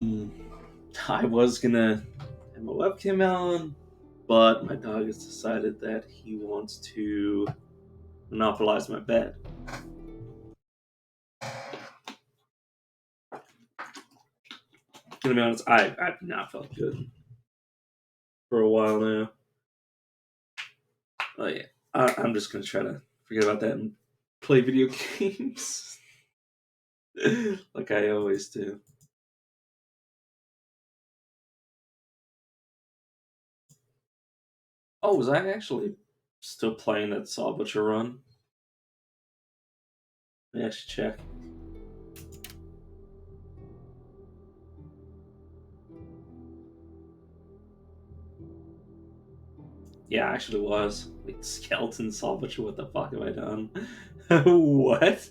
Mm, I was gonna have my webcam on, but my dog has decided that he wants to monopolize my bed. Gonna be honest, I've not felt good for a while now. Oh yeah, I'm just gonna try to forget about that and play video games like I always do. Oh, was I actually still playing that Saw Butcher run? Let me actually check. Yeah, I actually was. Like, skeleton Saw Butcher, what the fuck have I done? What?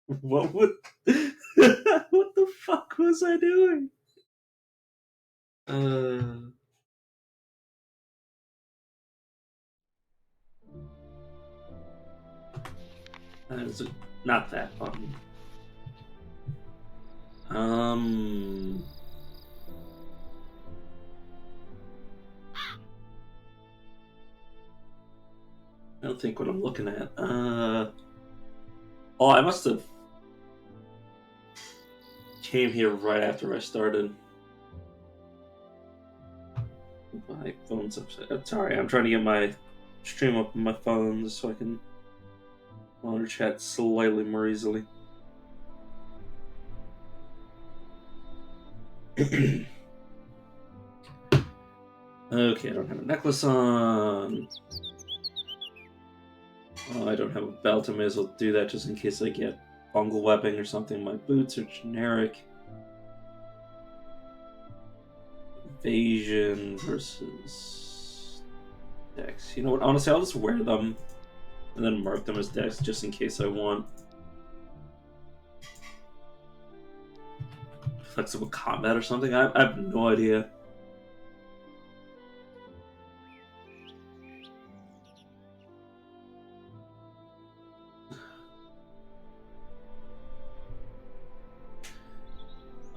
What would. What the fuck was I doing? Uh. It's not that fun. Um. I don't think what I'm looking at. Oh, I must have came here right after I started. My phone's upset. Sorry, I'm trying to get my stream up on my phone just so I can monitor chat slightly more easily. Okay, I don't have a necklace on. Oh, I don't have a belt. I may as well do that just in case I get fungal webbing or something. My boots are generic. Evasion versus Dex. You know what? Honestly, I'll just wear them and then mark them as Dex just in case I want flexible combat or something. I have no idea.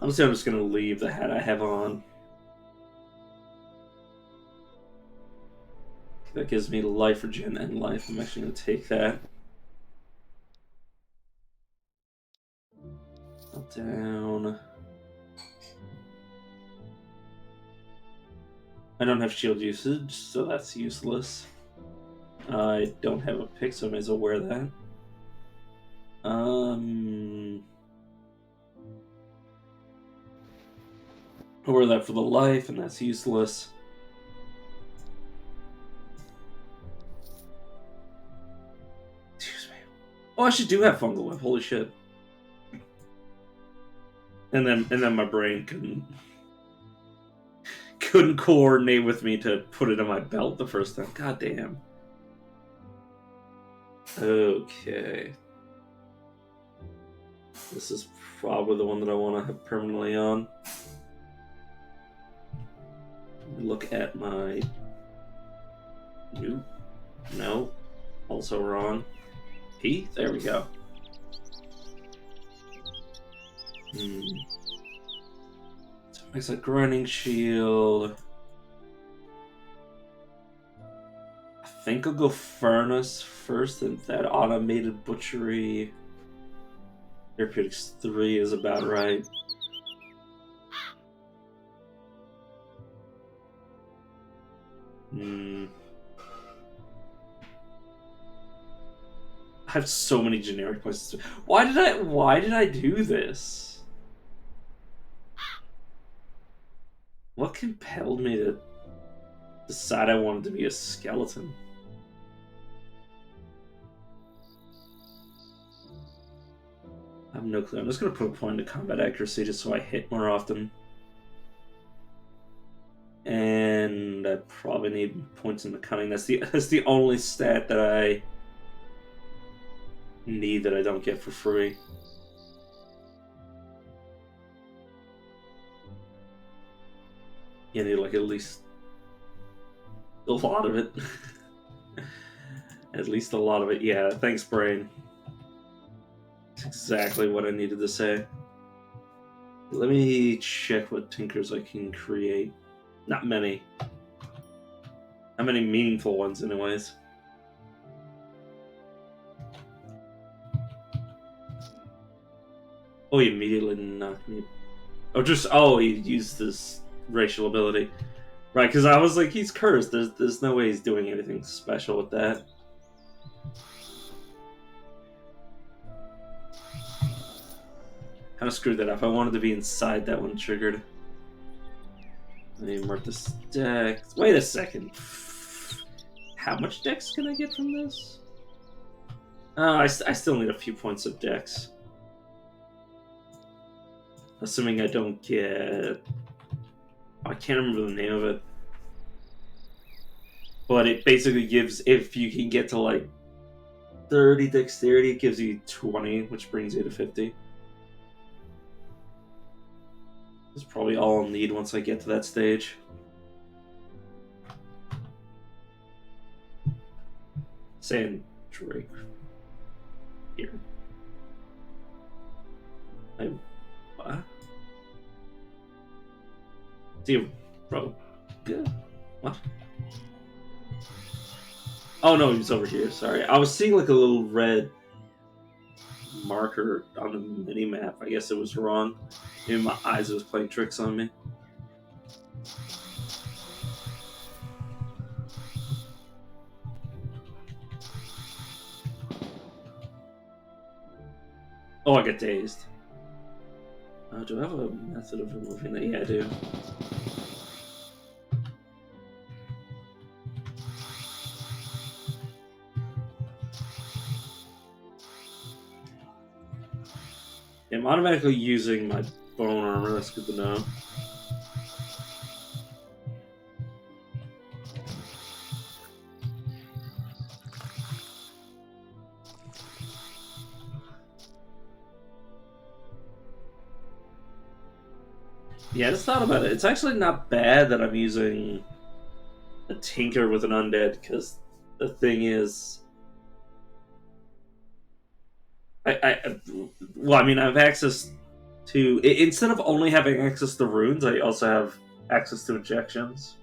Honestly, I'm just gonna leave the hat I have on. That gives me life regen and life. I'm actually gonna take that. Up, down. I don't have shield usage, so that's useless. I don't have a pick, so I may as well wear that. I'll wear that for the life, and that's useless. Excuse me. Oh, I should do have fungal web. Holy shit! And then my brain couldn't coordinate with me to put it in my belt the first time. God damn. Okay. This is probably the one that I want to have permanently on. Look at my. No. Also wrong. P? There we go. So it makes a grinding shield. I think I'll go furnace first, and that automated butchery. Therapeutics 3 is about right. I have so many generic places. Why did I do this? What compelled me to decide I wanted to be a skeleton? I have no clue. I'm just gonna put a point into combat accuracy just so I hit more often. And I probably need points in the cunning. That's the only stat that I need that I don't get for free. You need like at least a lot of it. At least a lot of it. Yeah, thanks, brain. That's exactly what I needed to say. At let me check what tinkers I can create. Not many. Not many meaningful ones, anyways. Oh, he immediately knocked me. Oh, he used this racial ability. Right, because I was like, he's cursed. There's no way he's doing anything special with that. Kind of screwed that up. I wanted to be inside that one triggered. Let me mark this dex. Wait a second. How much dex can I get from this? I still need a few points of dex. Assuming I don't get... I can't remember the name of it. But it basically gives, if you can get to like 30 dexterity, it gives you 20, which brings you to 50. That's probably all I'll need once I get to that stage. Saying Drake here. What? Zero. Good. What? Oh no, he's over here. Sorry, I was seeing like a little red marker on the mini map. I guess it was wrong. Maybe my eyes was playing tricks on me. Oh, I get dazed. Do I have a method of removing that? Yeah, I do. I'm automatically using my bone armor. That's good to know. Yeah, I just thought about it. It's actually not bad that I'm using a tinker with an undead, because the thing is, well, I mean, I have access to, instead of only having access to runes, I also have access to injections,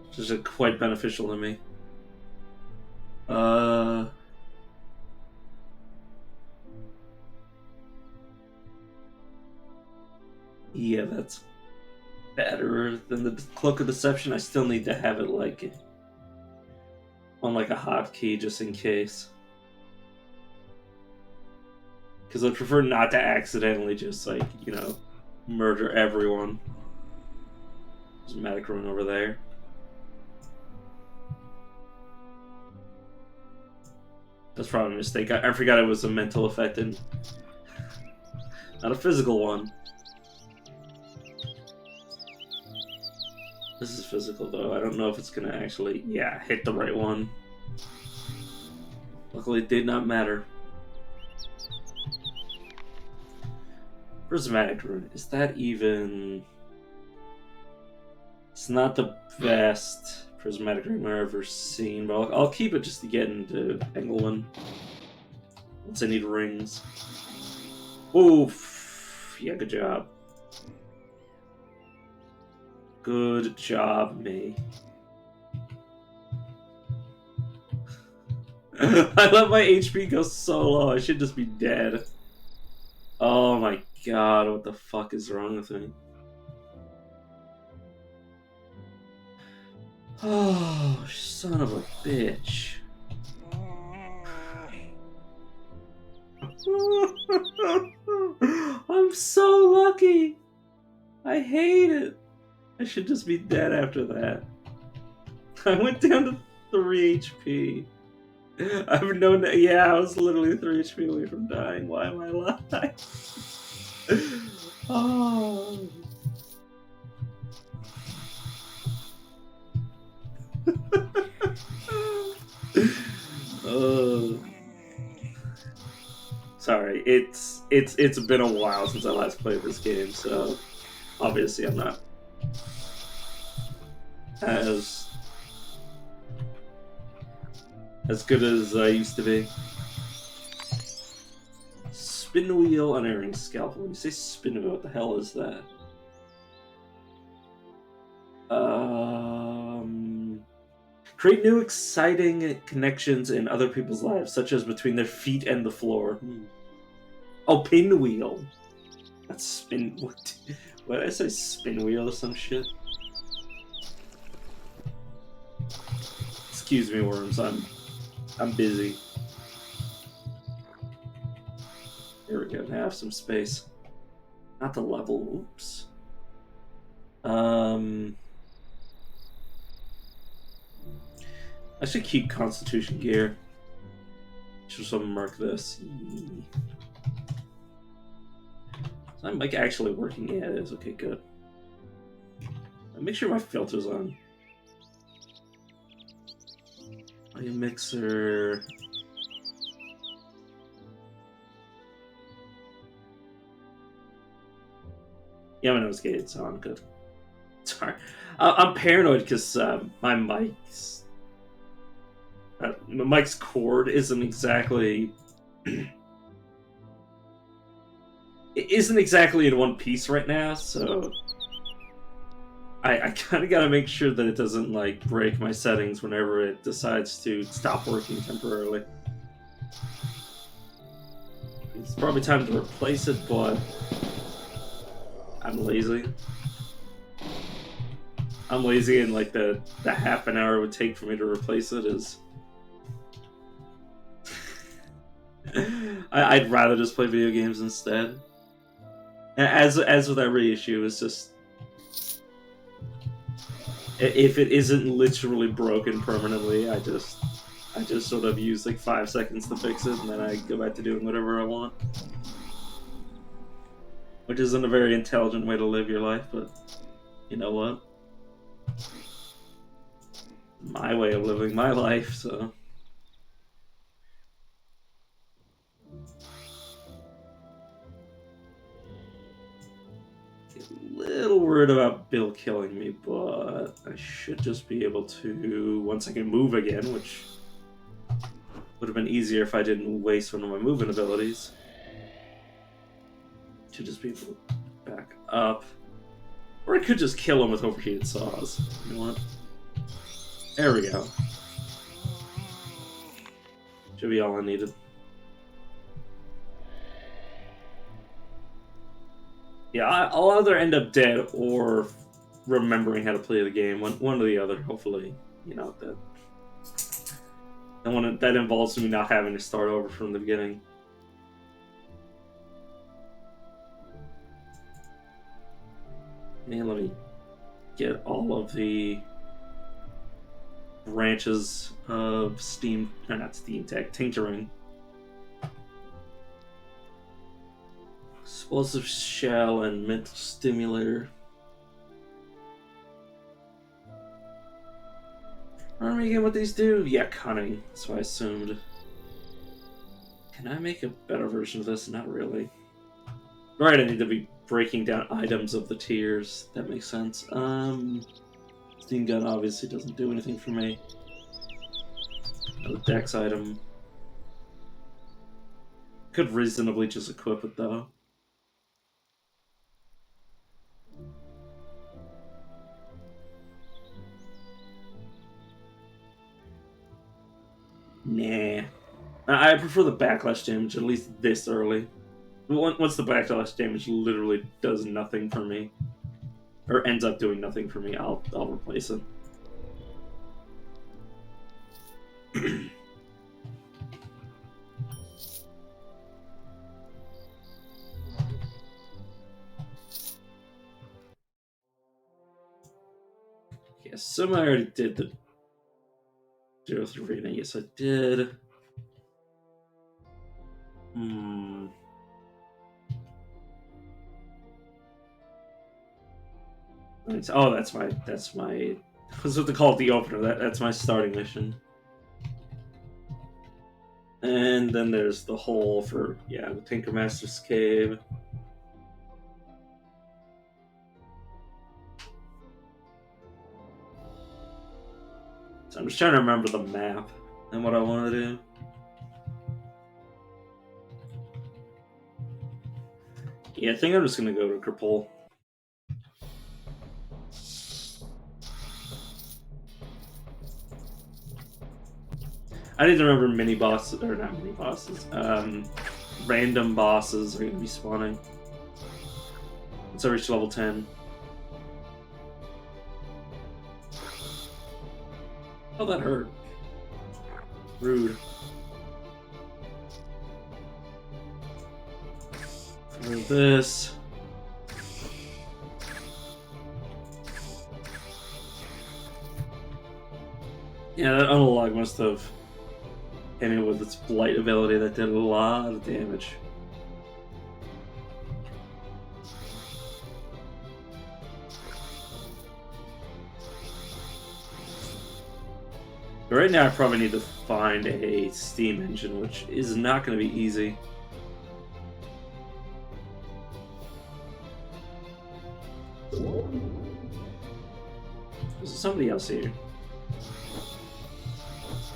which is quite beneficial to me. Yeah, that's better than the Cloak of Deception. I still need to have it like on like a hotkey just in case, because I prefer not to accidentally just like, you know, murder everyone. There's a magic rune over there. That's probably a mistake. I forgot it was a mental effect and not a physical one. This is physical though. I don't know if it's gonna actually, yeah, hit the right one. Luckily, it did not matter. Prismatic rune. Is that even? It's not the best prismatic rune I've ever seen, but I'll keep it just to get into Engelman. Once I need rings. Oof. Yeah, good job. Good job, me. I let my HP go so low, I should just be dead. Oh my god, what the fuck is wrong with me? Oh, son of a bitch. I'm so lucky. I hate it. I should just be dead after that. I went down to 3 HP. I've known that. Yeah, I was literally 3 HP away from dying. Why am I alive? Oh. Oh. Sorry, it's been a while since I last played this game, so obviously I'm not as good as I used to be. Spin wheel, unerring scalpel. When you say spin wheel, what the hell is that? Create new exciting connections in other people's lives, such as between their feet and the floor. Oh, pinwheel. That's spin. What did I say? Spin wheel or some shit? Excuse me, worms. I'm busy. Here we go. Now I have some space. Not the level. Oops. I should keep Constitution gear. Should someone mark this? Is my mic actually working? Yeah, it is. Okay, good. Make sure my filter's on. Audio mixer. Yeah, my nose gate's on. Good. Sorry. I'm paranoid because my mic's cord isn't exactly it isn't exactly in one piece right now, so I kind of gotta make sure that it doesn't like break my settings whenever it decides to stop working temporarily. It's probably time to replace it, but I'm lazy. I'm lazy, and like the half an hour it would take for me to replace it is. I'd rather just play video games instead. As with every issue, it's just if it isn't literally broken permanently, I just sort of use like 5 seconds to fix it, and then I go back to doing whatever I want. Which isn't a very intelligent way to live your life, but you know what? My way of living my life, so. A little worried about Bill killing me, but I should just be able to, once I can move again, which would have been easier if I didn't waste one of my movement abilities. Should just be able to back up. Or I could just kill him with overheated saws. You know what? There we go. Should be all I needed. Yeah, I'll either end up dead or remembering how to play the game. One or the other, hopefully. You know, that involves me not having to start over from the beginning. And let me get all of the branches of Steam, or not Steam Tech, Tinkering. Explosive Shell and Mental Stimulator. Remember again what these do? Yeah, cunning. That's what I assumed. Can I make a better version of this? Not really. Right, I need to be breaking down items of the tiers. That makes sense. Steam Gun obviously doesn't do anything for me. Another Dex item. Could reasonably just equip it though. Nah. I prefer the backlash damage, at least this early. Once the backlash damage literally does nothing for me, or ends up doing nothing for me, I'll replace it. Yes, so I already did the 03 Arena. Yes, I did. Oh, that's my. What's what they call it, the opener. That's my starting mission. And then there's the hole for the Tinker Master's Cave. So I'm just trying to remember the map and what I want to do. Yeah, I think I'm just gonna go to Cripple. I need to remember mini bosses, or not mini bosses, random bosses are gonna be spawning. Once I reach level 10. Oh, that hurt. Rude. Through this. Yeah, that unalog must have hit me with its blight ability that did a lot of damage. But right now I probably need to find a steam engine, which is not going to be easy. Is there somebody else here?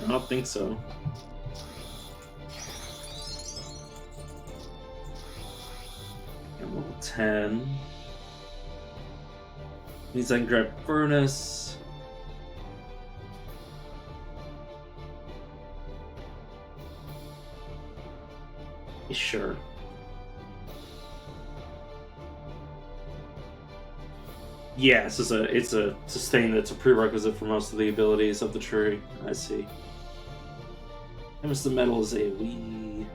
I don't think so. I'm level 10. Means I can grab Furnace. Sure. Yes, it's a sustain that's a prerequisite for most of the abilities of the tree. I see. How the metal is a wee.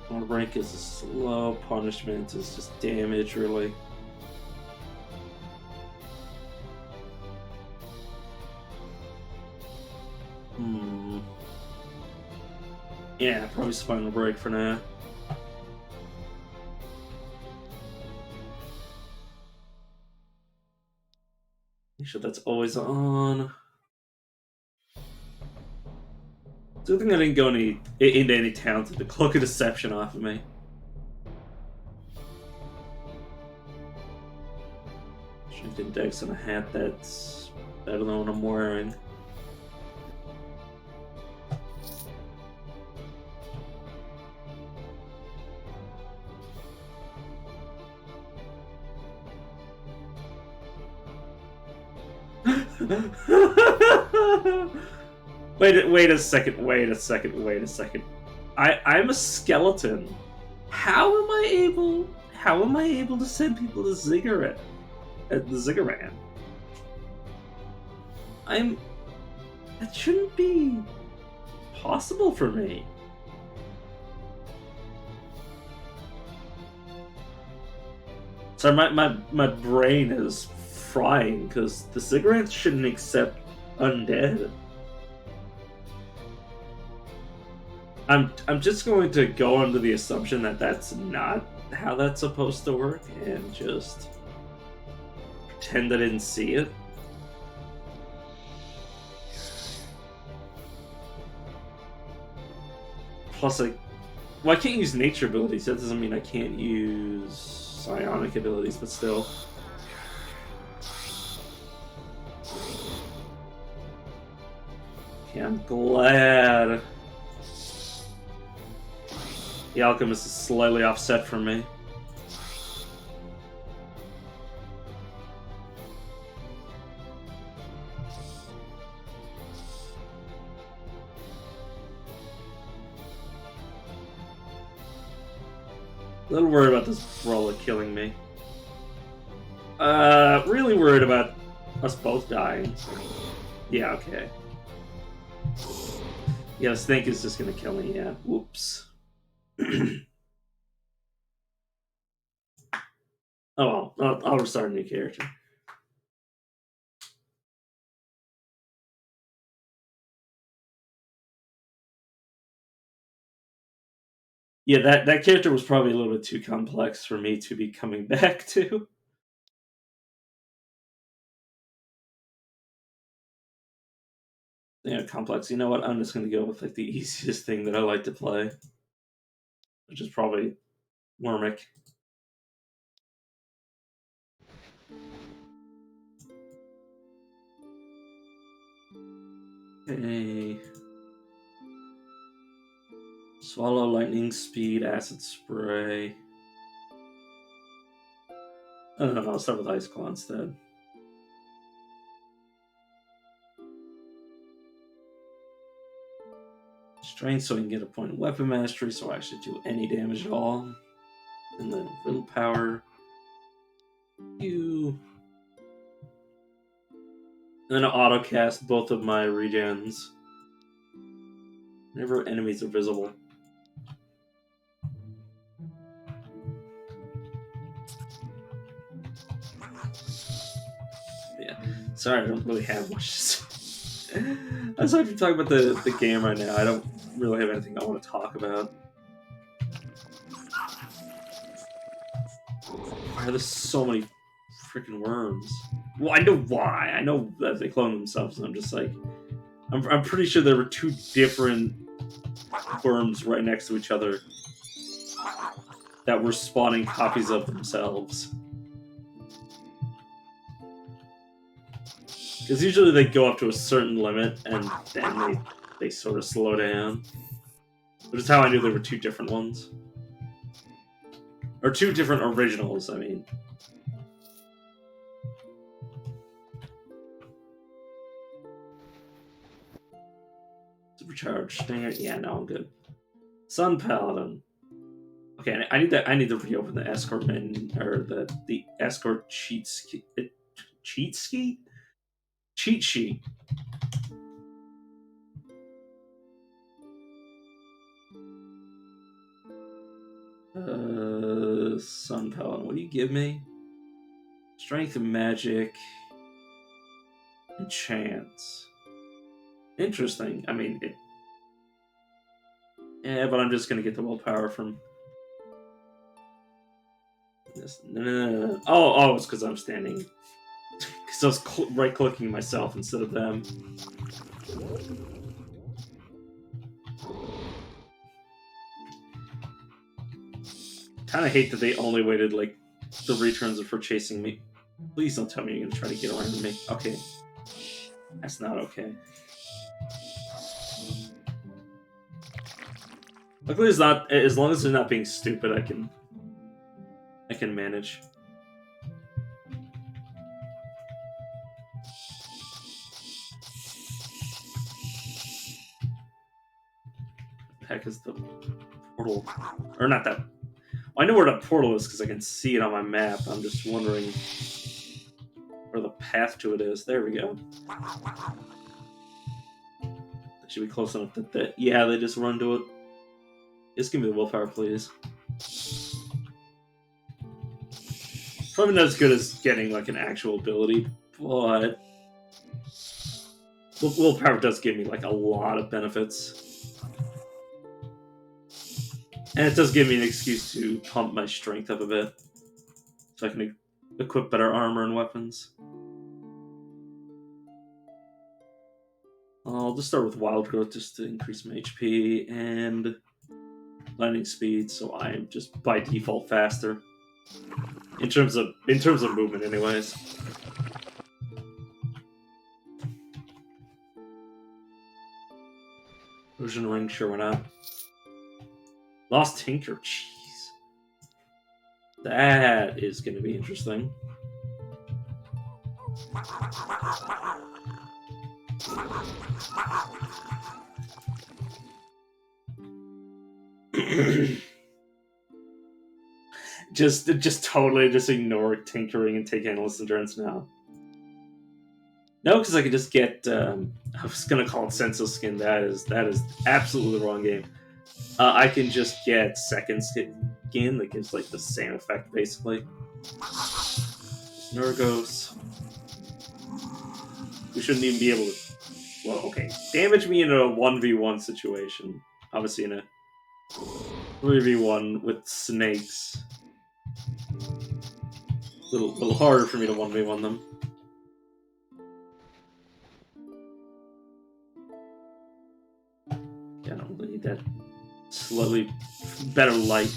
One break is a slow punishment, is just damage really. Yeah, probably Spinal Break for now. Make sure that's always on. It's a good thing I didn't go into any towns with the Cloak of Deception off of me. Strength Index on a hat that's better than what I'm wearing. Wait a second. I'm a skeleton. How am I able to send people to Ziggurat at the Ziggurat? That shouldn't be possible for me. So my brain is frying because the Ziggurats shouldn't accept undead. I'm just going to go under the assumption that that's not how that's supposed to work and just pretend I didn't see it. Plus, well, I can't use nature abilities. That doesn't mean I can't use psionic abilities, but still. Okay, I'm glad the Alchemist is slightly offset from me. A little worried about this Brawler killing me. Really worried about us both dying. Yeah, okay. Yeah, this Snake is just gonna kill me, yeah. Whoops. Oh well, I'll restart a new character. Yeah, that character was probably a little bit too complex for me to be coming back to. Yeah, complex. You know what? I'm just gonna go with like the easiest thing that I like to play, which is probably Wormick. Hey. Swallow, lightning speed, acid spray. I don't know, I'll start with Ice Claw instead. Strength so I can get a point of weapon mastery so I actually do any damage at all. And then willpower. You. And then I'll auto cast both of my regens whenever enemies are visible. Yeah. Sorry, I don't really have much to say. Aside from talking about the game right now, I don't really have anything I want to talk about. Why are there so many freaking worms? Well, I know why. I know that they clone themselves, and I'm just like, I'm pretty sure there were two different worms right next to each other that were spawning copies of themselves. Because usually they go up to a certain limit, and then they sort of slow down. Which is how I knew there were two different ones. Or two different originals, I mean. Supercharged Stinger. Yeah, no, I'm good. Sun Paladin. Okay, I need to reopen the escort menu, or the escort cheat sheet. Cheat sheet? Cheat sheet. Sun Paladin. What do you give me? Strength and magic. And chance. Interesting. I mean, yeah, but I'm just gonna get the willpower from this. No. Oh, it's because I'm standing. Because I was right-clicking myself instead of them. Kind of hate that they only waited like 3 turns for chasing me. Please don't tell me you're gonna try to get around me. Okay, that's not okay. Luckily, it's not. As long as they're not being stupid, I can manage. What the heck is the portal? Or not that. I know where the portal is because I can see it on my map. I'm just wondering where the path to it is. There we go. That should be close enough that yeah, they just run to it. Just give me the willpower, please. Probably not as good as getting like an actual ability, but willpower does give me like a lot of benefits. And it does give me an excuse to pump my strength up a bit. So I can equip better armor and weapons. I'll just start with Wild Growth just to increase my HP and lightning speed, so I am just by default faster. In terms of movement anyways. Illusion Ring, sure, why not? Lost Tinker, jeez. That is going to be interesting. just totally just ignore tinkering and take endless endurance now. No, because I could just get. I was gonna call it Senseless Skin. That is absolutely the wrong game. I can just get second skin that gives like the same effect basically. Nurgos. We shouldn't even be able to. Well, okay, damage me in a 1v1 situation. Obviously, in a 3v1 with snakes. A little harder for me to 1v1 them. Yeah, I don't really need that. Slightly better light.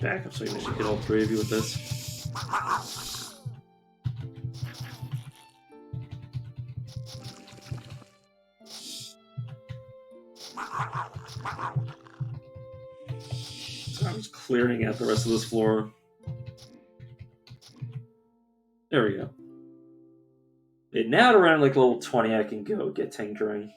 Back up so I can actually hit all 3 of you with this. So I'm just clearing out the rest of this floor. There we go. And now at around like level 20, I can go get tinkering.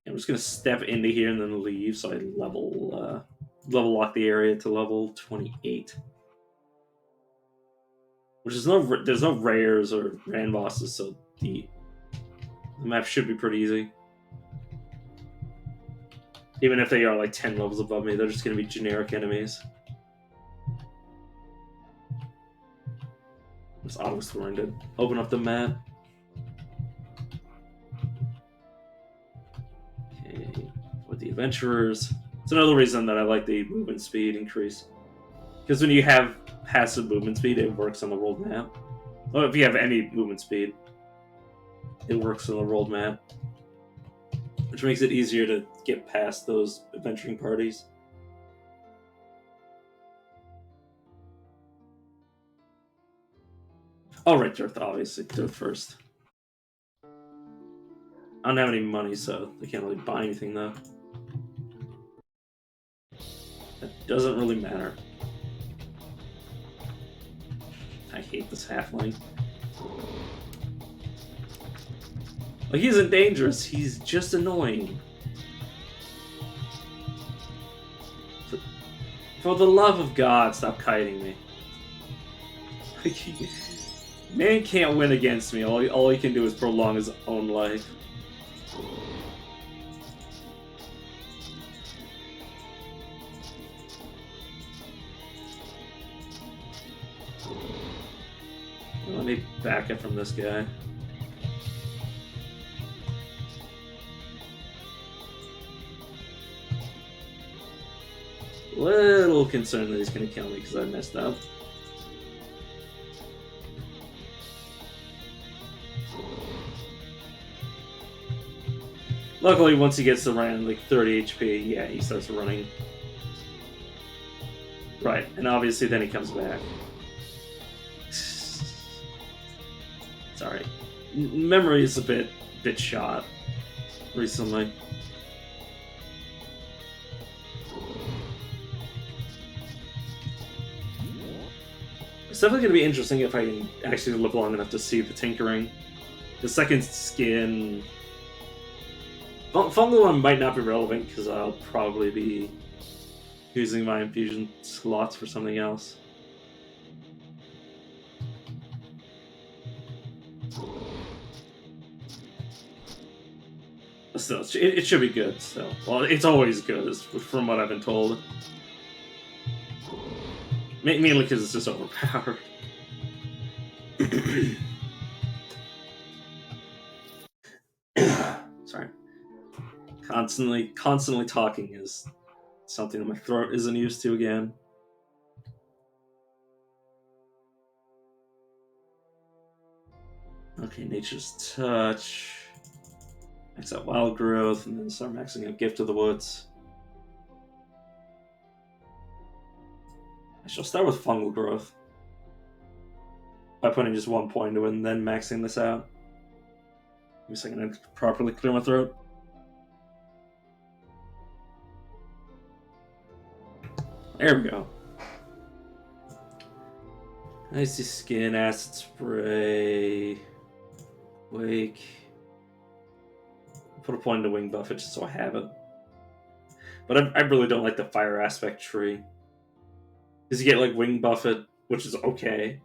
I'm just gonna step into here and then leave, so I level lock the area to level 28. Which is there's no rares or grand bosses, so the map should be pretty easy. Even if they are like 10 levels above me, they're just gonna be generic enemies. Just auto-scoring to open up the map. Okay, with the adventurers. It's another reason that I like the movement speed increase. Because when you have passive movement speed, it works on the world map. Well, if you have any movement speed, it works on the world map. Which makes it easier to get past those adventuring parties. Oh, right, Dirt, obviously. Dirt first. I don't have any money, so I can't really buy anything, though. That doesn't really matter. I hate this halfling. Like, he isn't dangerous, he's just annoying. For the love of God, stop kiting me. Man can't win against me. All he can do is prolong his own life. Let me back it from this guy. Little concerned that he's gonna kill me because I messed up. Luckily, once he gets around like 30 HP, yeah, he starts running. Right, and obviously then he comes back. Sorry. Memory is a bit shot recently. It's definitely going to be interesting if I can actually live long enough to see the tinkering. The second skin... Fungal one might not be relevant because I'll probably be using my infusion slots for something else. But still, it should be good still. Well, it's always good, from what I've been told. Mainly because it's just overpowered. Sorry. Constantly talking is something that my throat isn't used to again. Okay, Nature's Touch. Max out Wild Growth, and then start maxing out Gift of the Woods. I shall start with Fungal Growth. By putting just 1 point into it and then maxing this out. Give me a second to properly clear my throat. There we go. Icy Skin, Acid Spray, Wake. Put a point into Wing Buffet just so I have it. But I really don't like the Fire Aspect tree. Because you get like Wing Buffet, which is okay.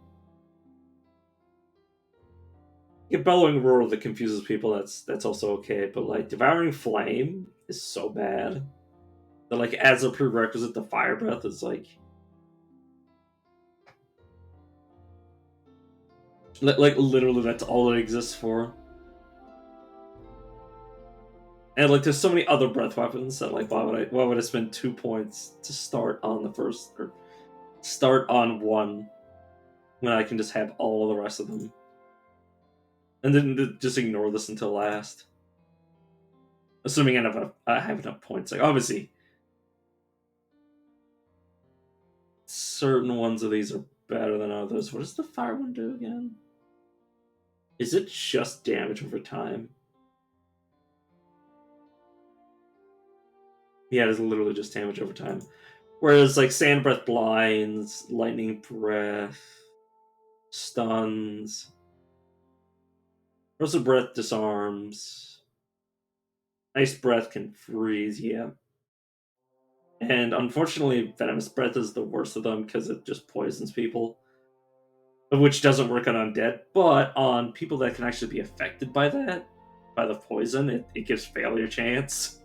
You get Bellowing Roar that confuses people, that's also okay. But like Devouring Flame is so bad. That like as a prerequisite to Fire Breath is like... Like literally that's all it exists for. And like there's so many other breath weapons that like why would I spend 2 points to start on the first or start on one when I can just have all of the rest of them. And then just ignore this until last. Assuming I have enough points. Like obviously certain ones of these are better than others. What does the fire one do again? Is it just damage over time? Yeah, it is literally just damage over time. Whereas, like, Sand Breath blinds, Lightning Breath, stuns, Corrosive Breath disarms, Ice Breath can freeze, yeah. And unfortunately, Venomous Breath is the worst of them because it just poisons people. Which doesn't work on undead, but on people that can actually be affected by that, by the poison, it gives failure chance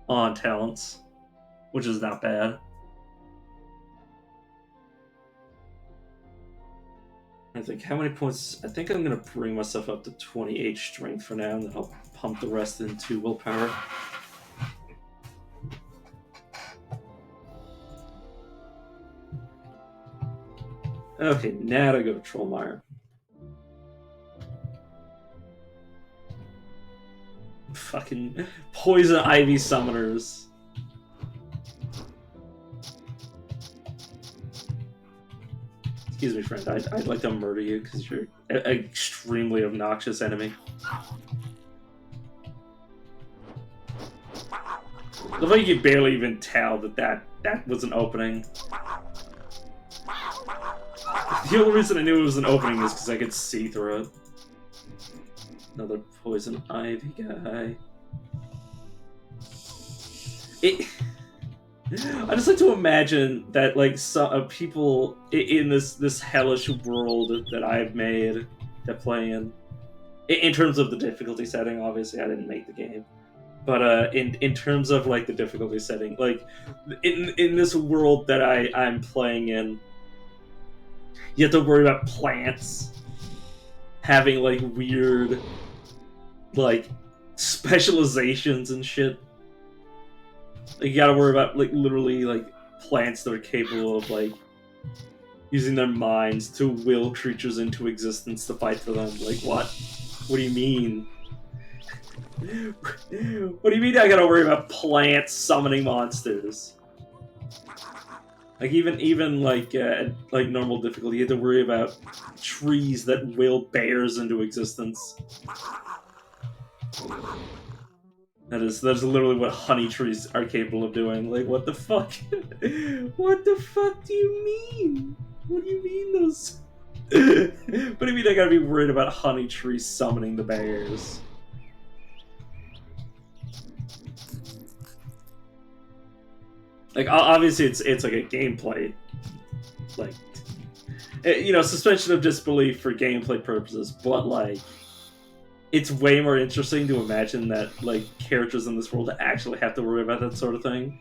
on talents, which is not bad. I think, how many points? I think I'm going to bring myself up to 28 strength for now, and then I'll pump the rest into willpower. Okay, now to go to Trollmire. Fucking poison ivy summoners. Excuse me, friend. I'd like to murder you because you're an extremely obnoxious enemy. The way you barely even tell that was an opening. The only reason I knew it was an opening is because I could see through it. Another poison ivy guy. I just like to imagine that, like, some people in this hellish world that I've made to play in terms of the difficulty setting. Obviously, I didn't make the game, but in terms of, like, the difficulty setting, like, in this world that I'm playing in, you have to worry about plants having, like, weird, like, specializations and shit. Like, you gotta worry about, like, literally, like, plants that are capable of, like, using their minds to will creatures into existence to fight for them. Like, what? What do you mean? What do you mean I gotta worry about plants summoning monsters? Like, even like normal difficulty, you have to worry about trees that will bears into existence. That's literally what honey trees are capable of doing. Like, what the fuck? What the fuck do you mean? What do you mean those? What do you mean I gotta be worried about honey trees summoning the bears? Like, obviously it's like a gameplay, like, you know, suspension of disbelief for gameplay purposes, but, like, it's way more interesting to imagine that, like, characters in this world actually have to worry about that sort of thing,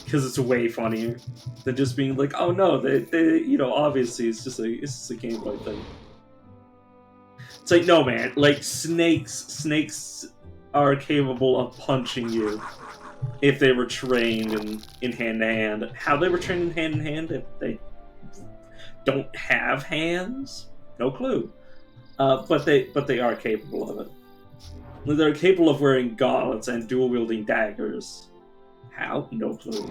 because it's way funnier than just being like, oh no, they you know, obviously it's just a gameplay thing. It's like, no, man, like, snakes are capable of punching you if they were trained in hand-to-hand. How they were trained in hand-to-hand if they don't have hands? No clue. But they are capable of it. They're capable of wearing gauntlets and dual-wielding daggers. How? No clue.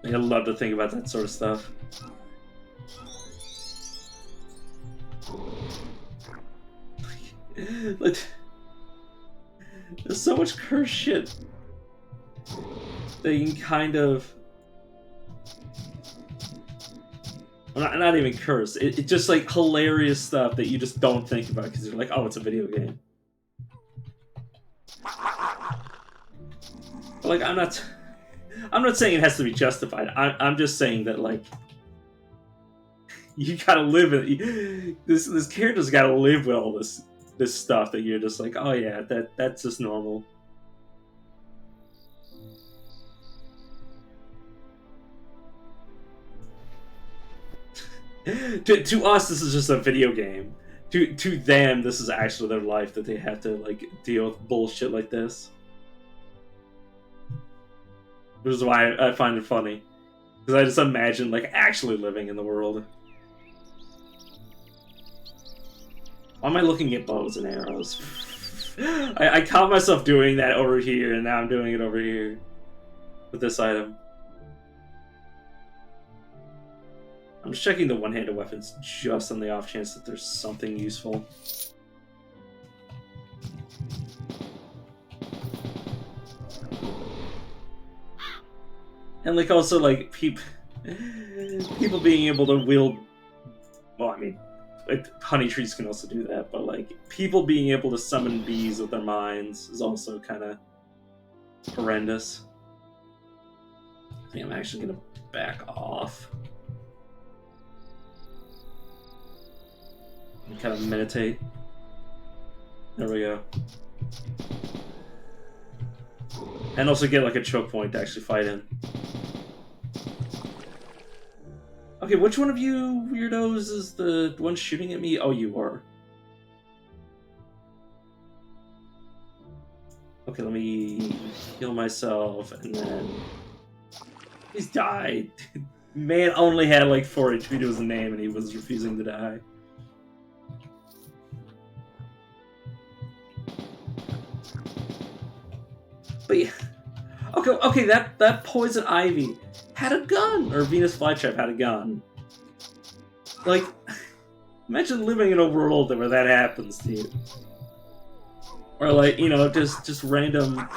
I love to think about that sort of stuff. Like, there's so much cursed shit that you can kind of... Well, not even curse. It's just, like, hilarious stuff that you just don't think about because you're like, oh, it's a video game. But, like, I'm not saying it has to be justified. I'm just saying that, like, you gotta live it. This character's gotta live with all this stuff that you're just like, oh yeah, that's just normal. To us, this is just a video game. To them, this is actually their life, that they have to, like, deal with bullshit like this. Which is why I find it funny. Because I just imagine, like, actually living in the world. Why am I looking at bows and arrows? I caught myself doing that over here, and now I'm doing it over here. with this item. I'm just checking the one-handed weapons just on the off chance that there's something useful. And like also like people being able to wield, well, I mean, honey trees can also do that, but like people being able to summon bees with their minds is also kind of horrendous. I think I'm actually gonna back off and kind of meditate. There we go. And also get like a choke point to actually fight in. Okay, which one of you weirdos is the one shooting at me? Oh, you are. Okay, let me heal myself and then... He's died. Man only had like 4 HP to his name and he was refusing to die. But yeah. Okay, that Poison Ivy had a gun! Or Venus Flytrap had a gun. Like, imagine living in a world where that happens to you. Or like, you know, just random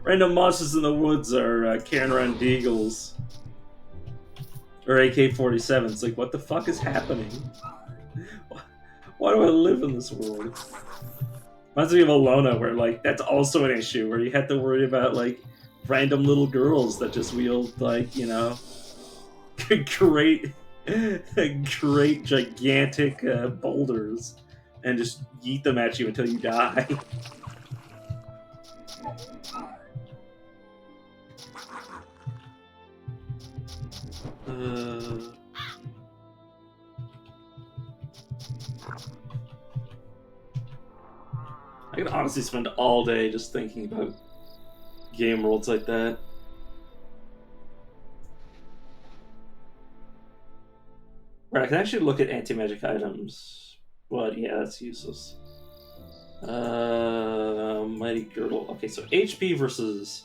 monsters in the woods are carrying around deagles. Or AK-47s. Like, what the fuck is happening? Why do I live in this world? Reminds me of Alona, where, like, that's also an issue, where you have to worry about, like, random little girls that just wield, like, you know, great, gigantic boulders and just yeet them at you until you die. I could honestly spend all day just thinking about game worlds like that. Right, I can actually look at anti-magic items, but yeah, that's useless. Mighty Girdle. Okay, so HP versus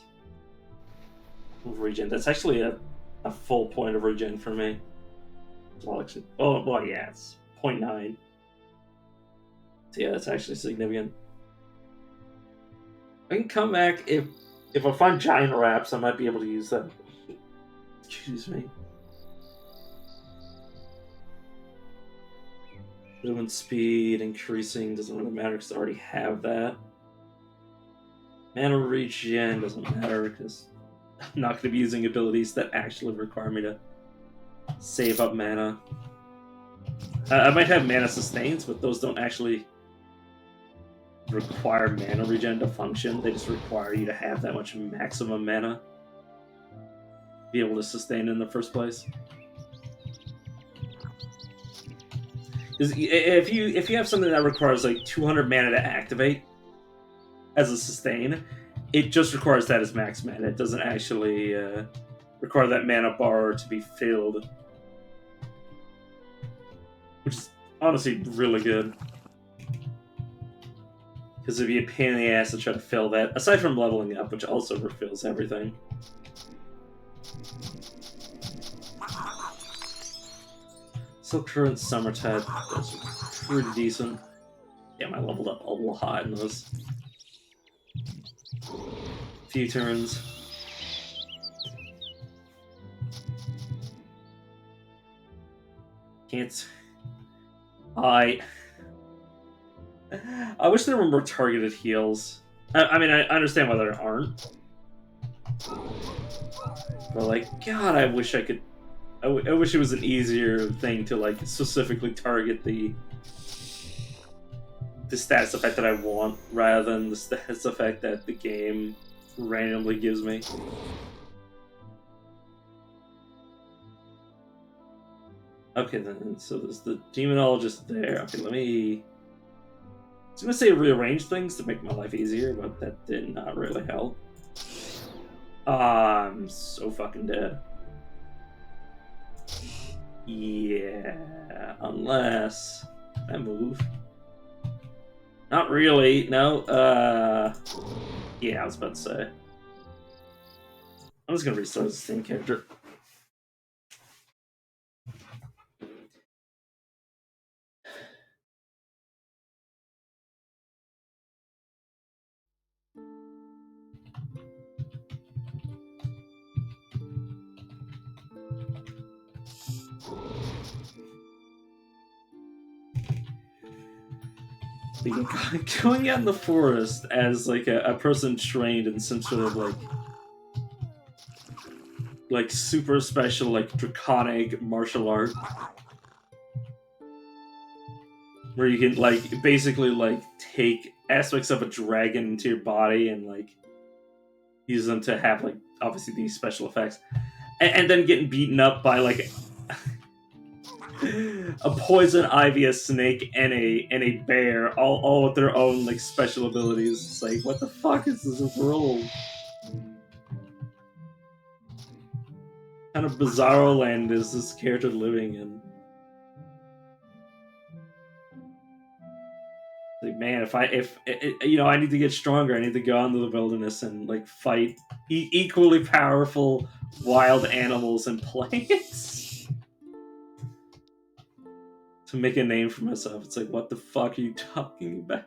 regen. That's actually a full point of regen for me. Well, actually, oh, well, yeah, it's 0.9. So yeah, that's actually significant. I can come back if I find giant wraps, I might be able to use them. Excuse me. Movement speed increasing doesn't really matter because I already have that. Mana regen doesn't matter because I'm not going to be using abilities that actually require me to save up mana. I might have mana sustains, but those don't actually require mana regen to function. They just require you to have that much maximum mana to be able to sustain in the first place. If you have something that requires like 200 mana to activate as a sustain, it just requires that as max mana. It doesn't actually require that mana bar to be filled, which is honestly really good. Because it'd be a pain in the ass to try to fill that, aside from leveling up, which also refills everything. Silk Current, Summertide, those are pretty decent. Damn, I leveled up a lot in those. Few turns. Can't... I wish there were more targeted heals. I mean, I understand why there aren't. But, like, God, I wish I could... I wish it was an easier thing to, like, specifically target the status effect that I want, rather than the status effect that the game randomly gives me. Okay, then, so there's the Demonologist there. Okay, let me... I was gonna say rearrange things to make my life easier, but that did not really help. I'm so fucking dead. Yeah, unless I move. Not really, no. Yeah, I was about to say. I'm just gonna restart the same character. Going out in the forest as like a person trained in some sort of like super special like draconic martial art where you can like basically like take aspects of a dragon into your body and like use them to have like obviously these special effects and then getting beaten up by like a poison ivy, a snake, and a bear, all with their own like special abilities. It's like, what the fuck is this world? What kind of bizarro land is this character living in? Like, man, if I need to get stronger, I need to go into the wilderness and like fight equally powerful wild animals and plants to make a name for myself. It's like, what the fuck are you talking about?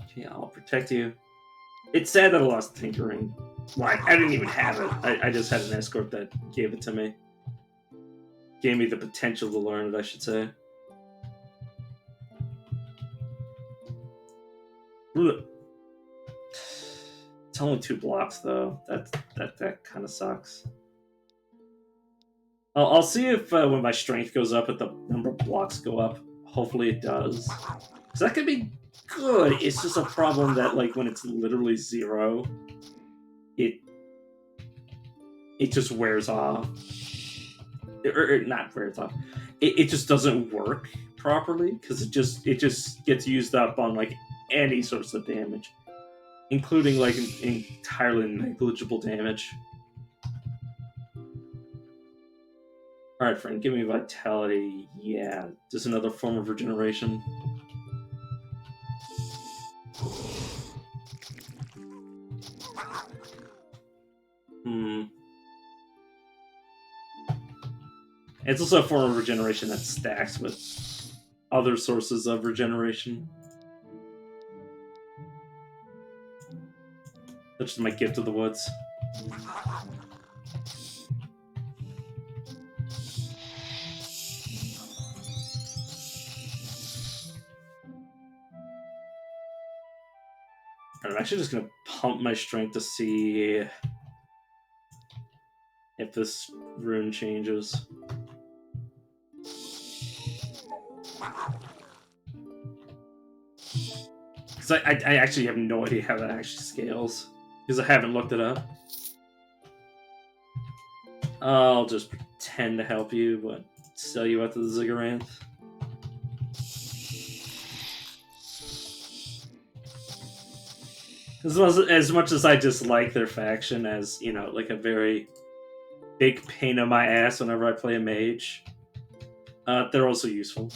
Okay, I'll protect you. It's sad that I lost Tinkering. Well, I didn't even have it. I just had an escort that gave it to me. Gave me the potential to learn it, I should say. It's only 2 blocks, though. That kind of sucks. I'll see if when my strength goes up, if the number of blocks go up. Hopefully it does. Because that could be good. It's just a problem that, like, when it's literally 0, it just wears off. Or not wears off. It just doesn't work properly because it just gets used up on like any sorts of damage, including like entirely negligible damage. All right, friend, give me vitality. Yeah, just another form of regeneration. It's also a form of regeneration that stacks with other sources of regeneration. That's just my gift of the woods. I'm actually just gonna pump my strength to see if this rune changes. Because I actually have no idea how that actually scales. Because I haven't looked it up. I'll just pretend to help you, but sell you out to the Zigguranth. As much as I dislike their faction as, you know, like a very big pain in my ass whenever I play a mage, they're also useful.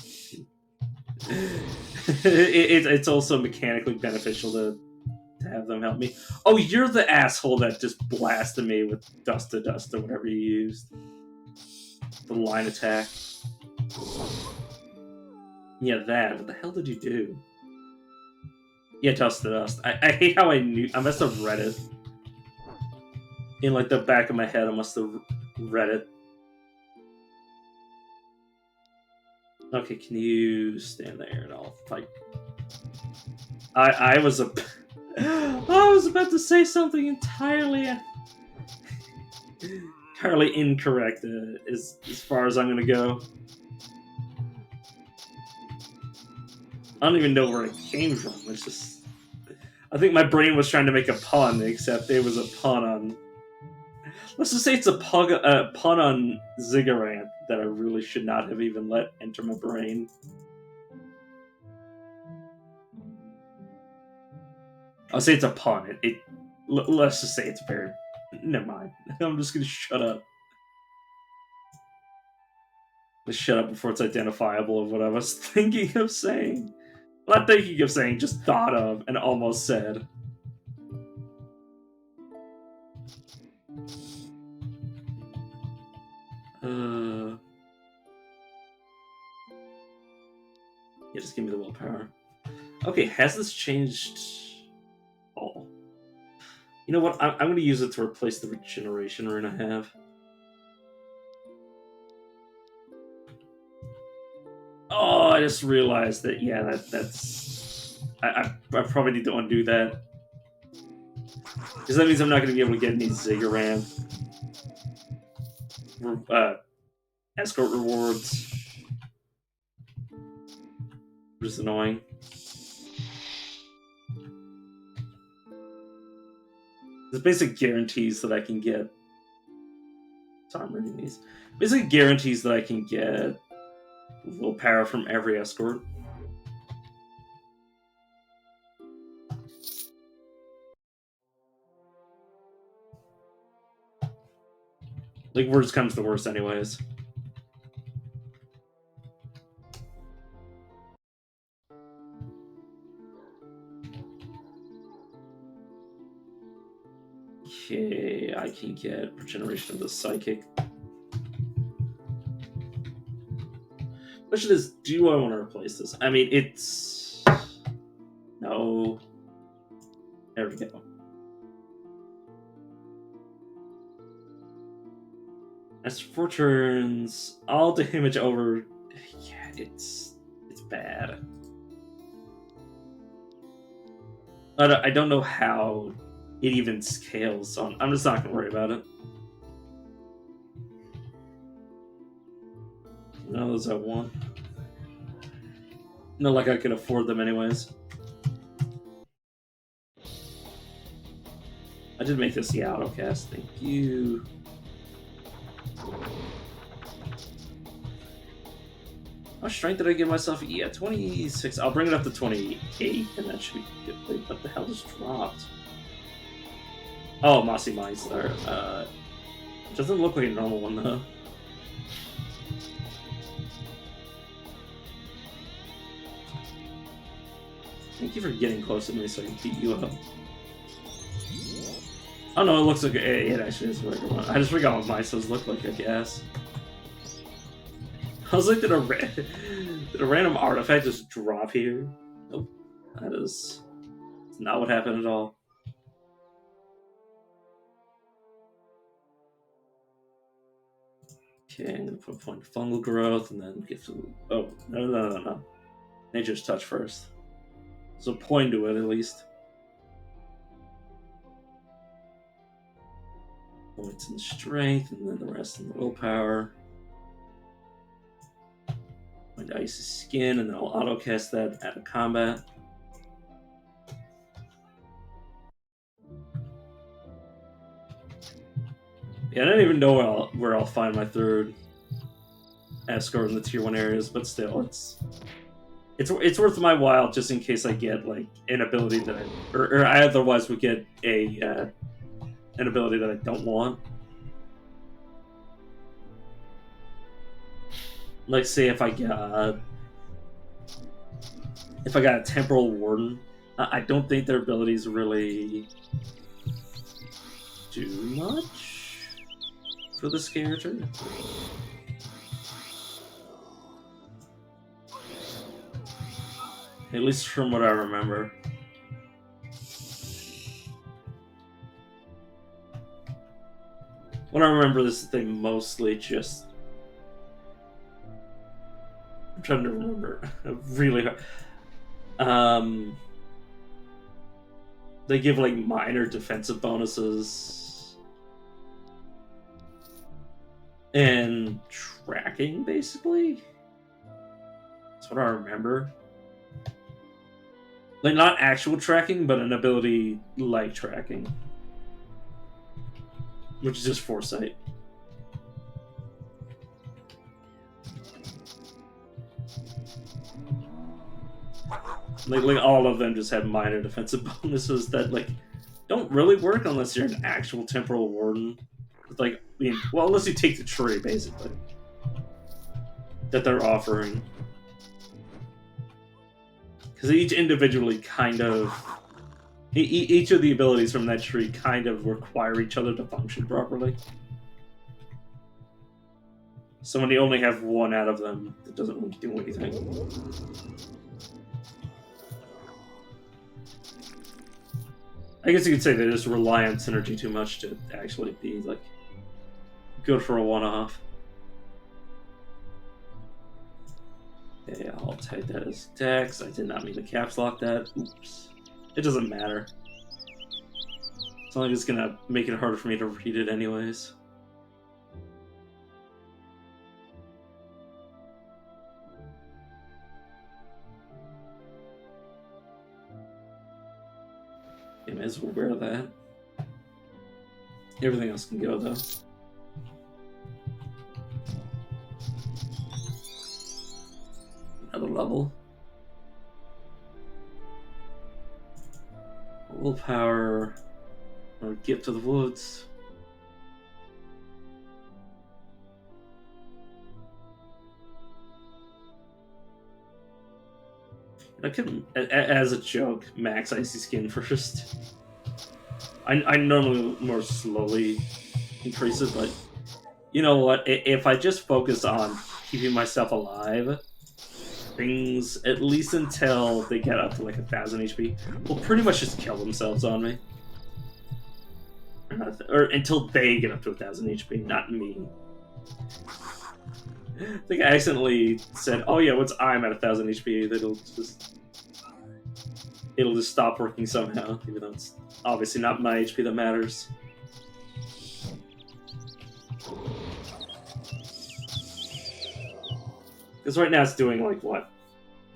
It's also mechanically beneficial to have them help me. Oh, you're the asshole that just blasted me with dust to dust or whatever you used. The line attack. Yeah, that. What the hell did you do? Yeah, dust to dust. I hate how I must have read it. In like the back of my head, I must have read it. Okay, can you stand there and I'll fight? I was about to say something entirely incorrect as far as I'm gonna go. I don't even know where it came from. It's just, I think my brain was trying to make a pun, except it was a pun on. Let's just say it's a pun on Zigguranth that I really should not have even let enter my brain. I'll say it's a pun. Let's just say it's very. Never mind. I'm just gonna shut up. Let's shut up before it's identifiable of what I was thinking of saying. Not thinking of saying, just thought of and almost said. Yeah, just give me the willpower. Okay, has this changed all? You know what? I'm going to use it to replace the regeneration rune I have. Oh, I just realized that. Yeah, that's. I probably need to undo that. Because that means I'm not going to be able to get any Ziggurat escort rewards. Which is annoying. There's basic guarantees that I can get. Sorry, I'm reading these. Basically guarantees that I can get willpower from every escort. Like, worst comes to worst anyways. Okay, I can get regeneration of the psychic. Question is, do I want to replace this? I mean, it's... No. There we go. As 4 turns, all damage over... Yeah, it's bad. I don't know how it even scales, so I'm just not going to worry about it. None of those I want. No, like I can afford them anyways. I did make this the autocast, thank you. How much strength did I give myself? Yeah, 26. I'll bring it up to 28, and that should be good. Wait, what the hell just dropped? Oh, Mossy Meisler. Doesn't look like a normal one, though. Thank you for getting close to me so I can beat you up. Oh no, it looks like it actually is a regular one. I just forgot what Myslas look like, I guess. I was like, did a random artifact just drop here? Nope. That is not what happened at all. Okay, I'm gonna put a point of fungal growth and then get to. Oh, no. Nature's touch first. So point to it at least. Points in strength and then the rest in the willpower. Point to icy skin and then I'll auto cast that out of combat. Yeah, I don't even know where I'll find my third escort in the tier 1 areas, but still, it's worth my while just in case I get like an ability that or I otherwise would get an ability that I don't want. Like, say if I got a Temporal Warden, I don't think their abilities really do much for this character. At least from what I remember. What I remember, this thing mostly just... I'm trying to remember. Really hard. They give like minor defensive bonuses. And tracking, basically. That's what I remember. Like, not actual tracking, but an ability like tracking. Which is just foresight. Like all of them just have minor defensive bonuses that, like, don't really work unless you're an actual Temporal Warden. Like, I mean, well, unless you take the tree, basically. That they're offering. Because they each individually kind of Each of the abilities from that tree kind of require each other to function properly. So when you only have one out of them, it doesn't really do anything. I guess you could say they just rely on synergy too much to actually be like good for a one-off. Okay, I'll type that as text. I did not mean to caps lock that. Oops. It doesn't matter. It's only just gonna make it harder for me to read it anyways. You may as well wear that. Everything else can go though. Another level. Willpower. Or Gift of the Woods. I could, as a joke, max Icy Skin first. I normally more slowly increase it, but you know what? If I just focus on keeping myself alive, things, at least until they get up to like 1,000 HP, will pretty much just kill themselves on me. Or until they get up to 1,000 HP, not me. I think I accidentally said, "Oh yeah, once I'm at 1,000 HP, it'll just stop working somehow," even though it's obviously not my HP that matters. Because right now it's doing like what,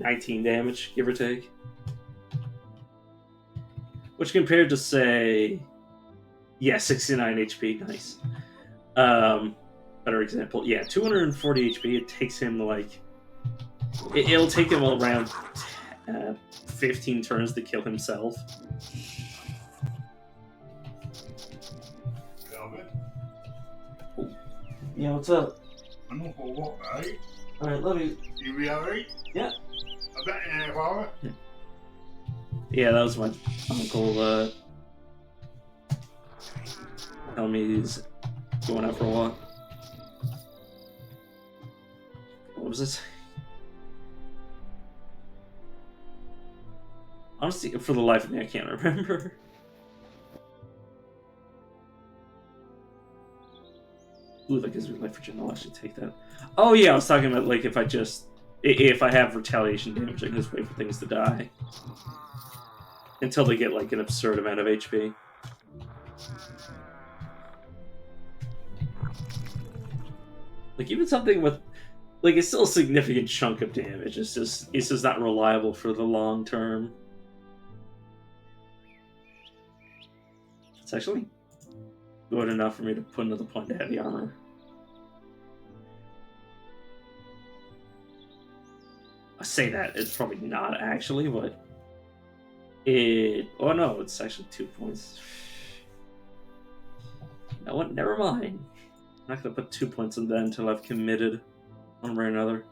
19 damage, give or take, which compared to say, yeah, 69 HP, nice. Better example, yeah, 240 HP. It takes him like it'll take him around 15 turns to kill himself. Yeah, what's up? I'm not for what, right? Alright, love you. You be alright? Yeah. I bet you ain't for it. Yeah, that was my uncle telling me he's going out for a walk. What was this? Honestly, for the life of me, I can't remember. Ooh, that gives me life regen. I'll actually take that. Oh yeah, I was talking about like if I have retaliation damage, I can just wait for things to die until they get like an absurd amount of HP. Like even something with like it's still a significant chunk of damage. It's just not reliable for the long term. It's actually good enough for me to put another point to heavy armor. I say that, it's probably not actually, but oh no, it's actually 2 points. You know what? Never mind. I'm not gonna put 2 points in that until I've committed one way or another.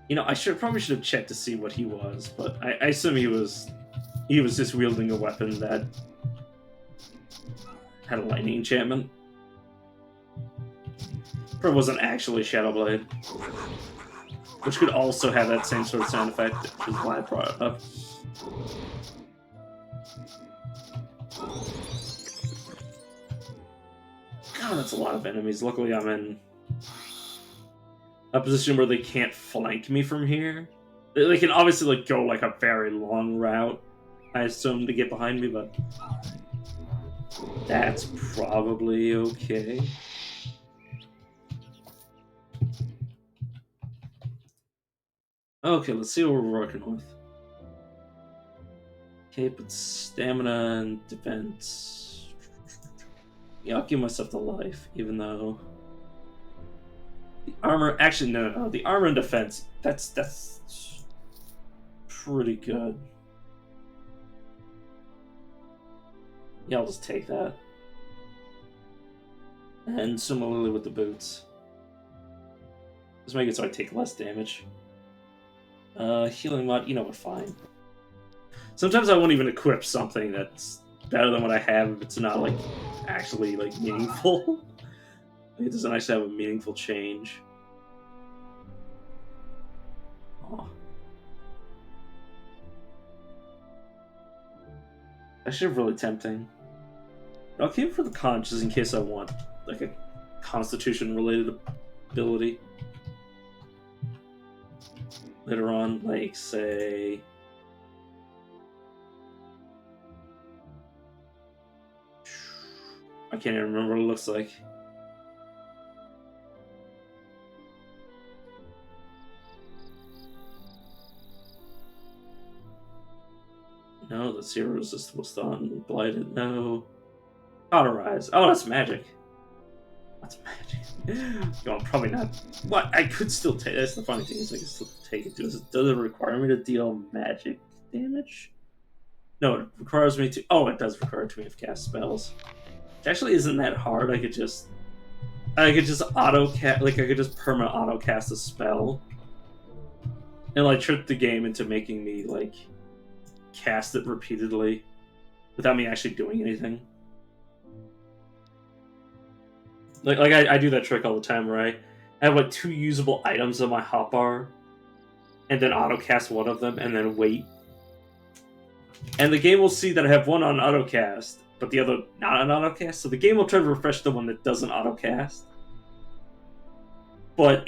You know, I probably should have checked to see what he was, but I assume he was just wielding a weapon that had a lightning enchantment. Probably wasn't actually Shadow Blade, which could also have that same sort of sound effect, which is why I brought it up. God, that's a lot of enemies. Luckily, I'm in a position where they can't flank me from here. They can obviously like go like a very long route, I assume, to get behind me, but that's probably okay. Okay, let's see what we're working with. Okay, but stamina and defense. Yeah, I'll give myself the life, even though the armor. Actually, no. The armor and defense. That's pretty good. Yeah, I'll just take that. And similarly with the boots. Just make it so I take less damage. Healing mod, you know what, fine. Sometimes I won't even equip something that's better than what I have if it's not, like, actually, like, meaningful. It doesn't actually have a meaningful change. Oh. That should really tempting. I'll keep for the con just in case I want, like, a constitution-related ability. Later on, like, say... I can't even remember what it looks like. No, the zero resistible stun. Blighted, no. Cauterize. Oh, that's magic. That's magic. No, probably not. What? I could still take. That's the funny thing is I can still take it. Does it require me to deal magic damage? No, it requires me to. Oh, it does require me to cast spells. Which actually isn't that hard. I could just auto cast. Like I could just permanent auto cast a spell, and like trick the game into making me like cast it repeatedly without me actually doing anything. Like I do that trick all the time, right? I have like 2 usable items on my hotbar, and then auto cast one of them, and then wait. And the game will see that I have one on auto cast, but the other not on auto cast. So the game will try to refresh the one that doesn't auto cast. But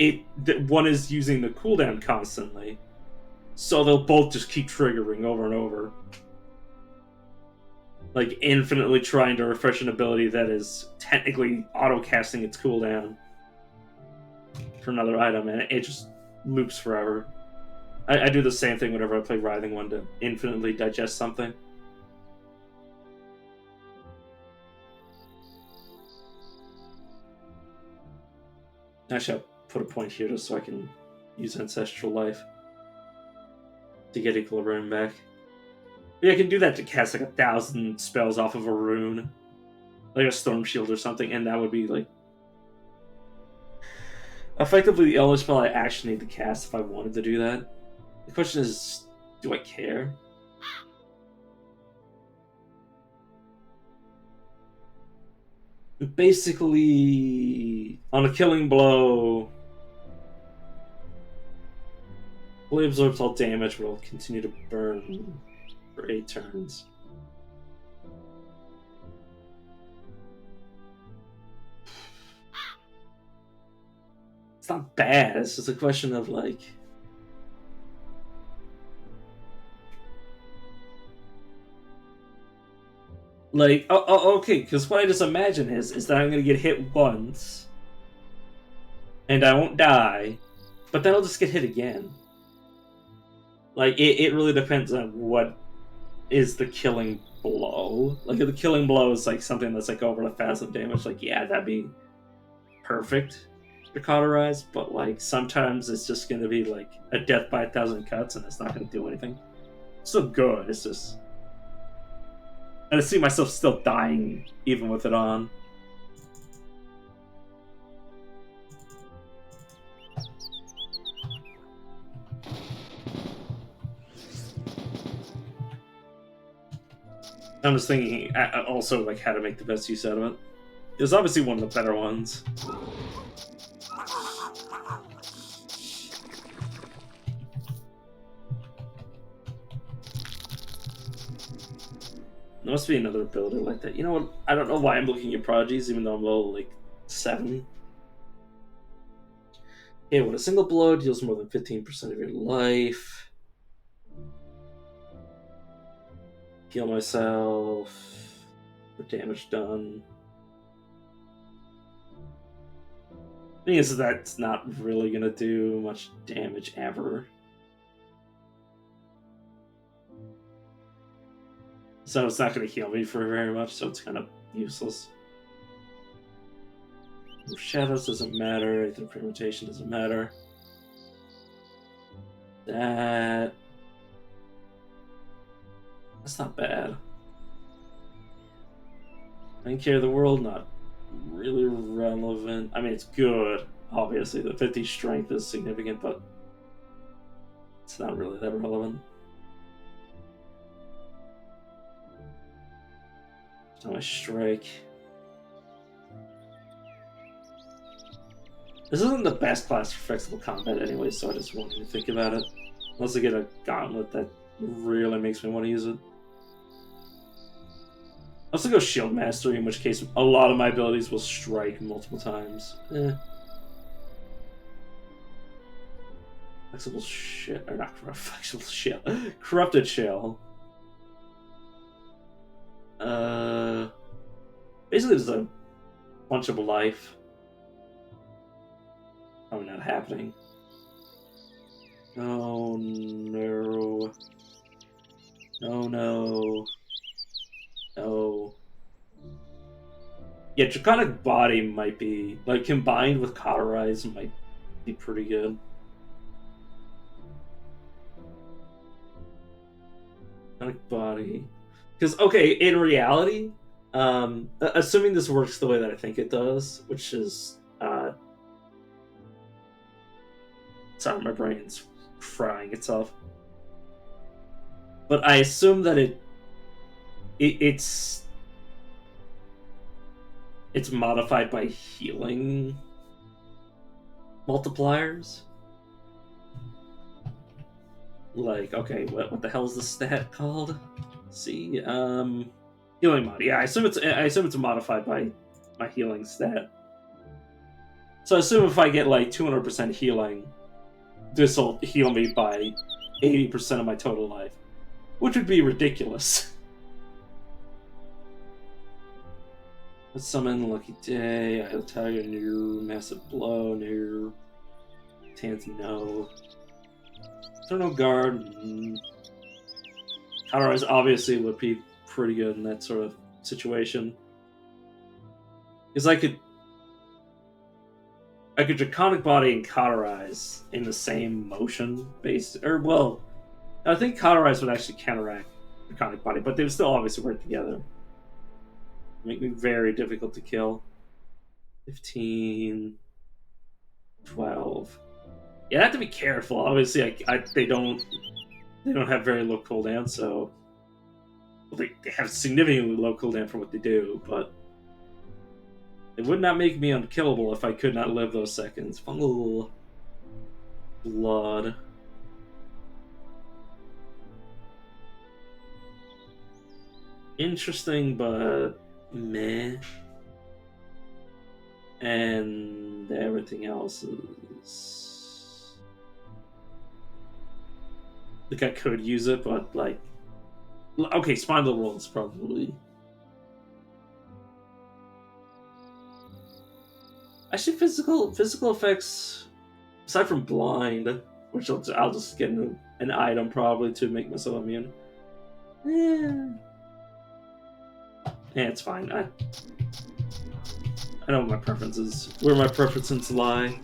one is using the cooldown constantly, so they'll both just keep triggering over and over. Like infinitely trying to refresh an ability that is technically auto-casting its cooldown for another item, and it just loops forever. I do the same thing whenever I play Writhing One to infinitely digest something. Actually, I'll put a point here just so I can use Ancestral Life to get equilibrium back. Yeah, I can do that to cast like 1,000 spells off of a rune, like a Storm Shield or something, and that would be like effectively the only spell I actually need to cast if I wanted to do that. The question is, do I care? Basically, on a killing blow, Blade absorbs all damage, but will continue to burn for 8 turns. It's not bad. It's just a question of like. Like, okay, because what I just imagine is that I'm going to get hit once, and I won't die, but then I'll just get hit again. Like, it really depends on what is the killing blow. Like, if the killing blow is, like, something that's, like, over 1,000 damage, like, yeah, that'd be perfect to cauterize, but, like, sometimes it's just going to be, like, a death by 1,000 cuts, and it's not going to do anything. It's still good, it's just... I see myself still dying, even with it on. I'm just thinking also like how to make the best use out of it. It was obviously one of the better ones. There must be another ability like that. You know what? I don't know why I'm looking at prodigies, even though I'm level like 7. Okay, when a single blow deals more than 15% of your life. Heal myself for damage done. The thing is, that's not really gonna do much damage ever. So it's not gonna heal me for very much, so it's kind of useless. Shadows doesn't matter, the permutation doesn't matter. That's not bad. Main care of the world, not really relevant. I mean, it's good. Obviously, the 50 strength is significant, but it's not really that relevant. So my strike. This isn't the best class for flexible combat anyway, so I just wanted to think about it. Unless I get a gauntlet that really makes me want to use it. I'll also go Shield Mastery, in which case a lot of my abilities will strike multiple times. Flexible shell, or not flexible shell. Corrupted shell. Basically there's a bunch of life. Probably not happening. Oh no. Oh no. No. Yeah, Draconic Body might be, like, combined with Cauterize might be pretty good. Draconic Body. Because, okay, in reality, assuming this works the way that I think it does, which is, sorry, my brain's frying itself. But I assume that it's modified by healing multipliers. Like, okay, what the hell is the stat called? Let's see, healing mod. Yeah, I assume it's modified by my healing stat. So I assume if I get like 200% healing, this will heal me by 80% of my total life, which would be ridiculous. Let's summon Lucky Day, Idle Tiger, no. Massive Blow, no. Tansy, no. Eternal Guard. Cauterize obviously would be pretty good in that sort of situation. Because I could Draconic Body and Cauterize in the same motion base. Or, well, I think Cauterize would actually counteract Draconic Body, but they would still obviously work together. Make me very difficult to kill. 15, 12. Yeah, I have to be careful. Obviously, they don't have very low cooldown, so they have significantly low cooldown for what they do, but it would not make me unkillable if I could not live those seconds. Fungal Blood. Interesting, but meh. And everything else is... like, I could use it, but, like... okay, Spine of the World is probably... actually, physical effects, aside from Blind, which I'll just get an item, probably, to make myself immune. Yeah, it's fine. I know what my preferences, where my preferences lie,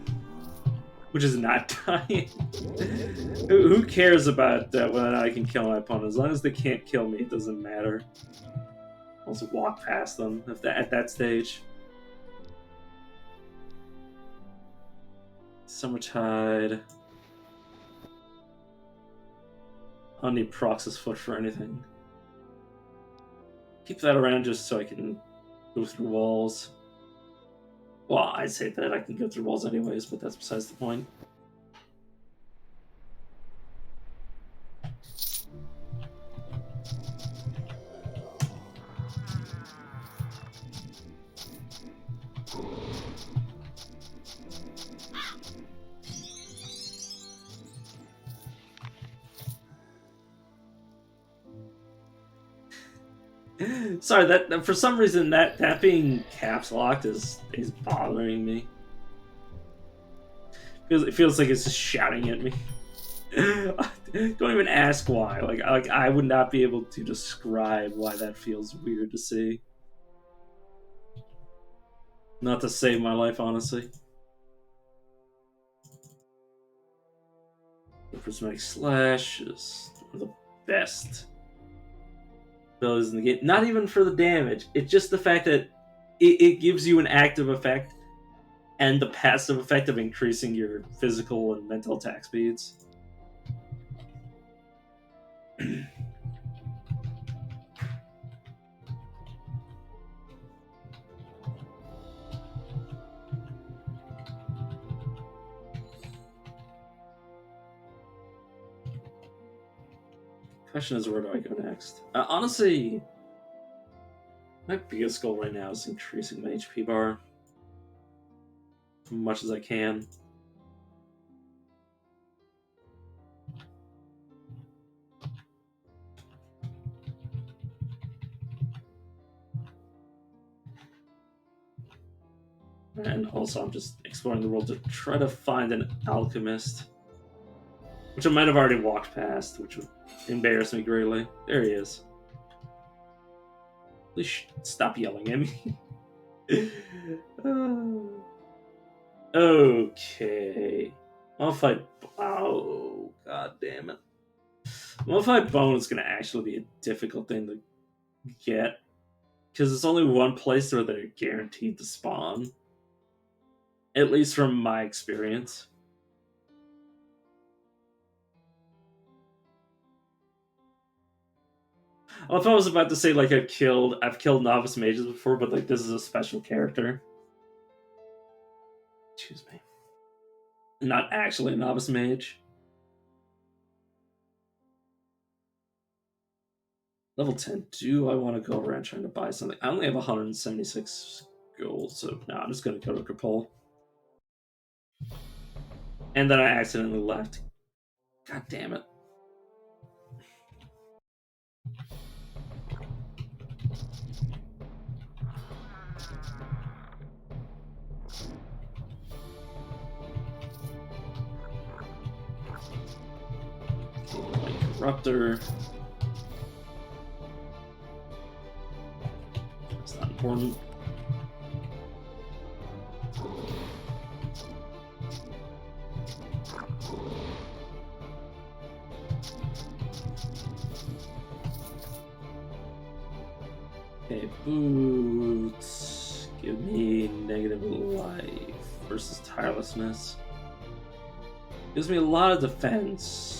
which is not dying. Who cares about whether I can kill my opponent? As long as they can't kill me, it doesn't matter. I'll just walk past them at that stage. Summertide. I don't need Prox's Foot for anything. Keep that around just so I can go through walls. Well, I'd say that I can go through walls anyways, but that's besides the point. Sorry, that for some reason that being caps locked is bothering me. Because it feels like it's just shouting at me. Don't even ask why. Like I would not be able to describe why that feels weird to see. Not to save my life, honestly. The Prismatic Slash is one of the best abilities in the game. Not even for the damage. It's just the fact that it gives you an active effect and the passive effect of increasing your physical and mental attack speeds. Question is, where do I go next? Honestly, my biggest goal right now is increasing my HP bar as much as I can. And also, I'm just exploring the world to try to find an alchemist, which I might have already walked past, which would embarrass me greatly. There he is. Please stop yelling at me. Okay. Modified. Oh, god damn it. Modified bone is going to actually be a difficult thing to get, because it's only one place where they're guaranteed to spawn. At least from my experience. Well, if I was about to say, like, I've killed novice mages before, but like this is a special character. Excuse me. Not actually a novice mage. Level 10. Do I want to go around trying to buy something? I only have 176 gold, so no, I'm just going to go to Kapol. And then I accidentally left. God damn it. Corruptor. That's not important. Okay, boots. Give me negative life versus tirelessness. Gives me a lot of defense.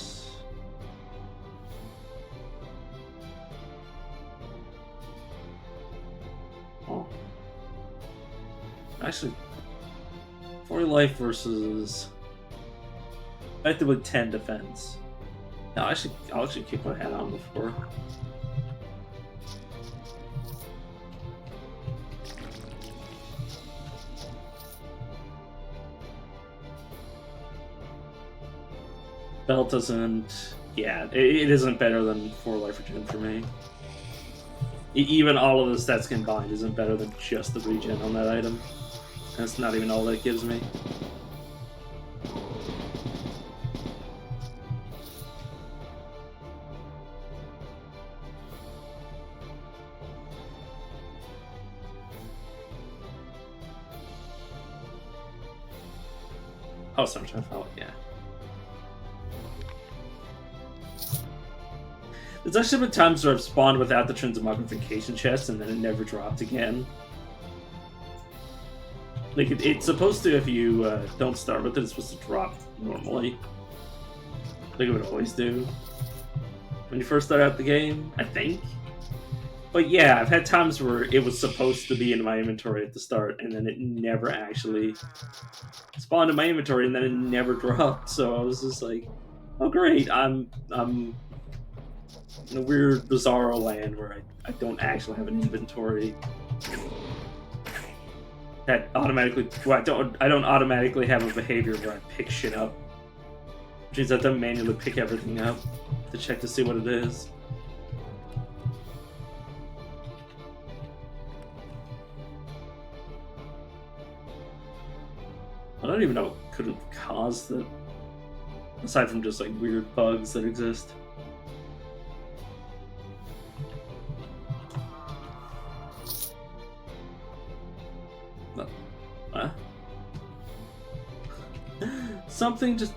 Oh. Actually, 40 life versus effectively 10 defense. No, I'll actually keep my hat on before. Belt doesn't... Yeah, it isn't better than 4 life regen for me. Even all of the stats combined isn't better than just the regen on that item. That's not even all that it gives me. Oh, Sunshine Fallout, yeah. There's actually been times where I've spawned without the transmogrification chest and then it never dropped again. Like, it's supposed to, if you don't start with it, it's supposed to drop normally. Like it would always do. When you first start out the game, I think. But yeah, I've had times where it was supposed to be in my inventory at the start, and then it never actually spawned in my inventory, and then it never dropped. So I was just like, oh great, I'm in a weird, bizarro land where I don't actually have an inventory that automatically... Well, I don't automatically have a behavior where I pick shit up. Which means I have to manually pick everything up to check to see what it is. I don't even know what could have caused it. Aside from just like weird bugs that exist. Something just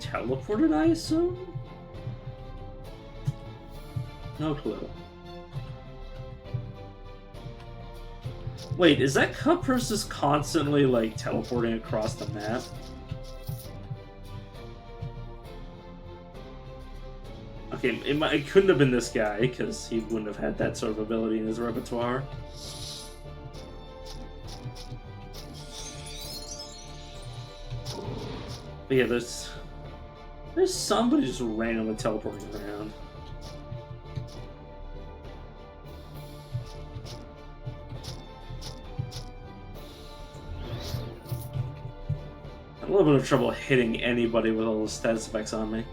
teleported, I assume? No clue. Wait, is that Cuppers just constantly, like, teleporting across the map? Okay, it couldn't have been this guy, because he wouldn't have had that sort of ability in his repertoire. But yeah, there's somebody just randomly teleporting around. A little bit of trouble hitting anybody with all the status effects on me.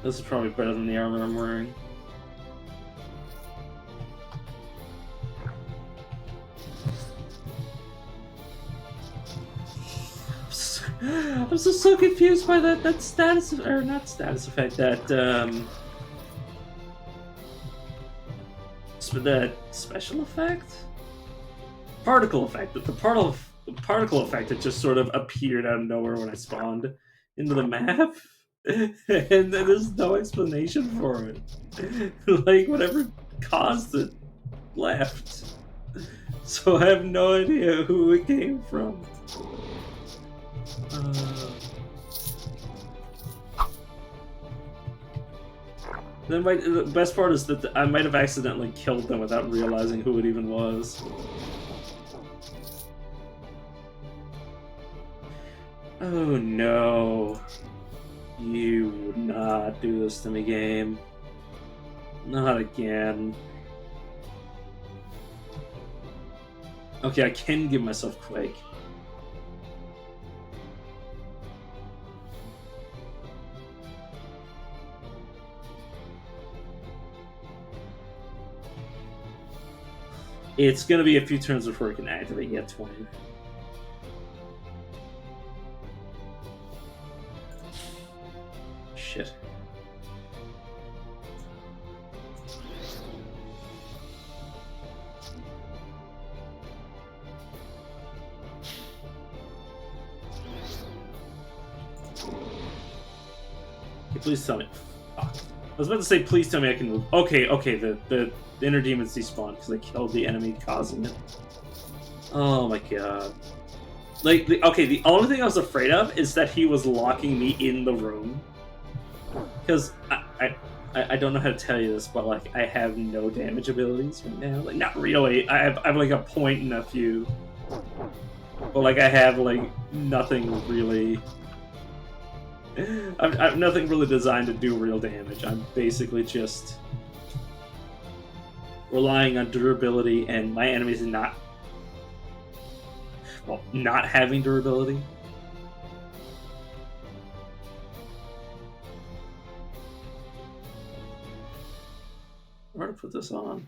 This is probably better than the armor I'm wearing. I'm so confused by that status, or not status effect, that special effect? Particle effect. The particle effect that just sort of appeared out of nowhere when I spawned into the map. And there's no explanation for it. Like, whatever caused it left. So I have no idea who it came from. The best part is that I might have accidentally killed them without realizing who it even was. Oh no. You would not do this to me, game. Not again. Okay, I can give myself Quake. It's gonna be a few turns before we can activate yet 20. Shit. Okay, please tell me. Fuck. I was about to say, please tell me I can move. Okay, the inner demons despawned because I killed the enemy causing it. Oh my god. Like, the only thing I was afraid of is that he was locking me in the room. Because I don't know how to tell you this, but like I have no damage abilities right now. Like, not really. I have like a point and a few. But like I have like nothing really. I've nothing really designed to do real damage. I'm basically just relying on durability, and my enemies not having durability. Where to put this on?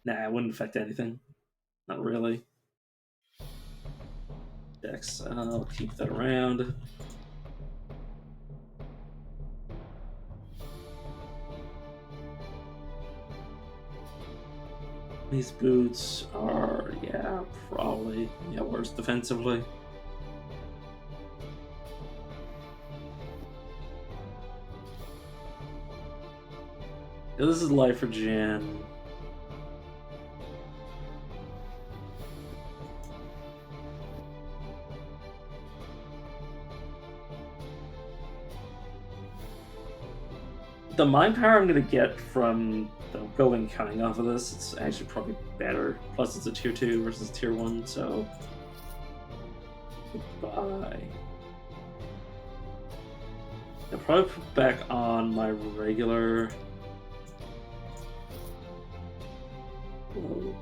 Nah, it wouldn't affect anything. Not really. Dex, I'll keep that around. These boots are, yeah, probably, worse defensively. Yeah, this is life for Jan. The mind power I'm going to get from the building coming off of this, it's actually probably better. Plus it's a tier 2 versus tier 1, so goodbye. I'll probably put back on my regular cloak.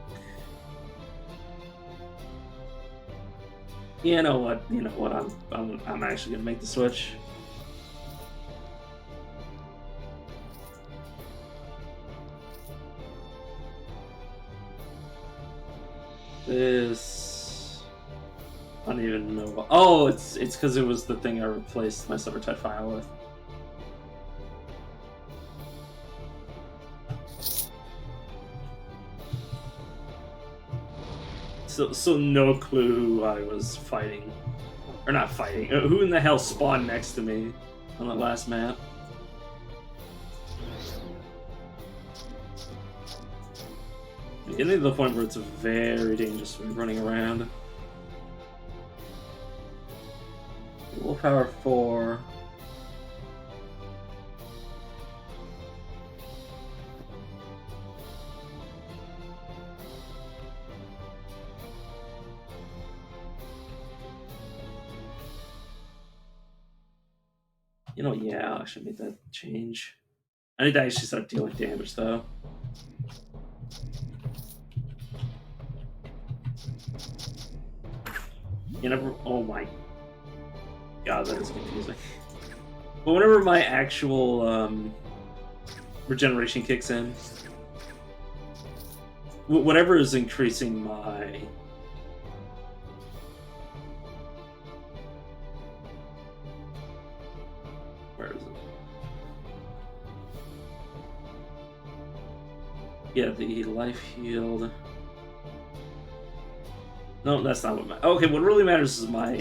You know what? I'm actually gonna make the switch. This, I don't even know. Oh, it's because it was the thing I replaced my Silvertide file with. So no clue who I was fighting, or not fighting. Who in the hell spawned next to me on that last map? Getting to the point where it's very dangerous to be running around. Willpower 4. You know, yeah, I should make that change. I need to actually start dealing damage, though. You never. Oh my god, that is confusing. But whenever my actual regeneration kicks in, whatever is increasing my. Where is it? Yeah, the life healed. No, that's not what matters. Okay, what really matters is my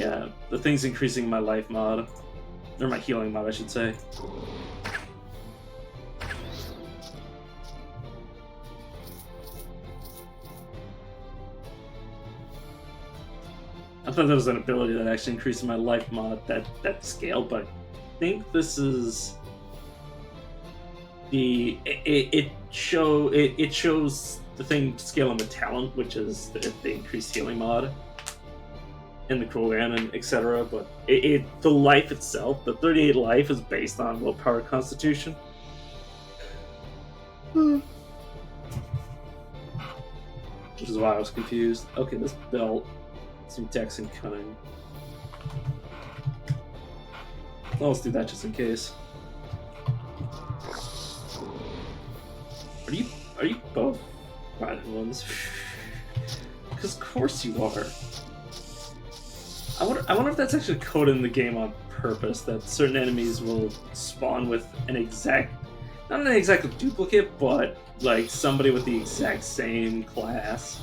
the things increasing my life mod, or my healing mod, I should say. I thought there was an ability that actually increases my life mod that scaled, but I think this is the it shows the thing scaling with talent, which is the increased healing mod in the cooldown and etc. But the life itself, the 38 life, is based on willpower constitution. Which is why I was confused. Okay, this belt, some dex and cunning. Oh, let's do that just in case. Are you both violent ones? Because of course you are. I wonder if that's actually coded in the game on purpose, that certain enemies will spawn with an exact, not an exact duplicate, but like somebody with the exact same class.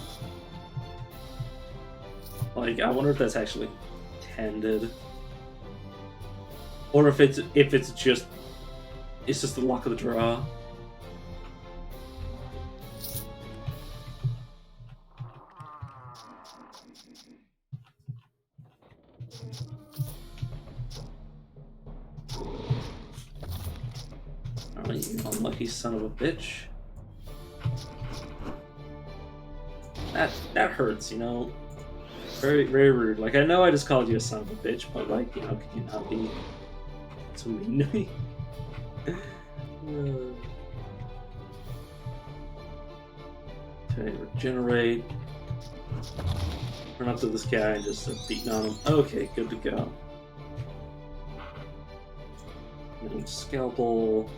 Like, I wonder if that's actually intended, or if it's just the luck of the draw. Alright, you unlucky son of a bitch. That hurts, you know. Very, very rude. Like, I know I just called you a son of a bitch, but like, you know, could you not be so mean to me? Okay, regenerate. Run up to this guy and just start beating on him. Okay, good to go. And scalpel.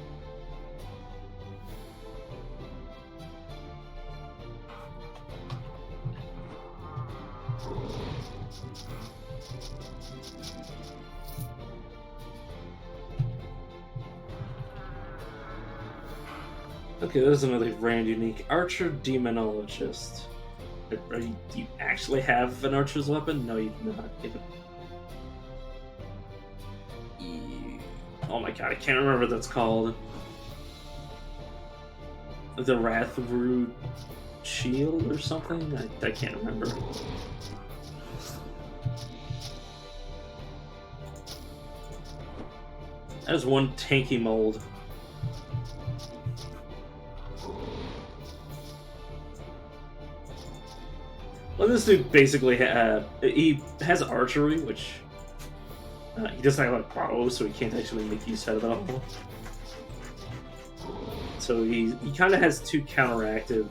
Okay, there's another brand unique Archer Demonologist. Do you actually have an archer's weapon? No, you do not. Oh my god, I can't remember what that's called. The Wrathroot Shield or something? I can't remember. There's one tanky mold. Well, this dude basically he has archery, which he doesn't have like bow, so he can't actually make use of it all. So he kind of has two counteractive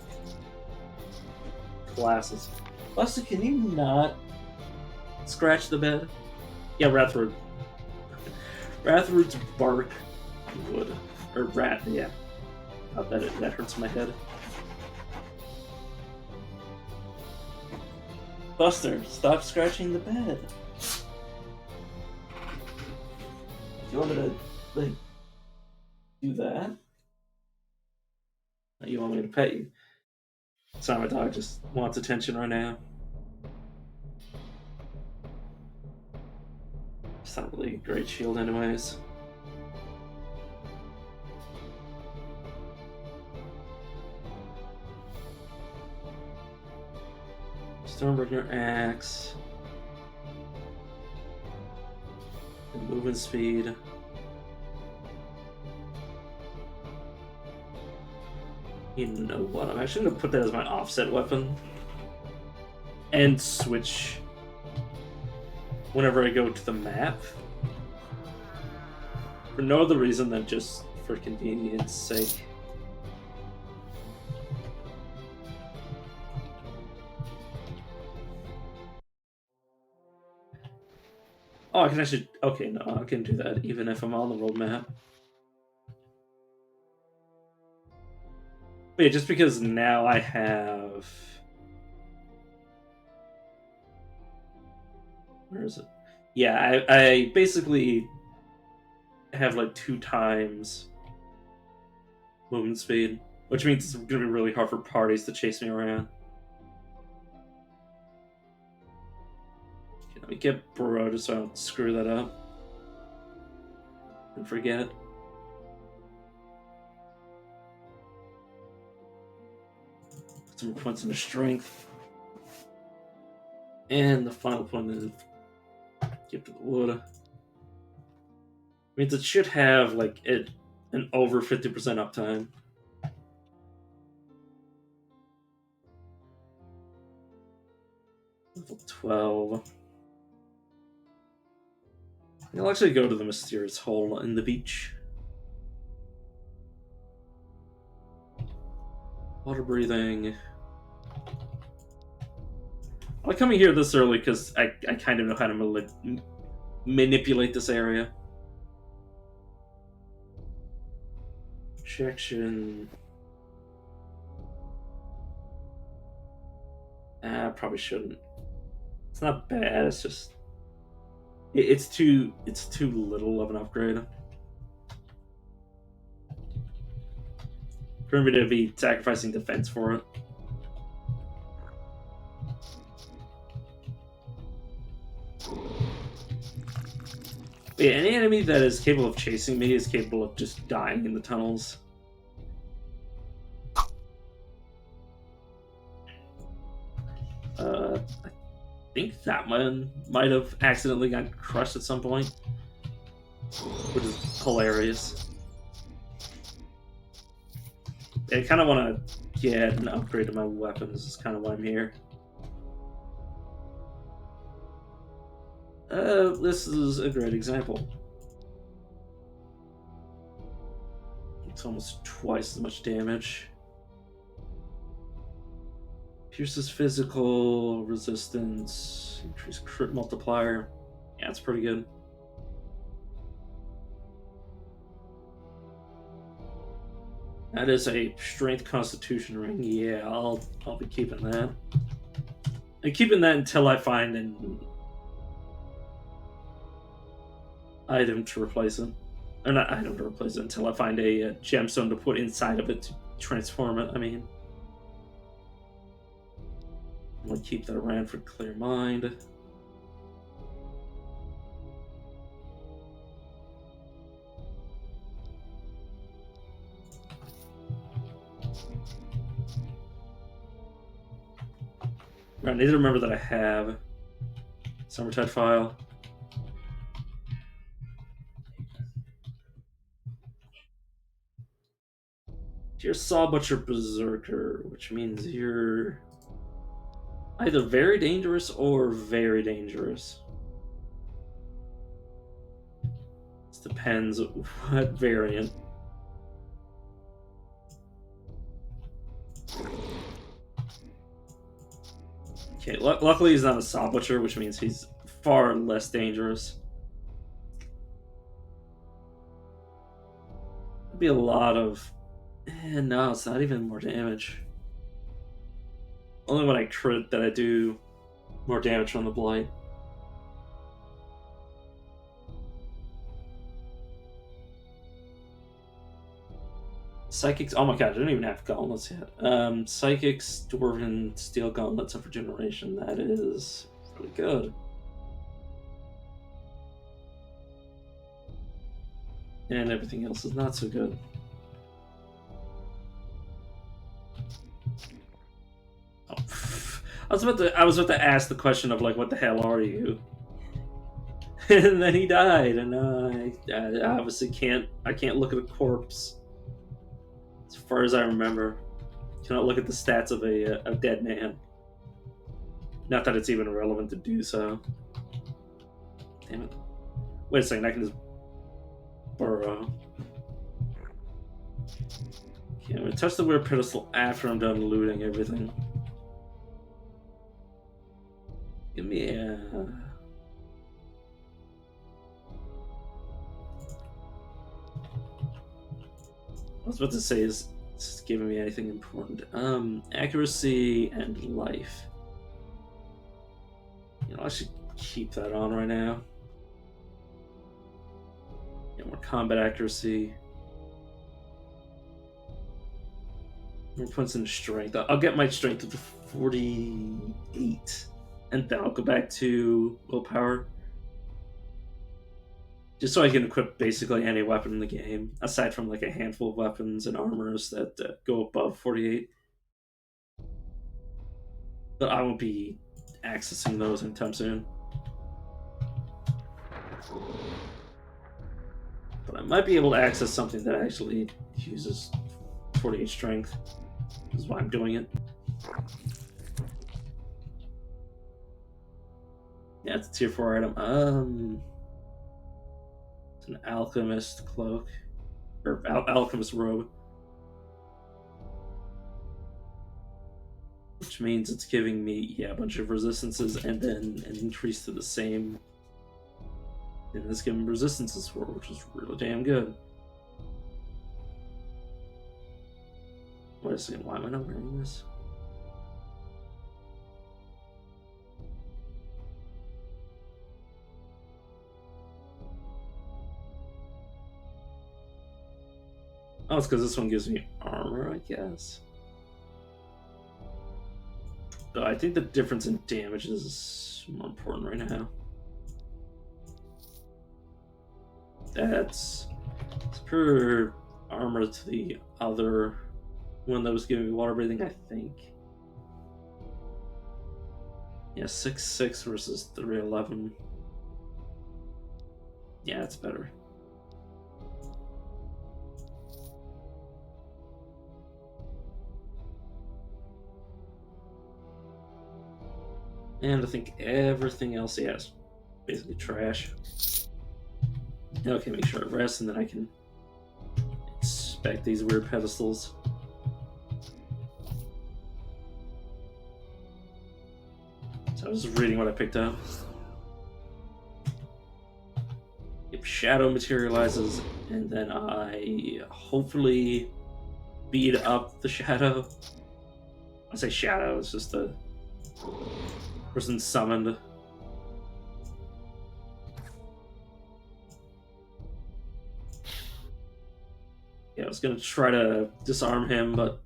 classes. Buster, can you not scratch the bed? Yeah, Wrathroot. Wrathroot's bark wood, or rat. Yeah, that hurts my head. Buster, stop scratching the bed. You want me to, like, do that? Or you want me to pet you? Sorry, my dog just wants attention right now. It's not really a great shield anyways. Stormbreaker Axe. Movement speed. You know what? I'm actually gonna put that as my offset weapon. And switch whenever I go to the map. For no other reason than just for convenience sake. Oh, I can actually... Okay, no, I can do that even if I'm on the world map. But yeah, just because now I have... Where is it? Yeah, I basically have like 2 times movement speed, which means it's going to be really hard for parties to chase me around. Okay, let me get Bro just so I don't screw that up and forget. Put some points into strength. And the final point is Gift of the Wood. Means it should have like an over 50% uptime. Level 12. I'll actually go to the mysterious hole in the beach. Water breathing. I like coming here this early because I kind of know how to manipulate this area. Projection. Probably shouldn't. It's not bad. It's just it's too little of an upgrade for me to be sacrificing defense for it. But yeah, any enemy that is capable of chasing me is capable of just dying in the tunnels. I think that one might have accidentally got crushed at some point, which is hilarious. I kind of want to get an upgrade to my weapons. Is kind of why I'm here. This is a great example. It's almost twice as much damage. Pierces physical, resistance, increased crit multiplier. Yeah, it's pretty good. That is a strength constitution ring. Yeah, I'll be keeping that. And keeping that until I find an item to replace it. Or not item to replace it, until I find a gemstone to put inside of it to transform it, I mean. I'm gonna keep that around for clear mind. I need to remember that I have Summertide file. You're Saw Butcher Berserker, which means you're either very dangerous or very dangerous. This depends what variant. Okay, luckily he's not a Saw Butcher, which means he's far less dangerous. That'd be a lot of... no, it's not even more damage. Only when I crit that I do more damage from the Blight. Psychics... Oh my god, I don't even have gauntlets yet. Psychics, Dwarven, Steel Gauntlets of Regeneration. That is really good. And everything else is not so good. Oh, I was about to ask the question of like, what the hell are you? And then he died, and I obviously I can't look at a corpse. As far as I remember, cannot look at the stats of a dead man. Not that it's even relevant to do so. Damn it! Wait a second, I can just burrow. Okay, I'm gonna touch the weird pedestal after I'm done looting everything. Give me a. I was about to say is it's giving me anything important. Accuracy and life. You know, I should keep that on right now. Get more combat accuracy. More points in strength. I'll get my strength to 48, and then I'll go back to willpower. Just so I can equip basically any weapon in the game, aside from like a handful of weapons and armors that go above 48. But I won't be accessing those anytime soon. But I might be able to access something that actually uses 48 strength. This is why I'm doing it. Yeah, it's a tier 4 item. It's an alchemist cloak. Or alchemist robe. Which means it's giving me, a bunch of resistances and then an increase to the same. And it's giving me resistances for, which is really damn good. Wait a second, why am I not wearing this? Oh, it's because this one gives me armor, I guess. But I think the difference in damage is more important right now. That's per armor to the other one that was giving me water breathing, I think. Yeah, 6-6 versus 3-11. Yeah, it's better. And I think everything else, is basically trash. Okay, make sure I rest, and then I can inspect these weird pedestals. So I was just reading what I picked up. If shadow materializes, and then I hopefully beat up the shadow. I say shadow, it's just a person summoned. Yeah, I was gonna try to disarm him, but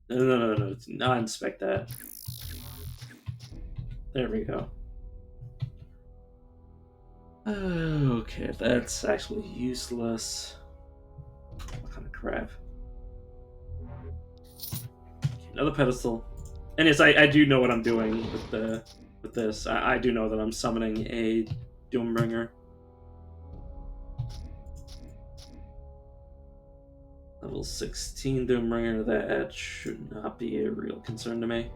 no, not inspect that. There we go. Okay, that's actually useless. What kind of crap? Another pedestal. And yes, I do know what I'm doing with this. I do know that I'm summoning a Doombringer. Level 16 Doombringer, that should not be a real concern to me.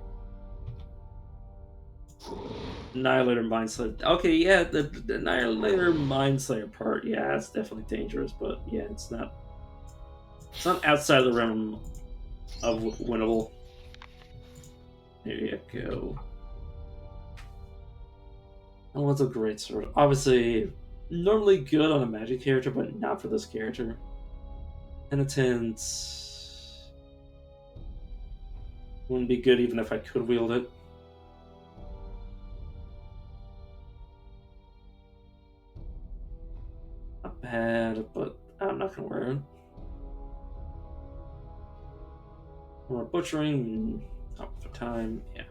Annihilator Mindslayer. Okay, yeah, the Annihilator Mindslayer part, yeah, it's definitely dangerous, but yeah, it's not outside the realm of winnable. There you go. Oh, what's a great sword? Obviously, normally good on a magic character, but not for this character. Penitent wouldn't be good even if I could wield it. Not bad, but I'm not gonna wear it. More butchering. For time, yeah.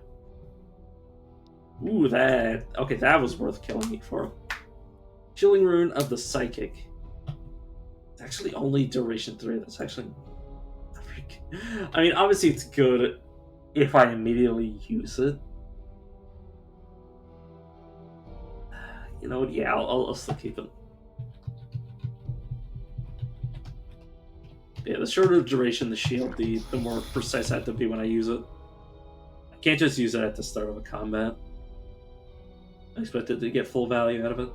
Ooh, that was worth killing me for. Chilling Rune of the Psychic. It's actually only duration 3. That's actually. I mean, obviously it's good if I immediately use it. You know what? Yeah, I'll still keep it. Yeah, the shorter duration the shield, the more precise I have to be when I use it. I can't just use it at the start of a combat. I expect it to get full value out of it.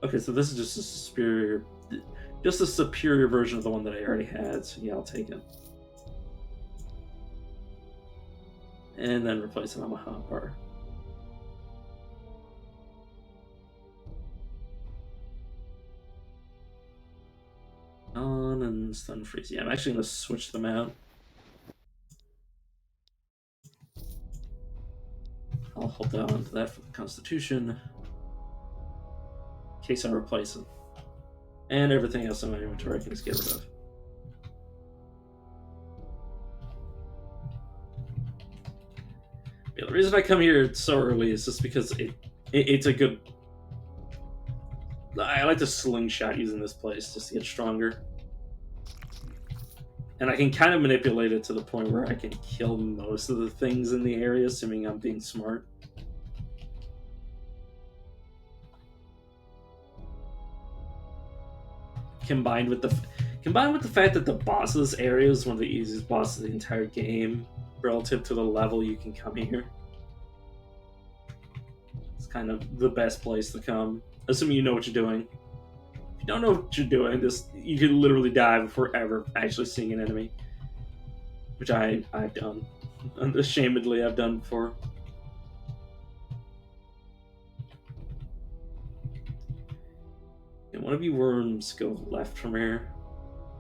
Okay, so this is just a superior version of the one that I already had. So yeah, I'll take it. And then replace it on my hotbar. On and stun freeze. Yeah, I'm actually going to switch them out. I'll hold down to that for the Constitution. In case I replace it. And everything else in my inventory I can just get rid of. Yeah, the reason I come here so early is just because it's a good... I like to slingshot using this place just to get stronger. And I can kind of manipulate it to the point where I can kill most of the things in the area, assuming I'm being smart. Combined with the fact that the boss of this area is one of the easiest bosses of the entire game, relative to the level you can come here. It's kind of the best place to come, assuming you know what you're doing. If you don't know what you're doing, you can literally die before ever actually seeing an enemy, which I've done. Unashamedly, I've done before. And one of you worms go left from here.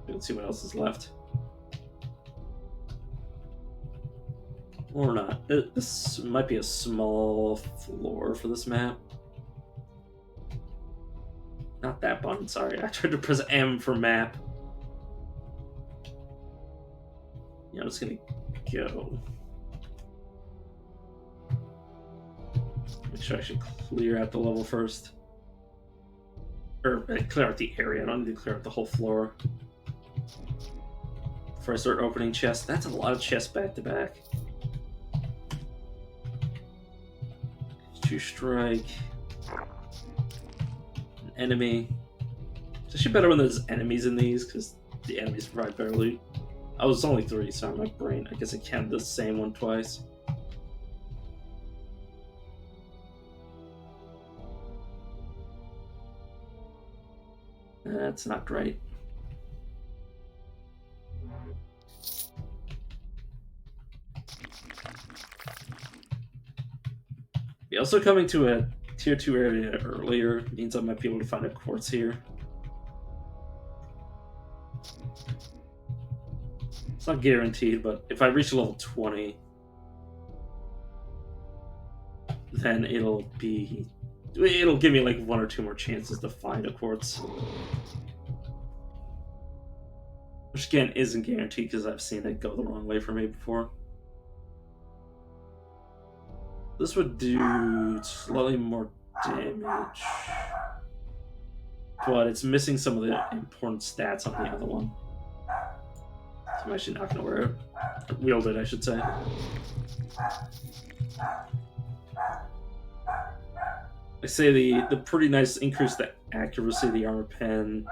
Let's see what else is left. Or not. This might be a small floor for this map. Not that button, sorry. I tried to press M for map. Yeah, I'm just gonna go. Make sure I should clear out the level first. Or clear out the area. I don't need to clear out the whole floor. Before I start opening chests. That's a lot of chests back to back. 2 strike. An enemy. It's actually better when there's enemies in these, because the enemies provide better loot. I was only 3, so my brain. I guess I counted the same one twice. That's not great. Also coming to a tier 2 area earlier means I might be able to find a quartz here. It's not guaranteed, but if I reach level 20, then it'll give me like 1 or 2 more chances to find a quartz. Which again isn't guaranteed because I've seen it go the wrong way for me before. This would do slightly more damage. But it's missing some of the important stats on the other one. So I'm actually not going to wear it. Wield it, I should say. I say the pretty nice increase the accuracy of the armor pen,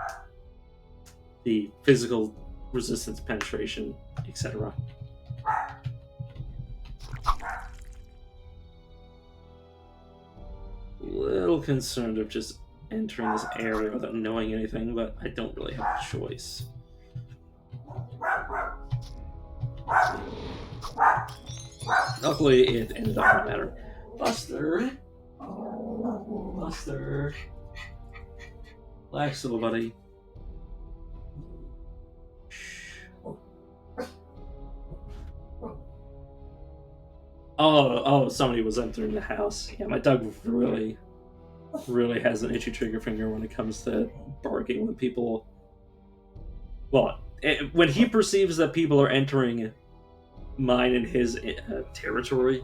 the physical resistance penetration, etc. Little concerned of just entering this area without knowing anything, but I don't really have a choice. Luckily, it ended up no matter. Buster! Buster! Relax, little buddy. Oh, somebody was entering the house. Yeah, my dog really has an itchy trigger finger when it comes to barking when people... Well, when he perceives that people are entering mine and his territory,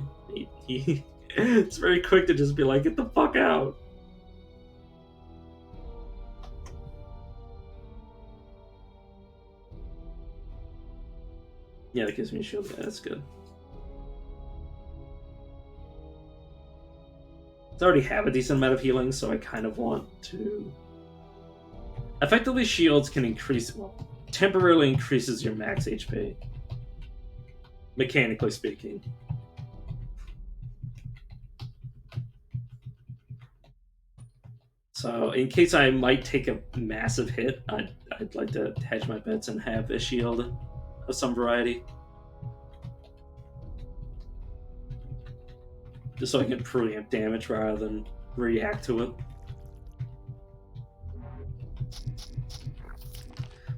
he it's very quick to just be like, get the fuck out. Yeah, that gives me a shield. Yeah, that's good. I already have a decent amount of healing, so I kind of want to. Effectively, shields can increase, well, temporarily increases your max HP. Mechanically speaking. So, in case I might take a massive hit, I'd like to hedge my bets and have a shield of some variety. Just so I can preempt damage rather than react to it.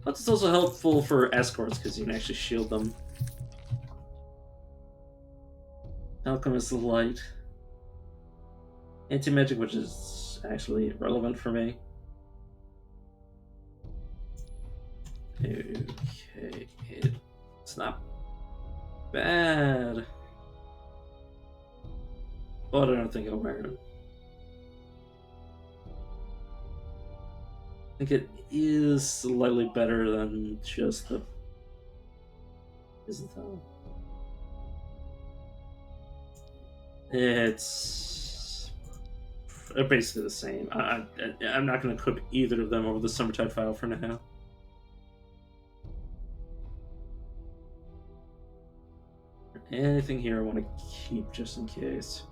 But it's also helpful for escorts because you can actually shield them. Alchemist Light. Anti-magic, which is actually relevant for me. Okay, it's not bad. But I don't think I'll wear it. I think it is slightly better than just the. Is it though? They're basically the same. I'm not going to equip either of them over the Summertide file for now. Anything here I want to keep just in case.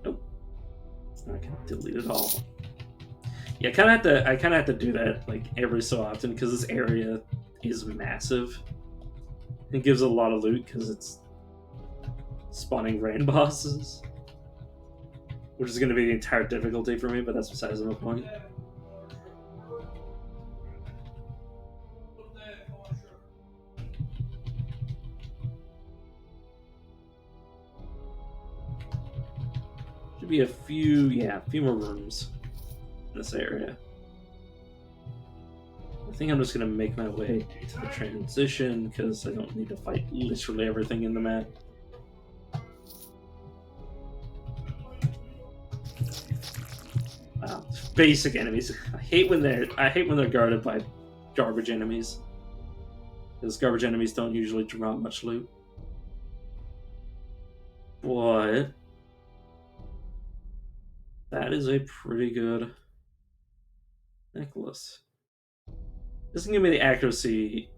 Nope. I can delete it all. Yeah, I kind of have to do that like every so often because this area is massive. It gives a lot of loot because it's spawning rain bosses, which is going to be the entire difficulty for me. But that's besides the point. Should be a few more rooms in this area. I think I'm just gonna make my way to the transition because I don't need to fight literally everything in the map. Wow, basic enemies. I hate when they're guarded by garbage enemies. Because garbage enemies don't usually drop much loot. But that is a pretty good necklace. Doesn't give me the accuracy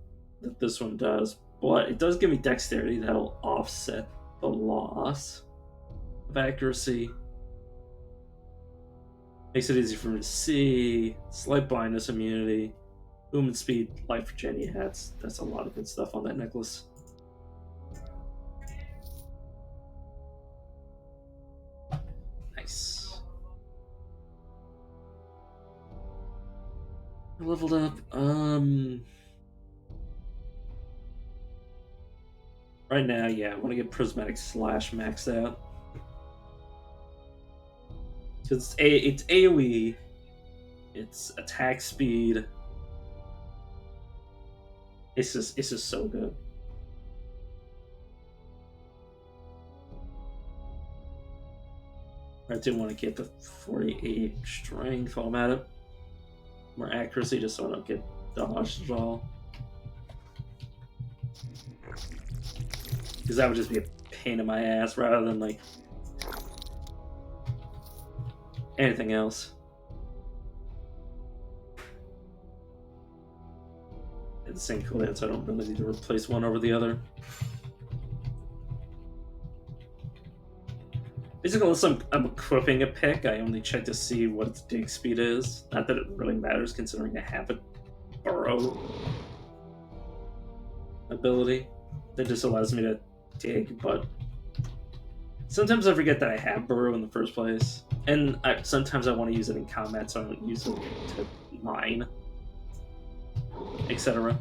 that this one does, but it does give me dexterity that'll offset the loss of accuracy. Makes it easy for me to see. Slight blindness immunity. Movement speed, life regen. Yeah, that's a lot of good stuff on that necklace. Nice. I leveled up. Right now, yeah, I want to get Prismatic Slash maxed out. Because it's AoE, it's attack speed. It's just so good. I didn't want to get the 48 strength while I'm at it. More accuracy just so I don't get dodged at all. Because that would just be a pain in my ass rather than like anything else. It's the same cooldown, so I don't really need to replace one over the other. Basically, unless I'm equipping a pick, I only check to see what its dig speed is. Not that it really matters, considering I have a burrow ability that just allows me to dig, but sometimes I forget that I have burrow in the first place. And sometimes I want to use it in combat, so I don't use it to mine, etc.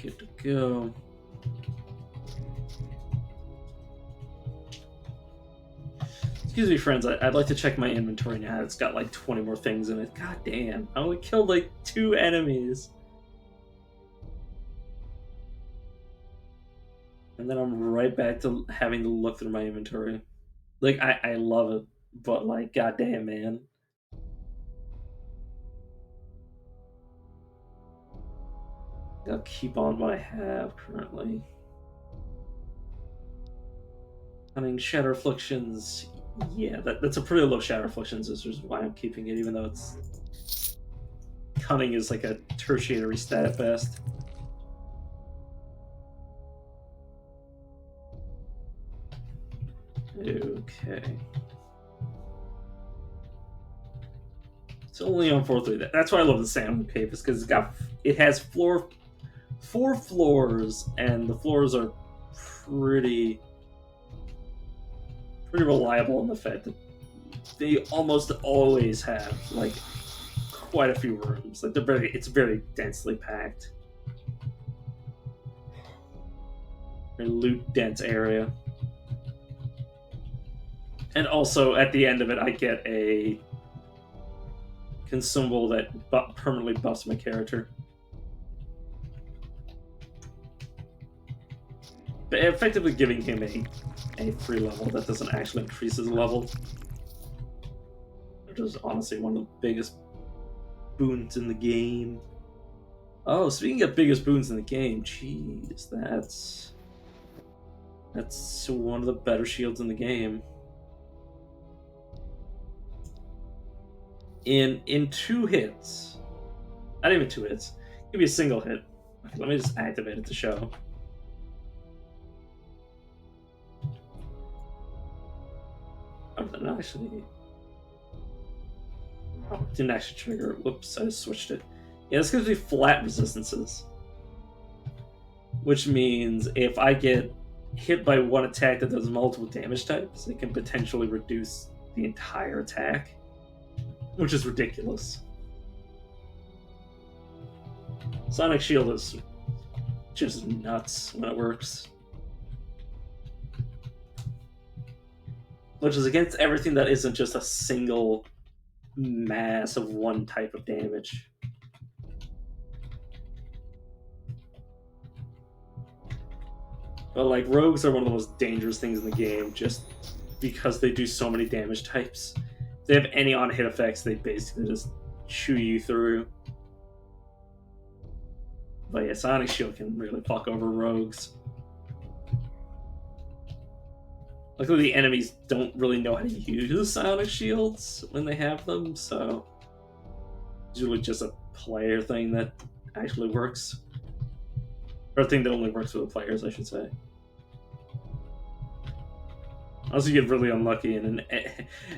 Good to go. Excuse me, friends. I'd like to check my inventory now. It's got like 20 more things in it. God damn. I only killed like 2 enemies. And then I'm right back to having to look through my inventory. Like, I love it, but like, goddamn, man. I'll keep on what I have currently. Cunning Shatter Afflictions. Yeah, that's a pretty low Shatter Afflictions, which is why I'm keeping it, even though it's... Cunning is like a tertiary stat at best. Okay. It's only on 4-3. That's why I love the Sand Cave, is because it has 4 floors, and the floors are pretty reliable in the fact that they almost always have like quite a few rooms. Like it's very densely packed. Very loot dense area. And also at the end of it, I get a consumable that permanently buffs my character. But effectively giving him a free level that doesn't actually increase his level. Which is honestly one of the biggest boons in the game. Oh, speaking of biggest boons in the game, jeez, that's one of the better shields in the game. In 2 hits, not even 2 hits, give me a single hit. Okay, let me just activate it to show. Oh, didn't actually. Oh, didn't actually trigger. Whoops, I just switched it. Yeah, this gives me flat resistances, which means if I get hit by one attack that does multiple damage types, it can potentially reduce the entire attack, which is ridiculous. Sonic Shield is just nuts when it works. Which is against everything that isn't just a single mass of one type of damage. But like, rogues are one of the most dangerous things in the game just because they do so many damage types. If they have any on-hit effects, they basically just chew you through. But yeah, Sonic Shield can really fuck over rogues. Luckily, the enemies don't really know how to use Sonic Shields when they have them, so it's usually just a player thing that actually works. Or a thing that only works with the players, I should say. Also, you get really unlucky, and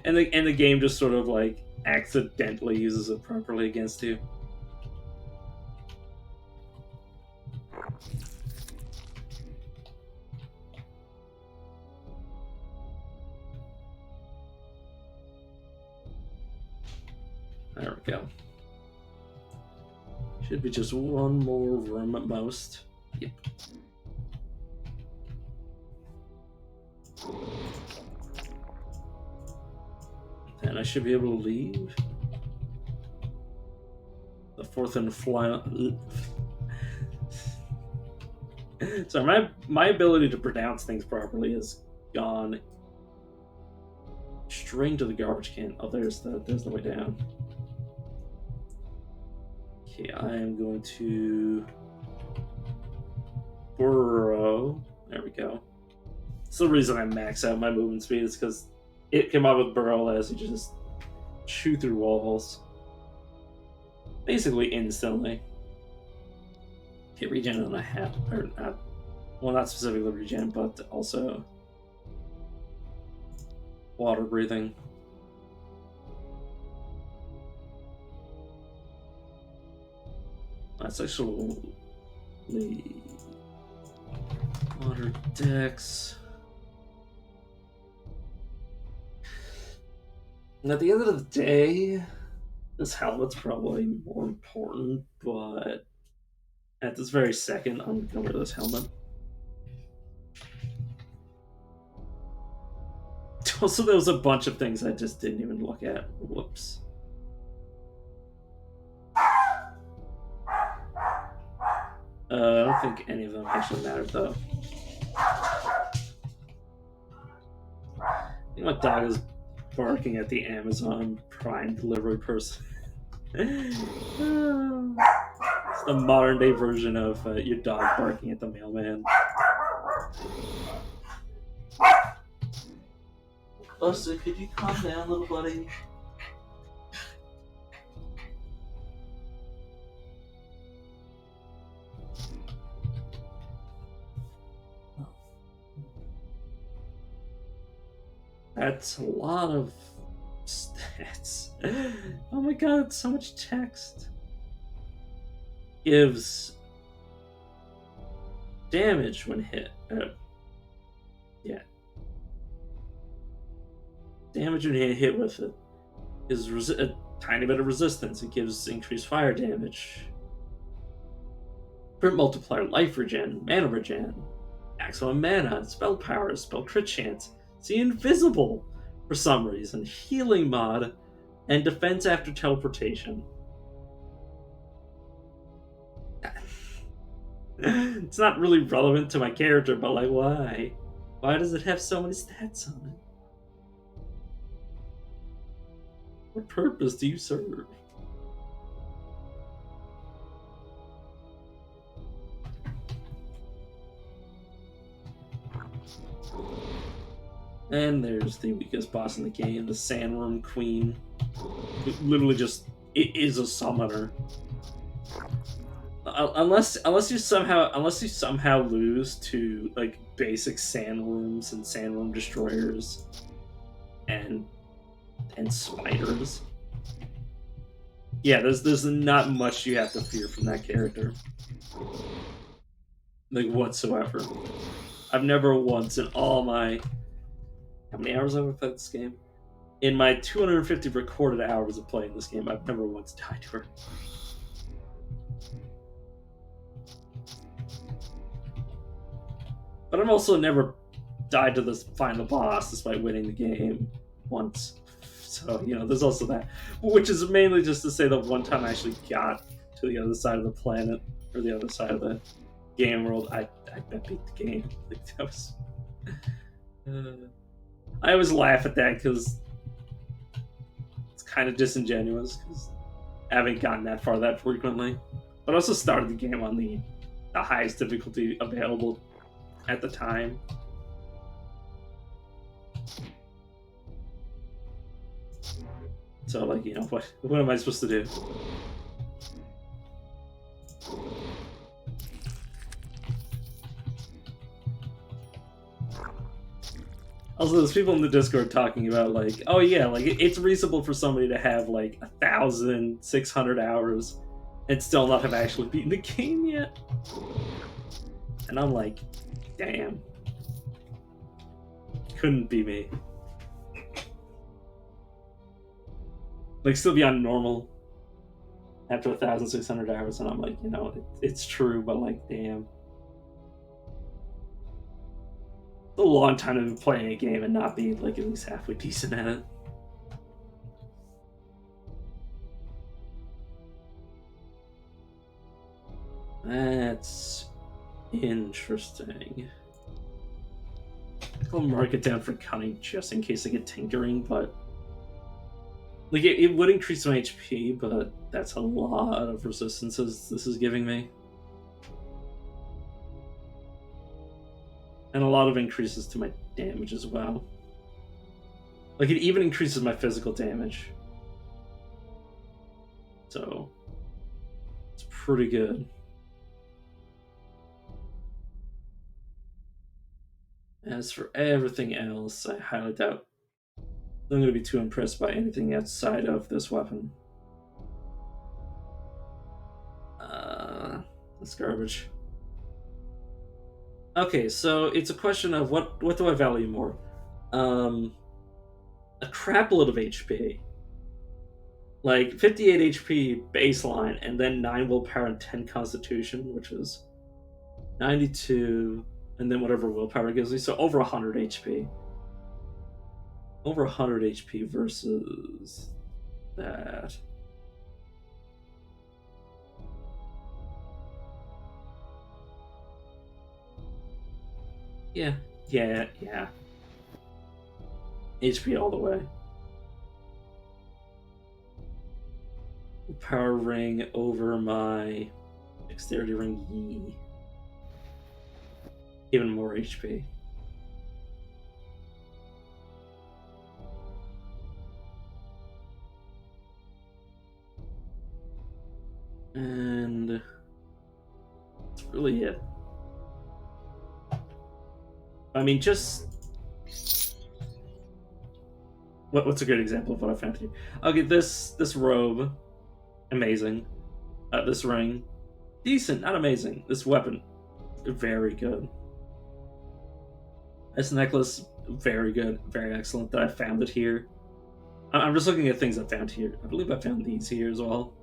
the game just sort of like accidentally uses it properly against you. There we go. Should be just one more room at most. Yep. And I should be able to leave. The 4th and final. So my ability to pronounce things properly is gone. String to the garbage can. Oh, there's the way down. Okay, I am going to burrow. There we go. It's the reason I max out my movement speed is because it came out with burrow as you just chew through walls. Basically instantly. Okay, regen on a hat, or not, well, not specifically regen, but also water breathing. That's actually water dex. And at the end of the day, this helmet's probably more important, but at this very second, I'm gonna wear this helmet. Also, there was a bunch of things I just didn't even look at. Whoops. I don't think any of them actually mattered, though. I think my dog is barking at the Amazon Prime delivery person. It's the modern day version of your dog barking at the mailman. Buster, could you calm down, little buddy? That's a lot of stats. Oh my god, so much text. Gives damage when hit. Yeah. Damage when hit with it is a tiny bit of resistance. It gives increased fire damage. Crit multiplier, life regen, mana regen, maximum mana, spell power, spell crit chance. See invisible for some reason, healing mod, and defense after teleportation. It's not really relevant to my character, but like, why? Why does it have so many stats on it? What purpose do you serve? And there's the weakest boss in the game, the Sandworm Queen. It literally just it is a summoner. Unless you somehow lose to like basic sandworms and sandworm destroyers and spiders. Yeah, there's not much you have to fear from that character. Like whatsoever. I've never once in all my how many hours have I played this game? In my 250 recorded hours of playing this game, I've never once died to her. But I've also never died to this final boss despite winning the game once. So, there's also that. Which is mainly just to say that one time I actually got to the other side of the planet, or the other side of the game world, I beat the game. Like, that was... I always laugh at that because it's kind of disingenuous because I haven't gotten that far that frequently. But I also started the game on the highest difficulty available at the time. So, like, what am I supposed to do? Also, there's people in the Discord talking about, like, oh yeah, like, it's reasonable for somebody to have, like, 1,600 hours and still not have actually beaten the game yet. And I'm like, damn. Couldn't be me. Like, still be on normal after 1,600 hours, and I'm like, it's true, but, like, damn. It's a long time to be playing a game and not be, like, at least halfway decent at it. That's interesting. I'll mark it down for cunning just in case I get tinkering, but like it would increase my HP, but that's a lot of resistances this is giving me. And a lot of increases to my damage as well. Like it even increases my physical damage. So it's pretty good. As for everything else, I highly doubt I'm going to be too impressed by anything outside of this weapon. That's garbage. Okay, so it's a question of what do I value more? A crap load of HP. Like 58 HP baseline, and then 9 willpower and 10 constitution, which is 92, and then whatever willpower gives me, so over 100 HP. Over 100 HP versus that. Yeah. HP all the way. Power ring over my Dexterity ring Yi. Even more HP. And that's really it. I mean, just what's a good example of what I found here? Okay, this robe, amazing. This ring, decent, not amazing. This weapon, very good. This necklace, very good, very excellent. That I found it here. I'm just looking at things I found here. I believe I found these here as well.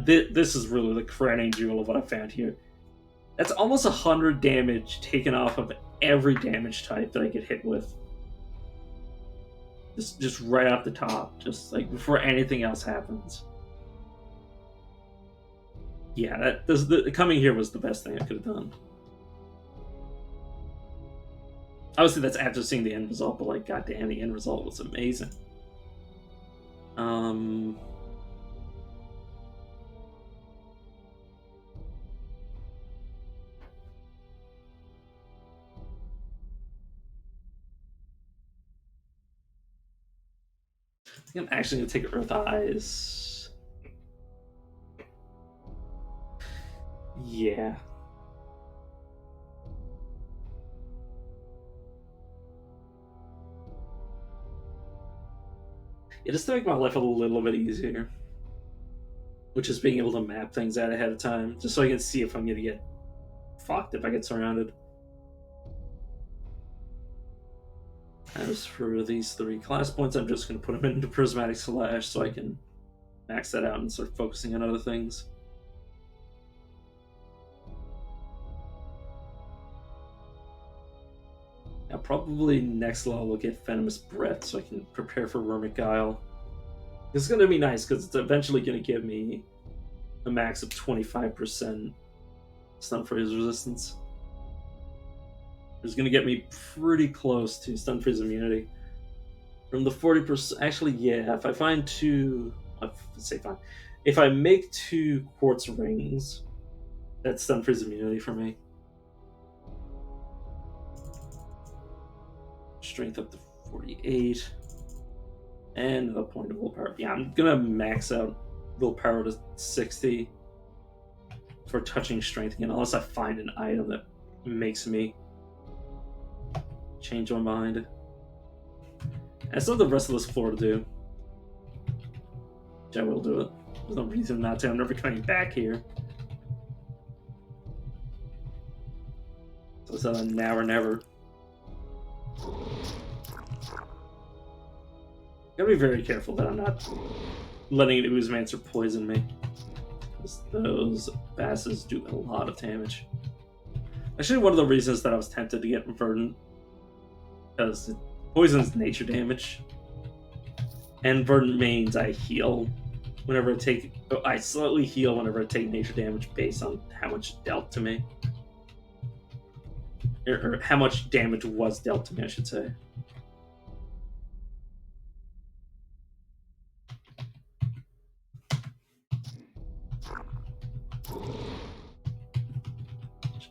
This is really the crowning jewel of what I found here. That's almost 100 damage taken off of every damage type that I get hit with. Just right off the top, just like before anything else happens. Yeah, coming here was the best thing I could have done. Obviously, that's after seeing the end result, but like, goddamn, the end result was amazing. I think I'm actually gonna take Earth Eyes. Yeah. Yeah, just to make my life a little bit easier. Which is being able to map things out ahead of time, just so I can see if I'm gonna get fucked if I get surrounded. As for these 3 class points, I'm just gonna put them into Prismatic Slash so I can max that out and start focusing on other things. Now, probably next level we'll get Venomous Breath so I can prepare for Maj'Eyal. It's gonna be nice because it's eventually gonna give me a max of 25% stun freeze resistance. It's gonna get me pretty close to stun freeze immunity. From the 40%, actually, yeah. If I find 2, let's say fine. If I make 2 quartz rings, that's stun freeze immunity for me. Strength up to 48. And a point of willpower. Yeah, I'm gonna max out willpower to 60 for touching strength again, unless I find an item that makes me change my mind. I still have the rest of this floor to do. Which I will do it. There's no reason not to. I'm never coming back here. So it's a now or never. Gotta be very careful that I'm not letting an Oozemancer poison me. Because those basses do a lot of damage. Actually, one of the reasons that I was tempted to get Verdant, because it poisons nature damage. And Verdant means I heal whenever I take. I slightly heal whenever I take nature damage based on how much dealt to me. Or how much damage was dealt to me, I should say.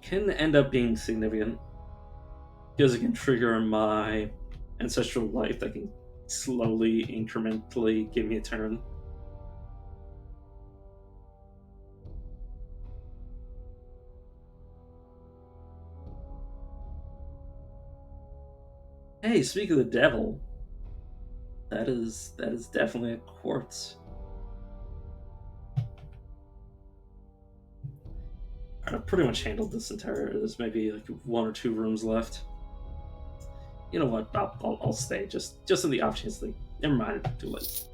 Can end up being significant because it can trigger my ancestral life that can slowly, incrementally give me a turn. Hey, speak of the devil, that is definitely a quartz. I've pretty much handled this entire. There's maybe like 1 or 2 rooms left. You know what? I'll stay just in the off chance. Like, never mind. Too late.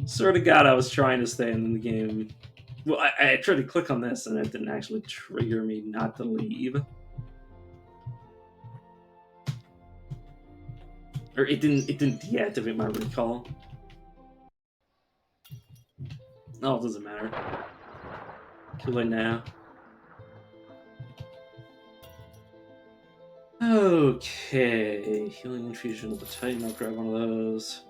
Swear to God, I was trying to stay in the game. Well, I tried to click on this and it didn't actually trigger me not to leave. Or it didn't deactivate my recall. Oh, it doesn't matter. Too late now. Okay, healing infusion of the Titan. I'll grab one of those.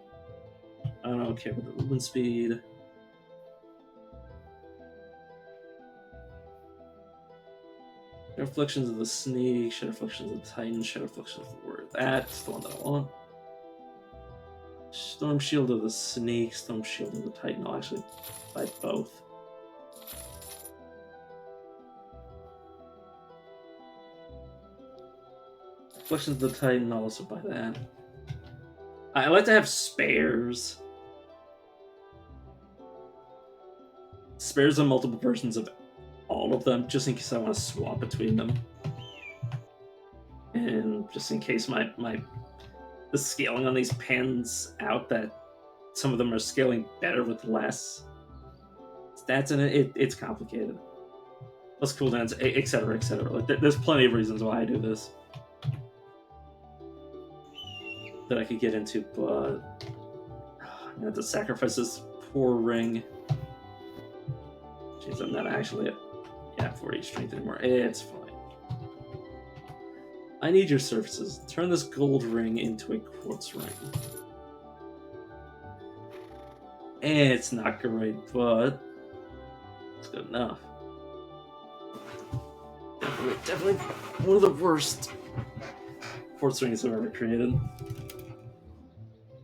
I don't care about the movement speed. Afflictions of the Snake, Shadow Afflictions of the Titan, Shadow Afflictions of the Word. That's the one that I want. Storm Shield of the Snake, Storm Shield of the Titan. I'll actually buy both. Afflictions of the Titan, I'll also buy that. I like to have spares. Spares on multiple versions of all of them, just in case I want to swap between them. And just in case the scaling on these pans out, that some of them are scaling better with less stats in it. It's complicated. Plus cooldowns, etc., etc. Like there's plenty of reasons why I do this that I could get into, but I'm gonna have to sacrifice this poor ring. Jeez, I'm not actually at 40 strength anymore. It's fine. I need your services. Turn this gold ring into a quartz ring. It's not great, but it's good enough. Definitely one of the worst quartz rings I've ever created.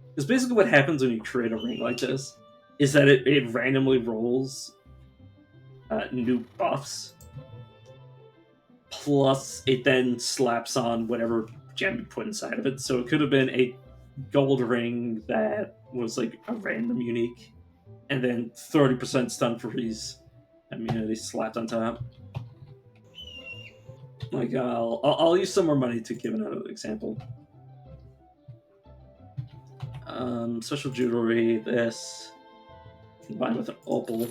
Because basically what happens when you create a ring like this is that it randomly rolls new buffs, plus it then slaps on whatever gem you put inside of it. So it could have been a gold ring that was like a random unique, and then 30% stun freeze immunity slapped on top. Like I'll use some more money to give another example. Special jewelry, this combined with an opal.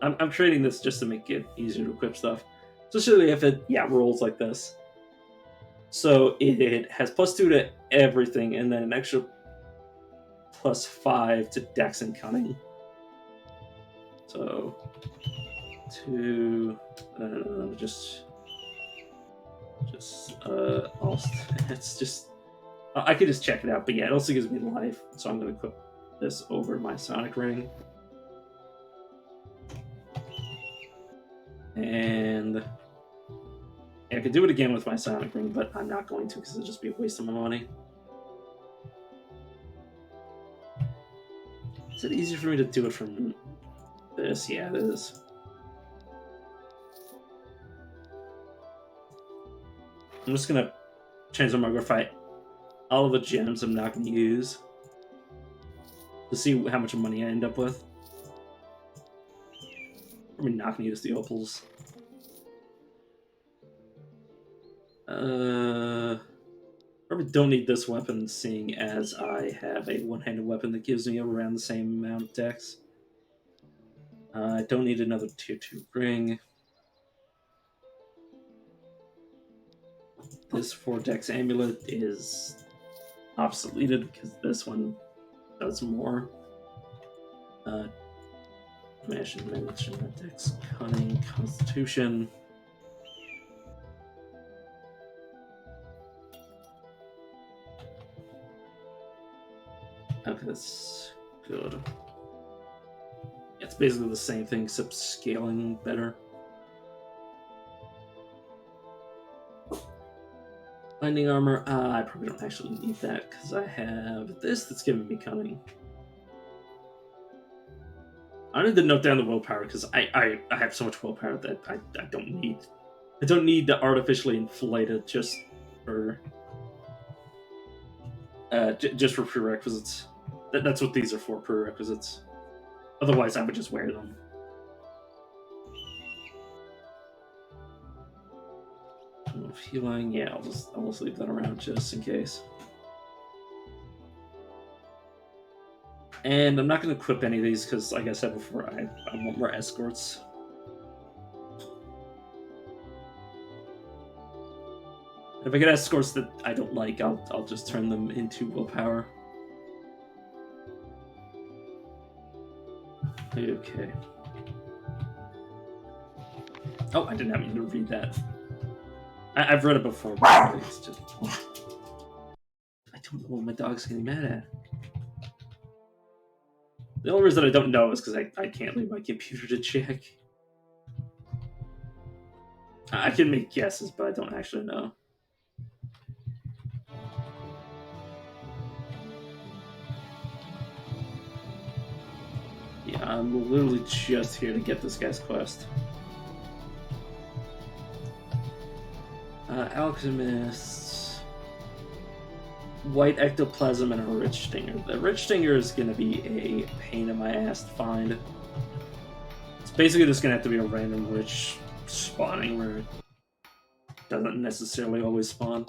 I'm trading this just to make it easier to equip stuff, especially if it rolls like this. So it has +2 to everything, and then an extra +5 to Dex and Cunning. So 2, it's just I could just check it out, but yeah, it also gives me life, so I'm gonna equip this over my Sonic Ring. And I could do it again with my Sonic Ring, but I'm not going to because it'll just be a waste of my money. Is it easier for me to do it from this? Yeah, it is. I'm just gonna transmogrify all of the gems I'm not gonna use to see how much money I end up with. Probably not gonna use the opals. Probably don't need this weapon, seeing as I have a one-handed weapon that gives me around the same amount of dex. I don't need another tier 2 ring. This 4 dex amulet is obsoleted because this one does more. Mansion, dex, cunning, constitution. Okay, that's good. It's basically the same thing except scaling better. Lightning armor, I probably don't actually need that because I have this that's giving me cunning. I need to note down the willpower because I have so much willpower that I don't need. I don't need to artificially inflate it just for prerequisites. That's what these are for, prerequisites. Otherwise, I would just wear them. Healing, yeah, I'll just leave that around just in case. And I'm not going to equip any of these because, like I said before, I want more escorts. If I get escorts that I don't like, I'll just turn them into willpower. Okay. Oh, I didn't have to read that. I've read it before, but it's just... I don't know what my dog's getting mad at. The only reason I don't know is because I can't leave my computer to check. I can make guesses, but I don't actually know. Yeah, I'm literally just here to get this guy's quest. Alchemist, white ectoplasm, and a rich stinger. The rich stinger is going to be a pain in my ass to find. It's basically just going to have to be a random rich spawning where it doesn't necessarily always spawn.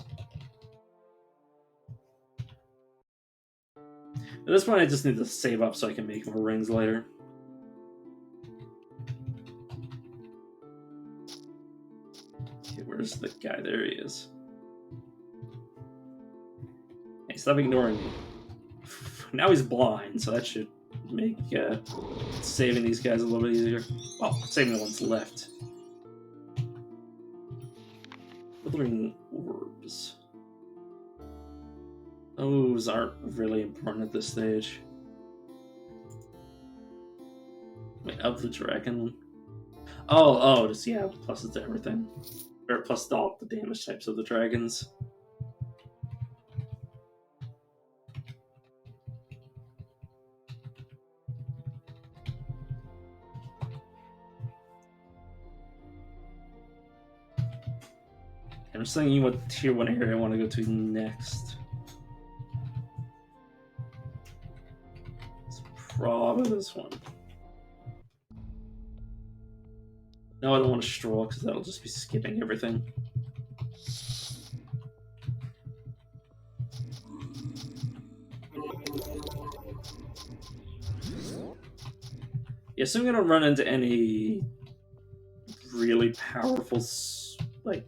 At this point, I just need to save up so I can make more rings later. Okay, where's the guy? There he is. Hey, stop ignoring me. Now he's blind, so that should make saving these guys a little bit easier. Well, saving the ones left. Withering orbs. Those aren't really important at this stage. Wait, of the dragon. Oh, just yeah, plus it's everything. Or plus all the damage types of the dragons. I'm just thinking what tier 1 area I want to go to next. It's probably this one. No, I don't want to stroll because that'll just be skipping everything. Yeah, so I'm gonna run into any really powerful like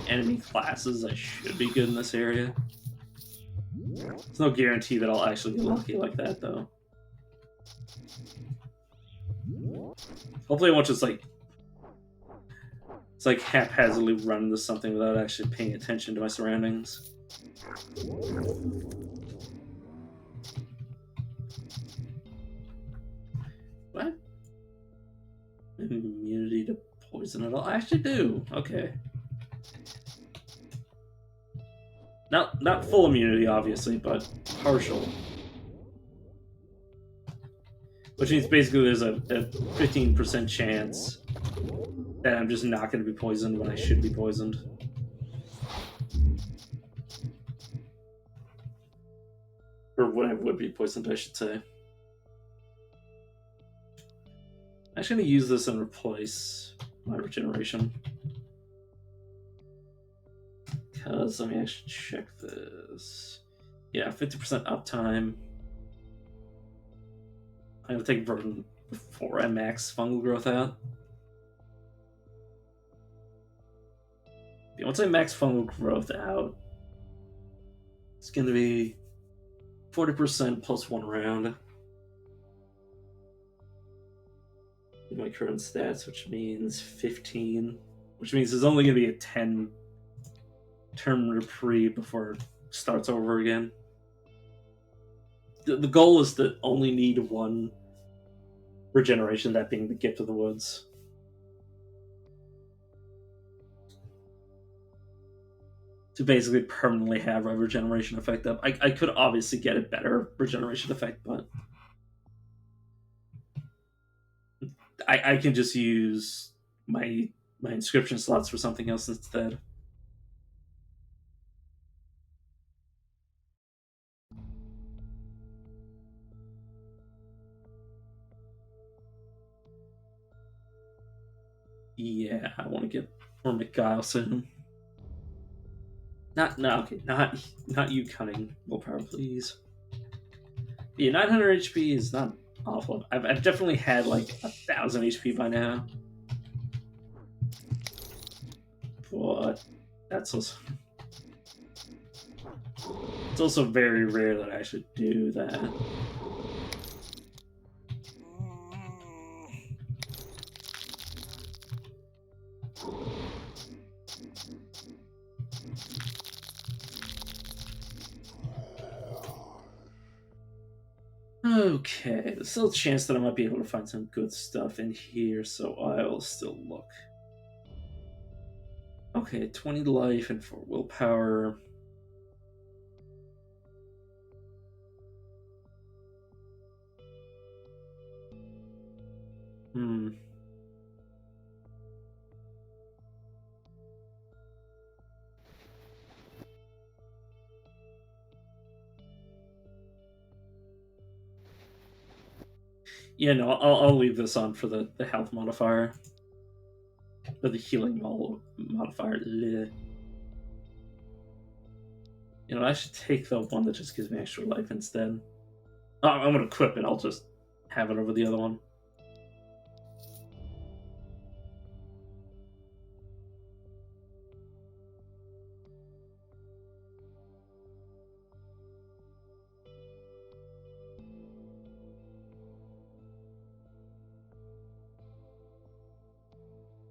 enemy classes. I should be good in this area. There's no guarantee that I'll actually get lucky like that, though. Hopefully, I won't just like haphazardly run into something without actually paying attention to my surroundings. What? Immunity to poison at all? I actually do. Okay. Not full immunity, obviously, but partial. Which means basically there's a 15% chance that I'm just not going to be poisoned when I should be poisoned. Or when I would be poisoned, I should say. I'm actually going to use this and replace my regeneration. Because, I should check this. Yeah, 50% uptime. I'm going to take Verdant before I max fungal growth out. Once I max fungal growth out, it's going to be 40% plus 1 round. In my current stats, which means 15. Which means there's only going to be a 10 turn reprieve before it starts over again. The goal is to only need 1 regeneration, that being the Gift of the Woods. To basically permanently have a regeneration effect up. I could obviously get a better regeneration effect, but I can just use my inscription slots for something else instead. Yeah, I want to get more Maj'Eyal soon. Not you, cunning willpower, please. Yeah, 900 HP is not awful. I've definitely had like 1,000 HP by now, but that's also it's also very rare that I should do that. Okay, there's still a chance that I might be able to find some good stuff in here, so I'll still look. Okay, 20 life and 4 willpower. Yeah, no, I'll leave this on for the health modifier. Or the healing modifier. Bleh. You know, I should take the one that just gives me extra life instead. Oh, I'm gonna equip it, I'll just have it over the other one.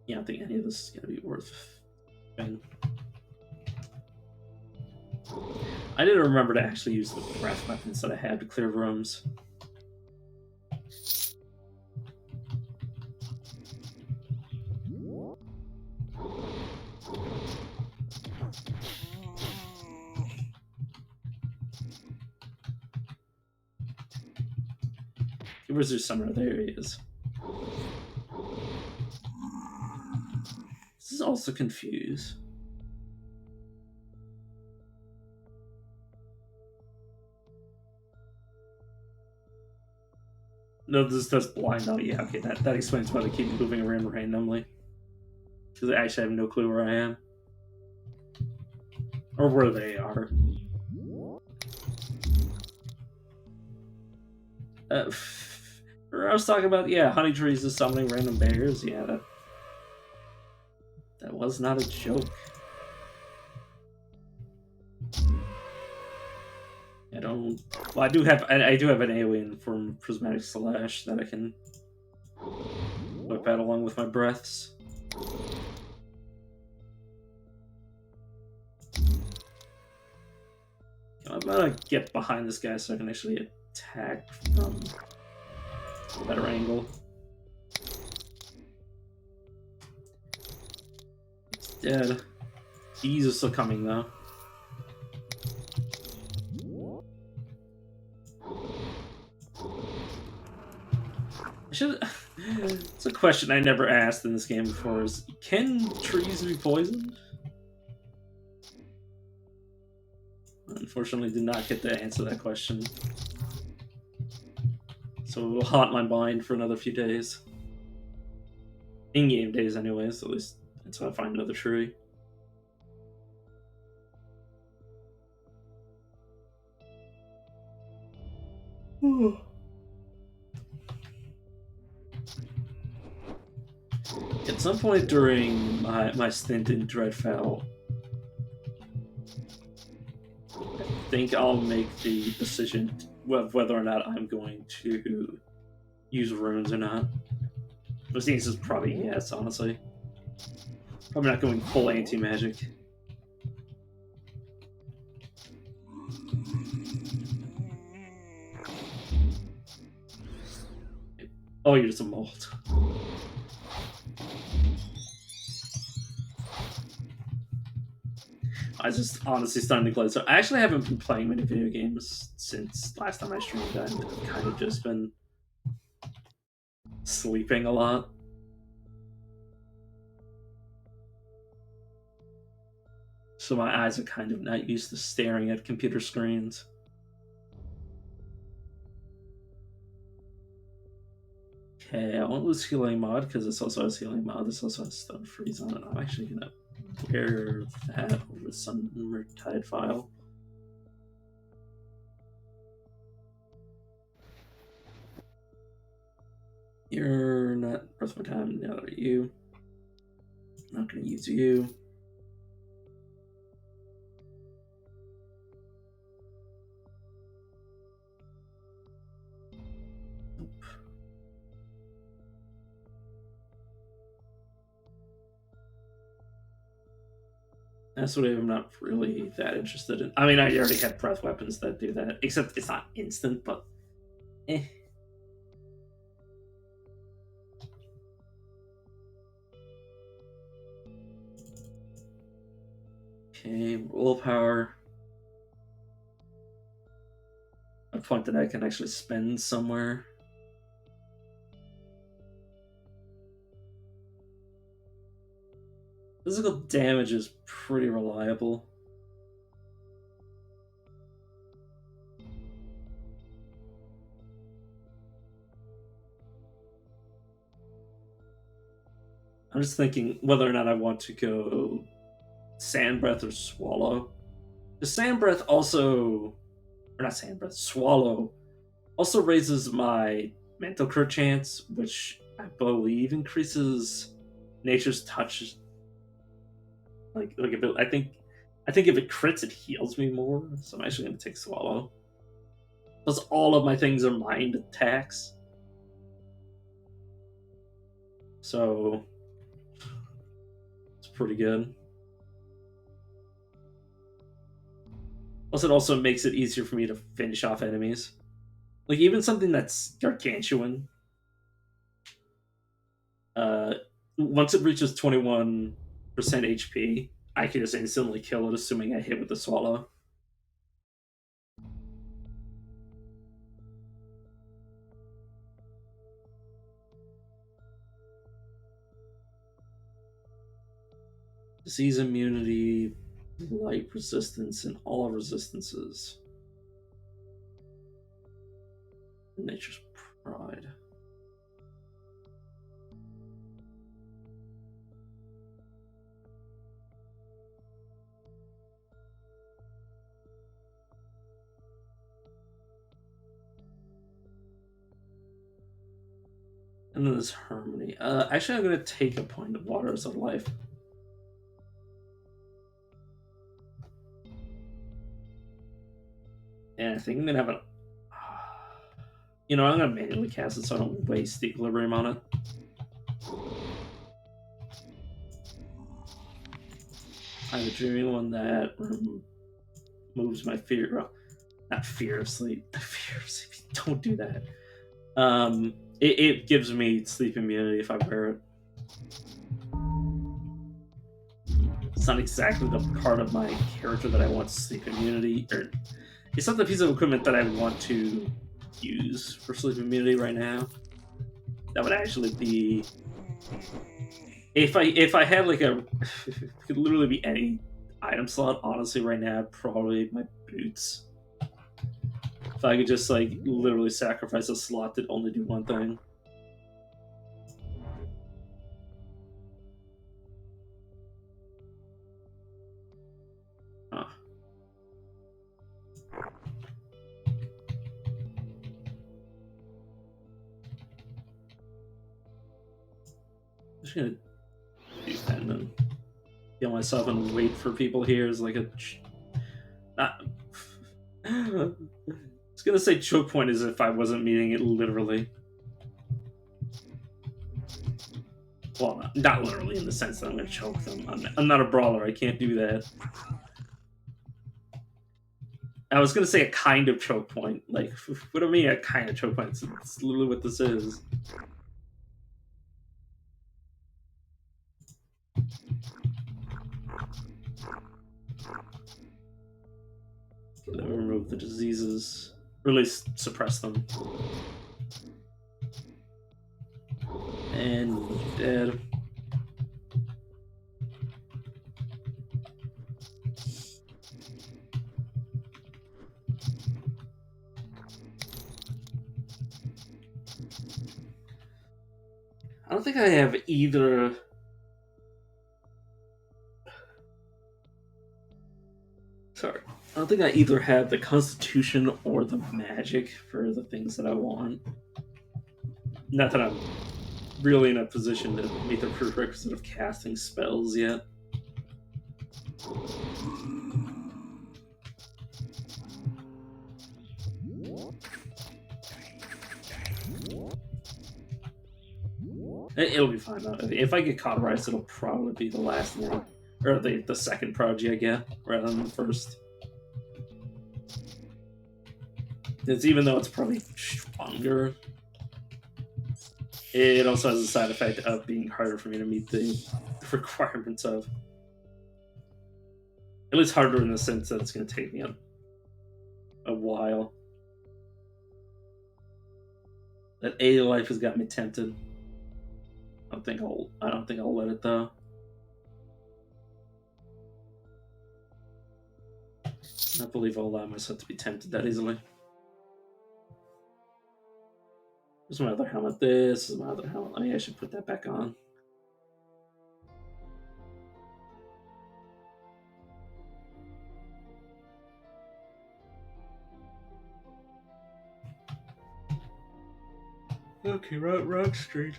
Yeah, I don't think any of this is gonna be worth it. I didn't remember to actually use the breath weapons that I had to clear rooms. Where's there somewhere? There he is. This is also confused. No, this does blind. Oh, yeah, okay, that explains why they keep moving around randomly. Because I actually have no clue where I am. Or where they are. I was talking about, yeah, honey trees is summoning random bears. Yeah, that was not a joke. I don't. Well, I do have an AoE from Prismatic Slash that I can whip out along with my breaths. I'm gonna get behind this guy so I can actually attack from a better angle. It's dead. These are still coming though. It's a question I never asked in this game before: is can trees be poisoned? Unfortunately, did not get to answer that question, so it will haunt my mind for another few days. In-game days, anyways. At least until I find another tree. At some point during my stint in Dreadfell, I think I'll make the decision of whether or not I'm going to use runes or not. Which the answer is probably yes, honestly. Probably not going full anti-magic. Oh, you're just a mold. I was just honestly starting to glitch. So I actually haven't been playing many video games since last time I streamed. I've kind of just been sleeping a lot. So my eyes are kind of not used to staring at computer screens. Okay, I won't lose healing mod because this also has healing mod. This also has stone freeze on it. I'm actually gonna wear that over some Tide file. You're not worth my time. Neither are you. I'm not gonna use you. That's what I'm not really that interested in. I mean, I already have breath weapons that do that, except it's not instant, but eh. Okay, willpower. A point that I can actually spend somewhere. Physical damage is pretty reliable. I'm just thinking whether or not I want to go Sand Breath or Swallow. The Sand Breath also, or not Sand Breath, Swallow also raises my mental crit chance, which I believe increases Nature's Touch. Like if it, I think if it crits, it heals me more. So I'm actually going to take Swallow. Plus, all of my things are mind attacks. So it's pretty good. Plus, it also makes it easier for me to finish off enemies. Like, even something that's gargantuan. Once it reaches 21% HP, I can just instantly kill it, assuming I hit with the Swallow. Disease immunity, light resistance, and all resistances. Nature's Pride. And then there's Harmony. Actually, I'm going to take a point of Waters of Life. And I think I'm going to have an... You know, I'm going to manually cast it so I don't waste the Equilibrium on it. I have a dreaming one that moves my fear. Well, not fear of sleep. Fear of sleep. Don't do that. It gives me sleep immunity if I wear it. It's not exactly the part of my character that I want sleep immunity, or it's not the piece of equipment that I want to use for sleep immunity right now. That would actually be if I had like a it could literally be any item slot. Honestly, right now, probably my boots. If I could just like literally sacrifice a slot that only do one thing. Huh. I'm just gonna do that and then kill myself and wait for people here is like a. Not. I was gonna say choke point as if I wasn't meaning it literally. Well, not literally in the sense that I'm gonna choke them. I'm not a brawler. I can't do that. I was gonna say a kind of choke point. Like, what do I mean a kind of choke point? It's literally what this is. Okay, let me remove the diseases. Or at least suppress them. And dead. I don't think I have either. Sorry. I don't think I either have the Constitution or the Magic for the things that I want. Not that I'm really in a position to meet the prerequisite of casting spells yet. It'll be fine though. If I get cauterized, it'll probably be the last one, or the second prodigy I get, rather than the first. It's even though it's probably stronger, it also has a side effect of being harder for me to meet the requirements of. At least harder in the sense that it's going to take me a while. That A life has got me tempted. I don't think I'll let it though. I don't believe I'll allow myself to be tempted that easily. This is my other helmet. This is my other helmet. I should put that back on. Okay, Rock Street.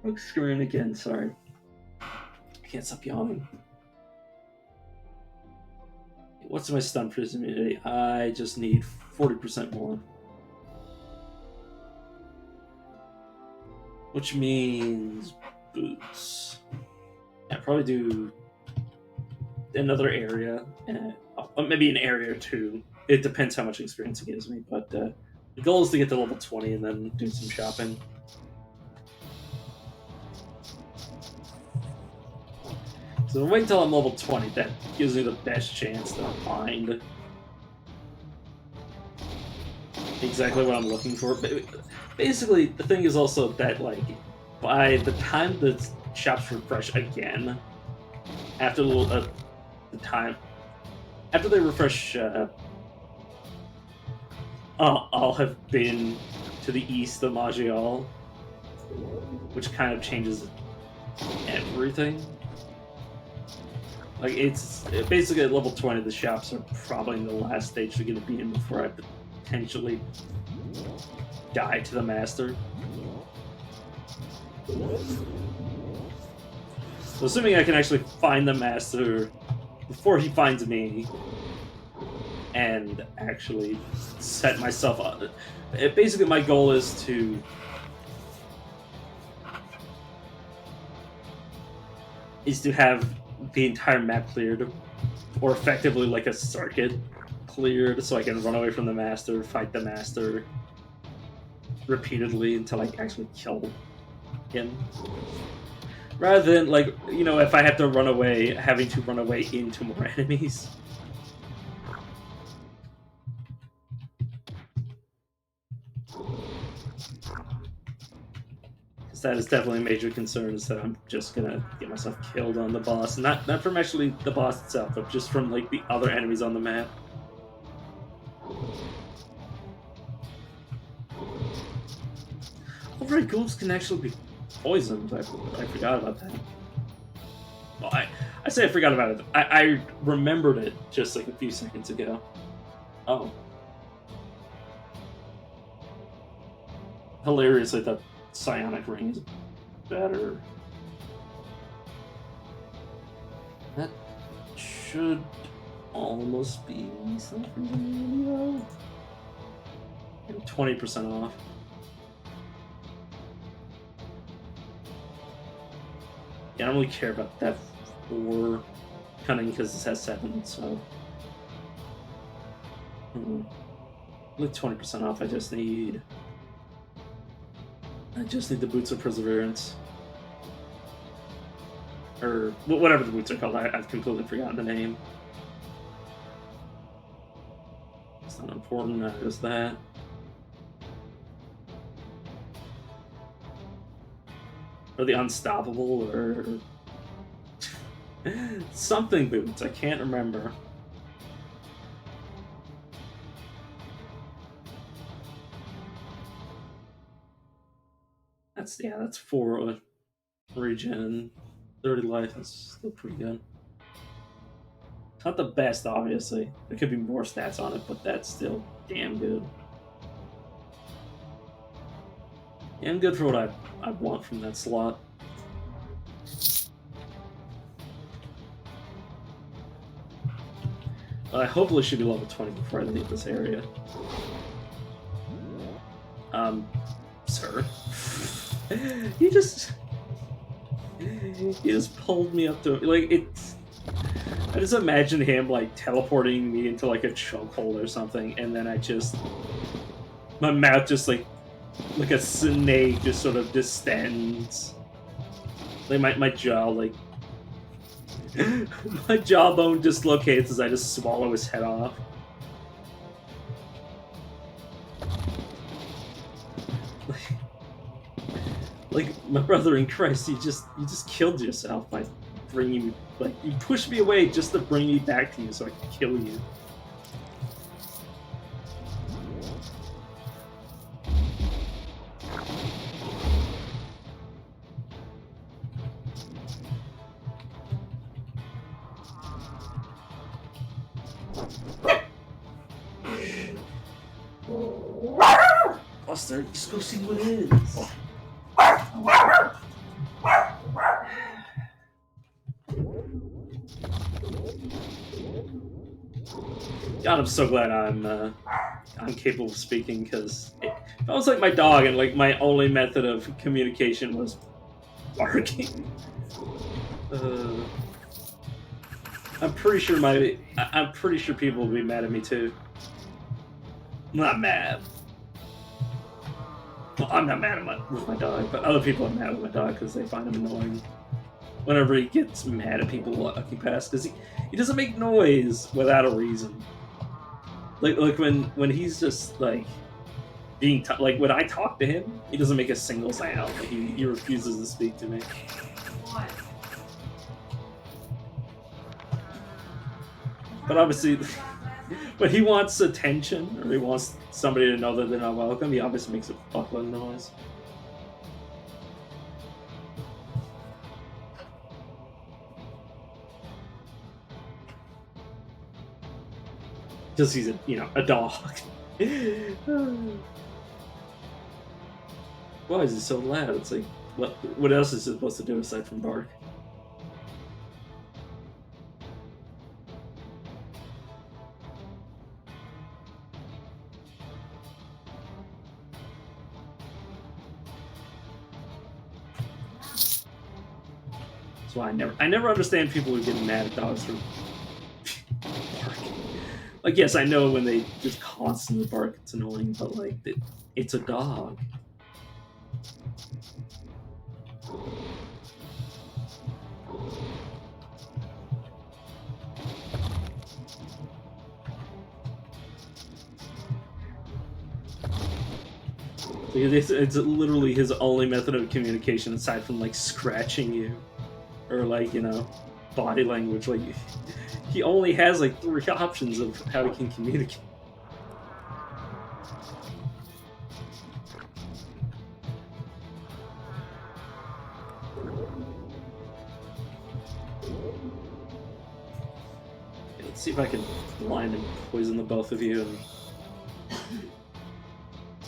Rock Street again, sorry. I can't stop yawning. What's my stun prison immunity? I just need 40% more. Which means boots. Yeah, probably do another area, maybe an area or two. It depends how much experience it gives me, but the goal is to get to level 20 and then do some shopping. So wait until I'm level 20. That gives me the best chance to find exactly what I'm looking for. Basically, the thing is also that, like, by the time the shops refresh again, after the time after they refresh, I'll have been to the east of Maj'Eyal, which kind of changes everything. Like, it's basically at level 20, the shops are probably in the last stage they're going to be in before I potentially die to the master. So assuming I can actually find the master before he finds me and actually set myself up. Basically, my goal is to have the entire map cleared, or effectively like a circuit cleared, so I can run away from the master, fight the master repeatedly until I actually kill him. Rather than, like, you know, if I have to run away, having to run away into more enemies. That is definitely a major concern, is that I'm just gonna get myself killed on the boss. Not from actually the boss itself, but just from, like, the other enemies on the map. Override ghouls can actually be poisoned. I forgot about that. Well, I say I forgot about it. I remembered it just like a few seconds ago. Oh. Hilariously, the psionic ring is better. That should almost be something, though. 20% off. Yeah, I don't really care about that for cunning because this has 7, so. With 20% off, I just need the Boots of Perseverance. Or whatever the boots are called, I've completely forgotten the name. It's not important, just that. Or the Unstoppable, or something boots, I can't remember. That's 4 regen, 30 life. That's still pretty good. It's not the best, obviously. There could be more stats on it, but that's still damn good. Damn good for what I want from that slot. I hopefully should be level 20 before I leave this area. Sir. You just pulled me up to, like, it's. I just imagine him, like, teleporting me into, like, a chokehold or something, and then my mouth just, like a snake, just sort of distends. Like, my jaw, like, My jawbone dislocates as I just swallow his head off. Like my brother in Christ, you just killed yourself by bringing me, like, you pushed me away just to bring me back to you so I could kill you. Buster, just go see what it is. God, I'm so glad I'm capable of speaking, because I was like my dog, and like my only method of communication was barking. I'm pretty sure people will be mad at me too. I'm not mad. Well, I'm not mad with my dog, but other people are mad with my dog because they find him annoying. Whenever he gets mad at people walking past, because he doesn't make noise without a reason. Like when he's just like being like when I talk to him, he doesn't make a single sound. Like, he refuses to speak to me. But obviously, when he wants attention or he wants somebody to know that they're not welcome, he obviously makes a fuckload of noise. Because he's a dog. Why is it so loud? It's like, what else is it supposed to do aside from bark? That's why I never understand people who get mad at dogs for barking. Like, yes, I know when they just constantly bark, it's annoying, but like, it's a dog. It's literally his only method of communication aside from like scratching you or like body language. Like, he only has like 3 options of how he can communicate. Let's see if I can blind and poison the both of you and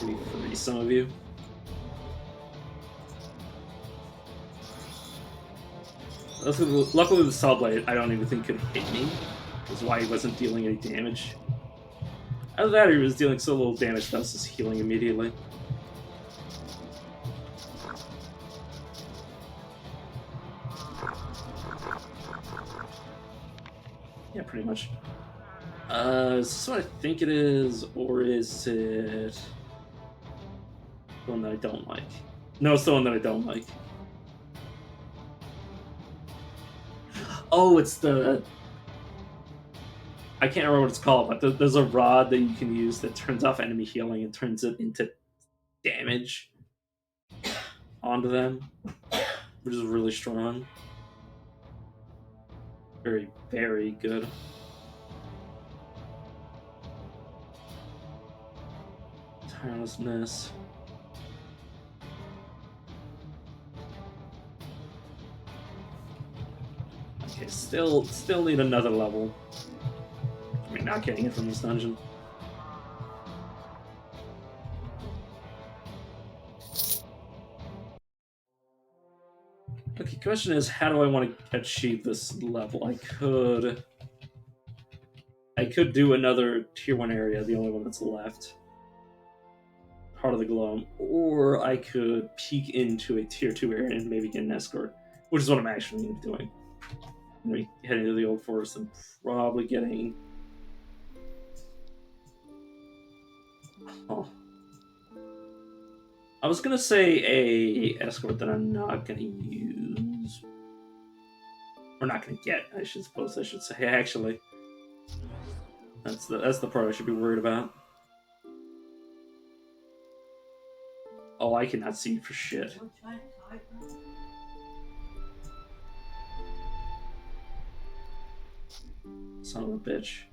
maybe free some of you. Luckily, the Saw Blade I don't even think could hit me. That's why he wasn't dealing any damage. Either that, or he was dealing so little damage that I was just healing immediately. Yeah, pretty much. Is this what I think it is, or is it the one that I don't like? No, it's the one that I don't like. Oh, it's the... I can't remember what it's called, but there's a rod that you can use that turns off enemy healing and turns it into damage onto them, which is really strong. Very, very good. Tirelessness. Okay, still need another level. I mean, not getting it from this dungeon. Okay, question is, how do I want to achieve this level? I could do another tier 1 area, the only one that's left. Heart of the Gloam, or I could peek into a tier 2 area and maybe get an escort, which is what I'm actually doing. I'm going to be heading to the Old Forest and probably getting... Oh. I was going to say a escort that I'm not going to use. We're not gonna get, I should say, actually. That's the part I should be worried about. Oh, I cannot see for shit. Son of a bitch.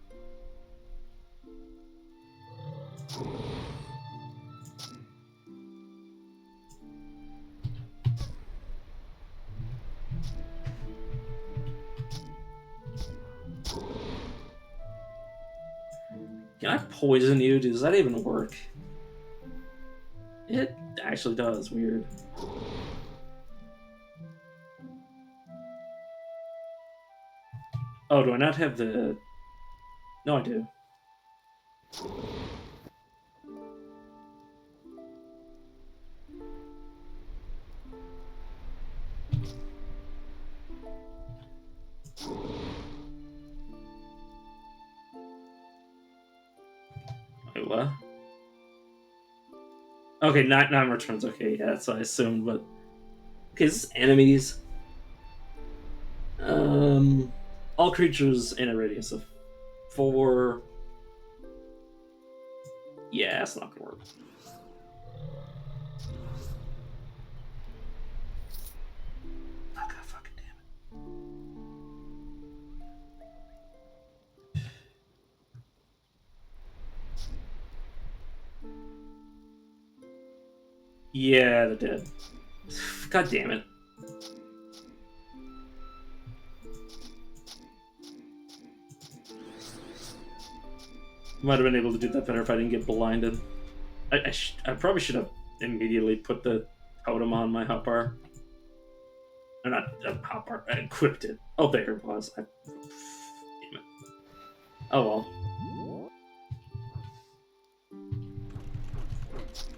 Can I poison you? Does that even work? It actually does. Weird. Oh, do I not have the... No, I do. Wait, what? Okay, nine returns. Okay, yeah, that's what I assumed, but... Okay, this is enemies. All creatures in a radius of 4... Yeah, that's not gonna work. Oh, God fucking damn it. Yeah, they're dead. God damn it. Might have been able to do that better if I didn't get blinded. I probably should have immediately put the totem on my hotbar. Or not hotbar, I equipped it. Oh, there it was. Damn it. Oh well.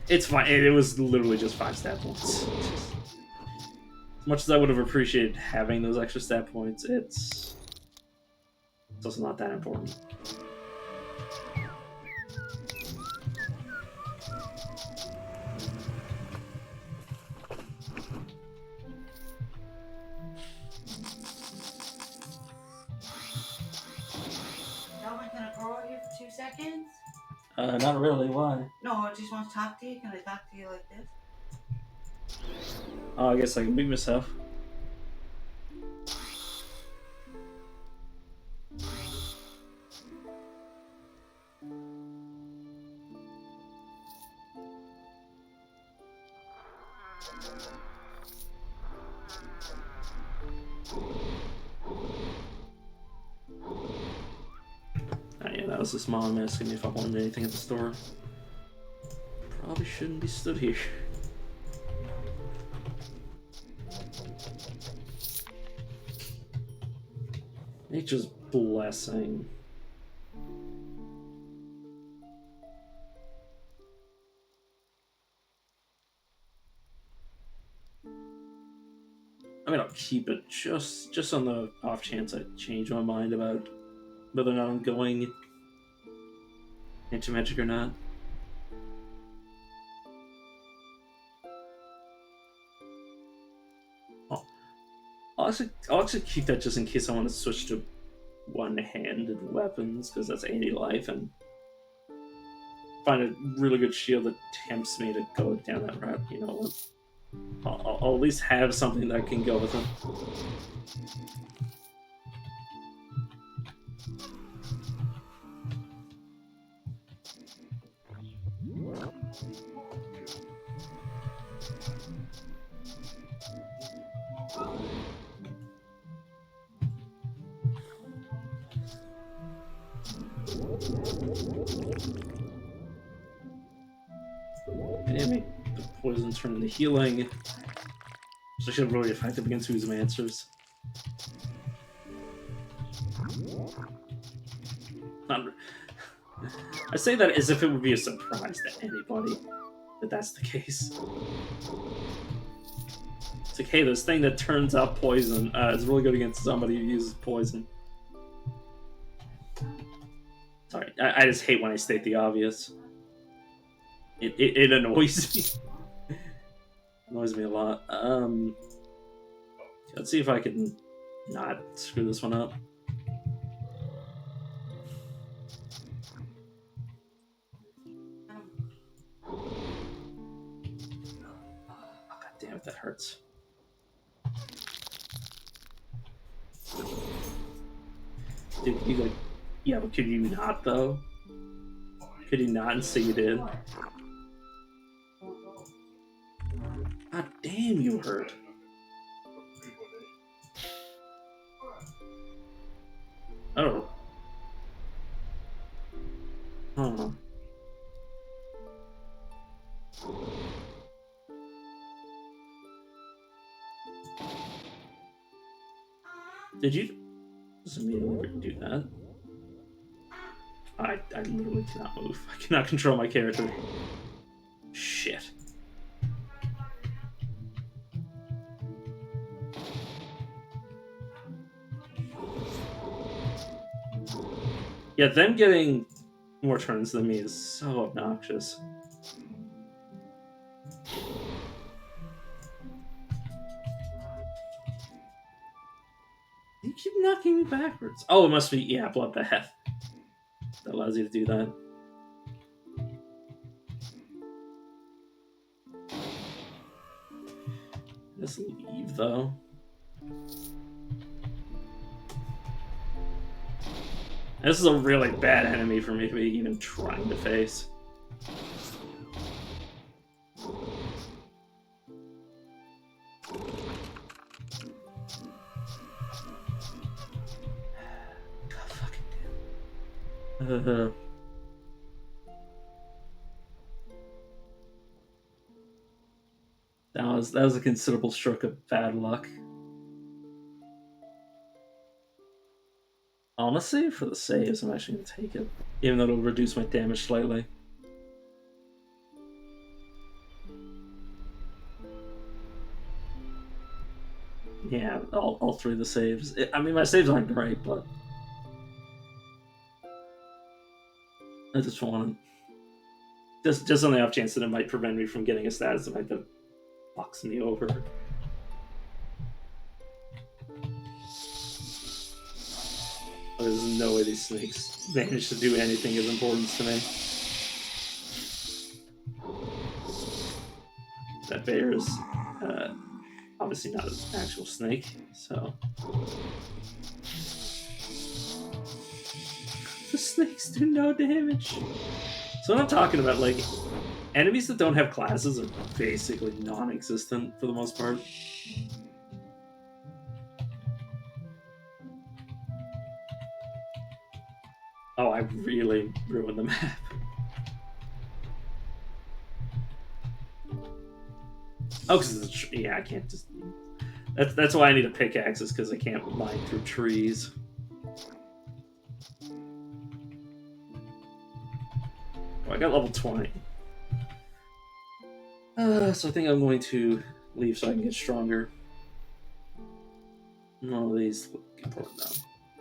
It's fine. It was literally just 5 stat points. As much as I would have appreciated having those extra stat points, it's also not that important. Seconds? Not really. Why? No, I just want to talk to you. Can I talk to you like this? Oh, I guess I can beat myself. That was his mom asking me if I wanted anything at the store. Probably shouldn't be stood here. Nature's blessing. I mean, I'll keep it just on the off chance I change my mind about whether or not I'm going into magic or not. I'll actually keep that just in case I want to switch to one-handed weapons, because that's anti-life, and find a really good shield that tempts me to go down that route. You know, I'll at least have something that can go with it. And make the poison turn into healing. So should really effective against Oozemancers. I say that as if it would be a surprise to anybody that that's the case. It's like, hey, this thing that turns out poison is really good against somebody who uses poison. Sorry, I just hate when I state the obvious. It annoys me. Annoys me a lot. Let's see if I can Not screw this one up. Oh, God damn it, that hurts. Dude, you like, yeah, but could you not though? Could you not and say you did? God damn, you hurt. Oh. Huh. Did you just immediately do that? I literally cannot move. I cannot control my character. Shit. Yeah, them getting more turns than me is so obnoxious. You keep knocking me backwards. Oh, it must be, yeah, bloodbath. That allows you to do that. Just leave, though. This is a really bad enemy for me to be even trying to face. God fucking damn. That was a considerable stroke of bad luck. Honestly, for the saves, I'm actually gonna take it, even though it'll reduce my damage slightly. Yeah, all three of the saves. I mean, my saves aren't great, but I just want just on the off chance that it might prevent me from getting a status effect that fucks me over. There's no way these snakes manage to do anything of importance to me. That bear is obviously not an actual snake, so. The snakes do no damage. So what I'm talking about, like, enemies that don't have classes are basically non-existent for the most part. Oh, I really ruined the map. Oh, because yeah, I can't just. That's why I need a pickaxe, is because I can't mine through trees. Oh, I got level 20. So I think I'm going to leave so I can get stronger. None of these look important now.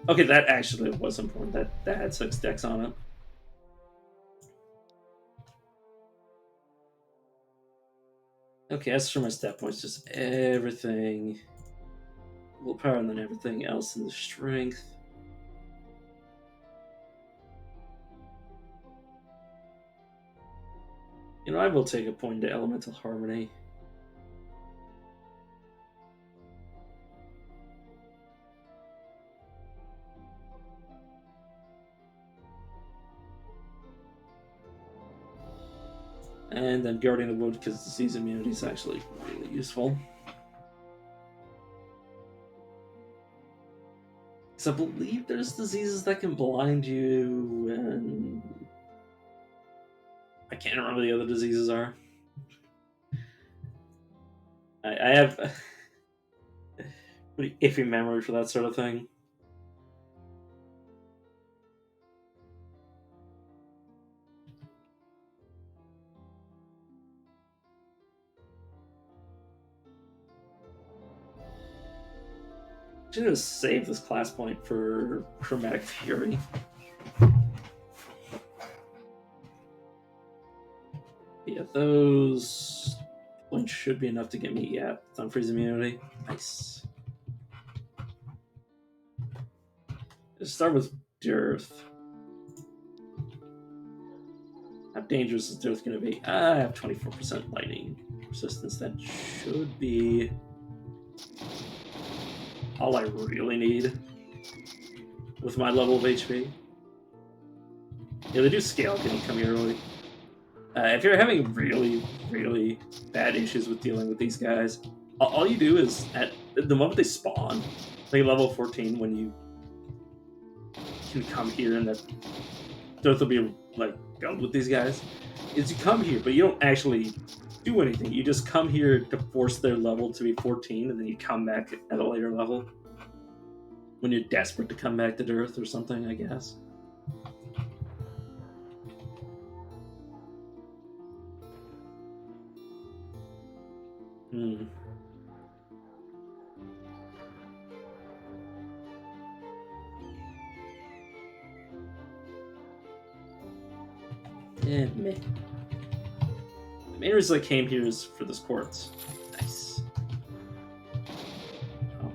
Okay, that actually was important. That had 6 decks on it. Okay, as for my stat points, just everything. Willpower and then everything else in the strength. You know, I will take a point to elemental harmony. And then Guardian of Wood, because disease immunity is actually really useful. Because I believe there's diseases that can blind you, and I can't remember the other diseases are. I have pretty iffy memory for that sort of thing. I'm gonna save this class point for Chromatic Fury. Yeah, those points should be enough to get me, yeah, Thunfreeze immunity. Nice. Let's start with Dearth. How dangerous is Dearth going to be? I have 24% lightning resistance. That should be all I really need with my level of HP. Yeah, they do scale. Can you come here early? If you're having really, really bad issues with dealing with these guys, all you do is at the moment they spawn, like level 14, when you can come here and that Dearth will be like done with these guys, is you come here, but you don't actually do anything. You just come here to force their level to be 14, and then you come back at a later level when you're desperate to come back to Dearth or something, I guess. Hmm. Yeah, meh. The main reason I came here is for this quartz. Nice. Oh.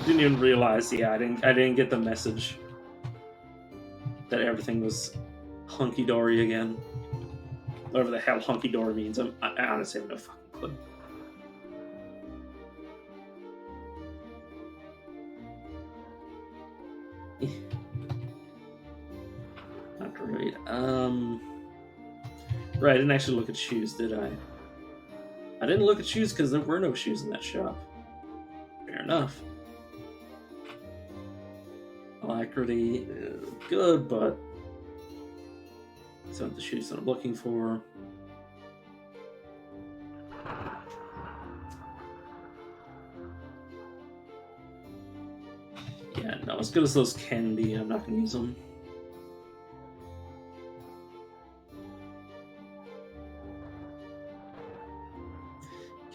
Didn't even realize. Yeah, I didn't get the message that everything was hunky dory again. Whatever the hell hunky dory means. I honestly have no fucking clue. Not great. Right, I didn't actually look at shoes, did I? I didn't look at shoes because there were no shoes in that shop. Fair enough. Alacrity, good, but it's not the shoes that I'm looking for. Yeah, no, as good as those can be, I'm not going to use them.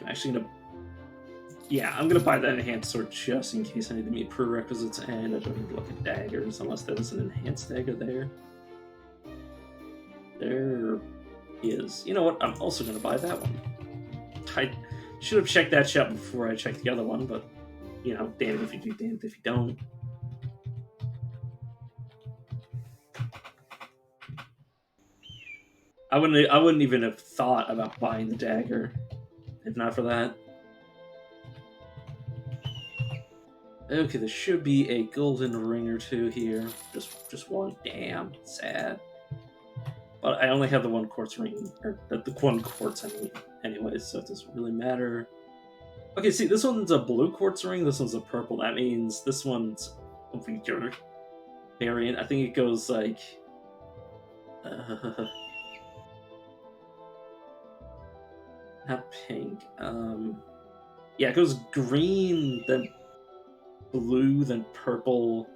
I'm actually going to... Yeah, I'm going to buy that enhanced sword just in case I need to meet prerequisites, and I don't need to look at daggers unless there was an enhanced dagger there. There is. You know what? I'm also going to buy that one. I should have checked that shop before I checked the other one, but, you know, damn it if you do, damn it if you don't. I wouldn't even have thought about buying the dagger if not for that. Okay, there should be a golden ring or two here. Just one. Damn, sad. But I only have the one quartz ring, or the one quartz anyway, so it doesn't really matter. Okay, see, this one's a blue quartz ring, this one's a purple. That means this one's a weaker variant. I think it goes like... not pink. Yeah, it goes green, then blue, then purple.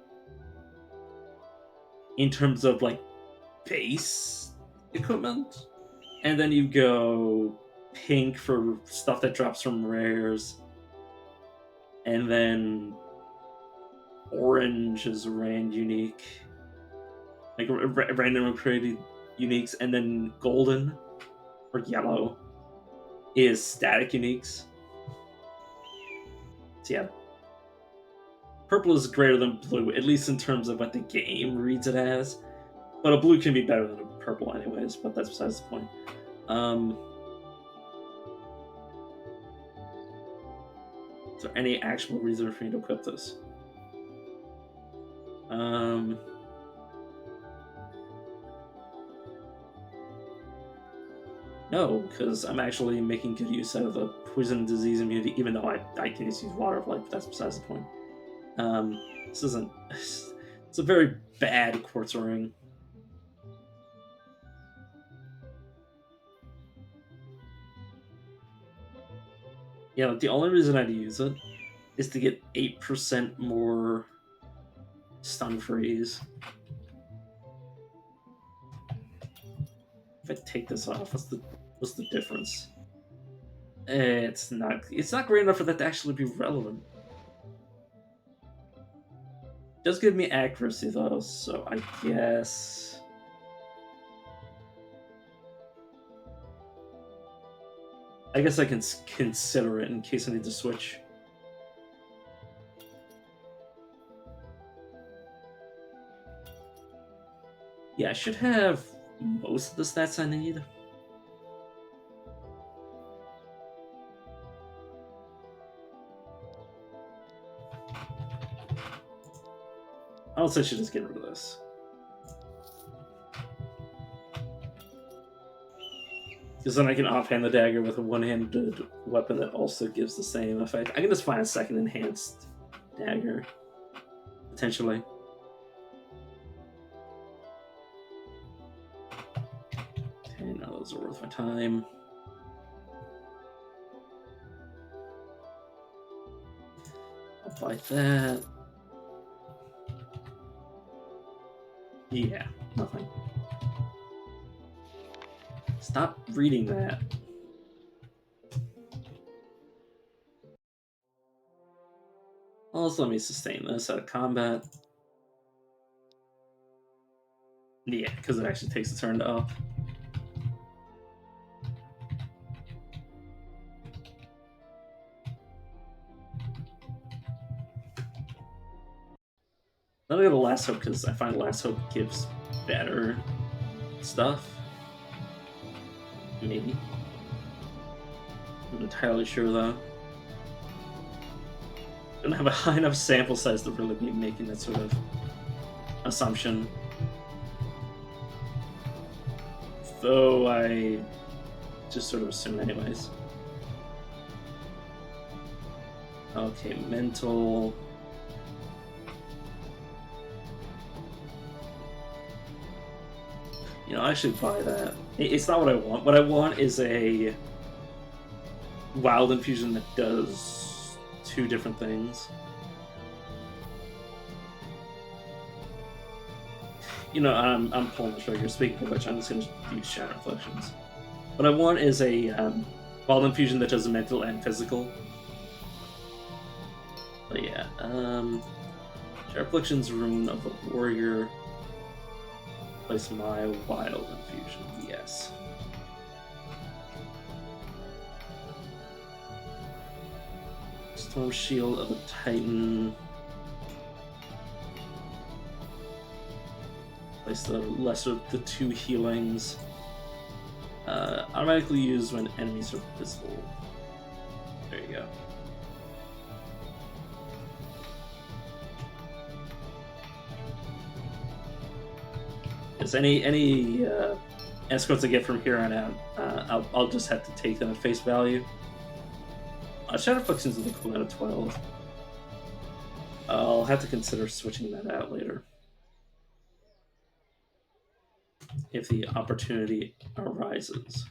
In terms of, like, base equipment. And then you go pink for stuff that drops from rares. And then orange is rand unique. Like, random created uniques. And then golden, or yellow, is static uniques. So yeah. Purple is greater than blue, at least in terms of what the game reads it as. But a blue can be better than a purple anyways, but that's besides the point. Is there any actual reason for me to equip this? No, because I'm actually making good use out of the poison and disease immunity, even though I can just use water of life, but that's besides the point. This isn't... It's a very bad quartz ring. Yeah, like the only reason I'd use it is to get 8% more stun freeze. If I take this off, what's the difference? It's not great enough for that to actually be relevant. It does give me accuracy though, so I guess I can consider it in case I need to switch. Yeah, I should have most of the stats I need. I also should just get rid of this. Because then I can offhand the dagger with a one-handed weapon that also gives the same effect. I can just find a second enhanced dagger, potentially. Okay, now those are worth my time. I'll buy that. Yeah, nothing. Stop reading that. Also, let me sustain this out of combat. Yeah, because it actually takes a turn to up. Then I go to Last Hope because I find Last Hope gives better stuff. Maybe. I'm not entirely sure though. I don't have a high enough sample size to really be making that sort of assumption. Though I just sort of assume anyways. Okay, mental. You know, I should buy that. It's not what I want. What I want is a wild infusion that does two different things. You know, I'm pulling the trigger. Speaking of which, I'm just going to use Shadow Reflections. What I want is a wild infusion that does mental and physical. But yeah, Shadow Reflections, Rune of the Warrior. Place my wild infusion, yes. Storm Shield of the Titan. Place the lesser of the two healings. Automatically used when enemies are visible. There you go. Yes, any escorts I get from here on out, I'll just have to take them at face value. Shadow Reflections is equivalent of 12. I'll have to consider switching that out later. If the opportunity arises.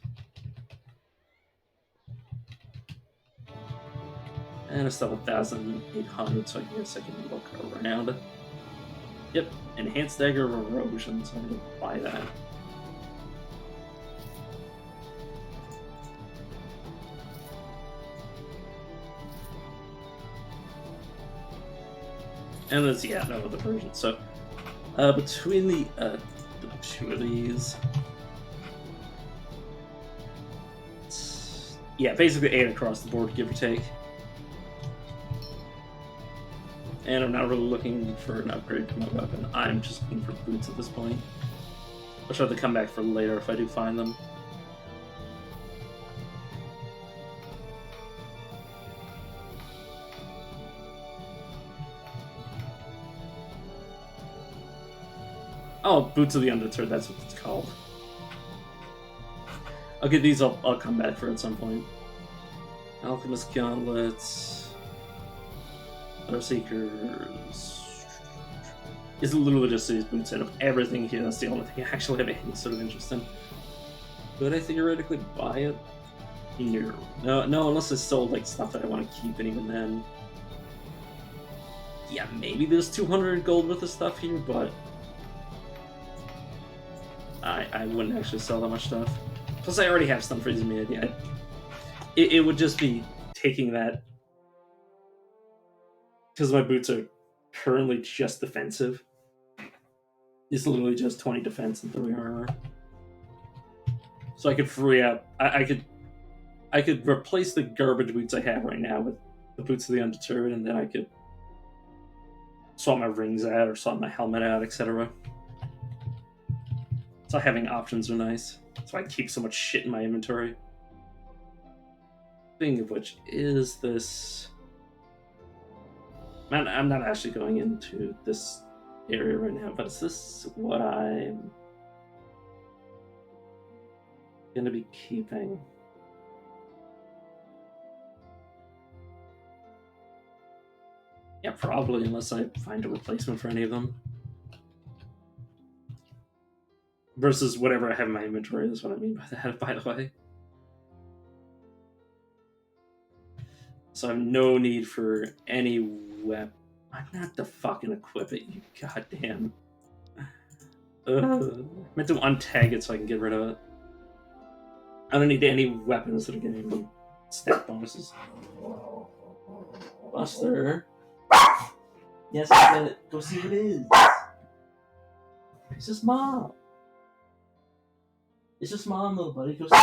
And it's still 1,800, so I guess I can look around. Yep, Enhanced Dagger of Erosion, so I'm going to buy that. And there's, yeah, no other version. So, between the two of these... Yeah, basically 8 across the board, give or take. And I'm not really looking for an upgrade to my weapon. I'm just looking for boots at this point. I'll try to come back for later if I do find them. Oh, Boots of the Undeterred, that's what it's called. Okay, these I'll come back for at some point. Alchemist Gauntlets. Seekers. It's literally just these boots out of everything here. That's the only thing I actually have any sort of interest in. Could I theoretically buy it? No, unless it's sold like stuff that I want to keep, and even then, yeah, maybe there's 200 gold worth of stuff here, but I wouldn't actually sell that much stuff. Plus, I already have Stun Freeze immunity. It would just be taking that. Because my boots are currently just defensive. It's literally just 20 defense and 3 armor. So I could free up. I could replace the garbage boots I have right now with the Boots of the Undeterred, and then I could swap my rings out or swap my helmet out, etc. So having options are nice. That's why I keep so much shit in my inventory. Speaking of which, is this... Man, I'm not actually going into this area right now, but is this what I'm gonna be keeping? Yeah, probably, unless I find a replacement for any of them. Versus whatever I have in my inventory is what I mean by that, by the way. So I have no need for any weapon. I'm not to fucking equip it, you goddamn. I meant to untag it so I can get rid of it. I don't need any weapons that are giving me stat bonuses. Buster. Yes, I'm gonna go see what it is. It's just mom. It's just mom, little buddy. Go see.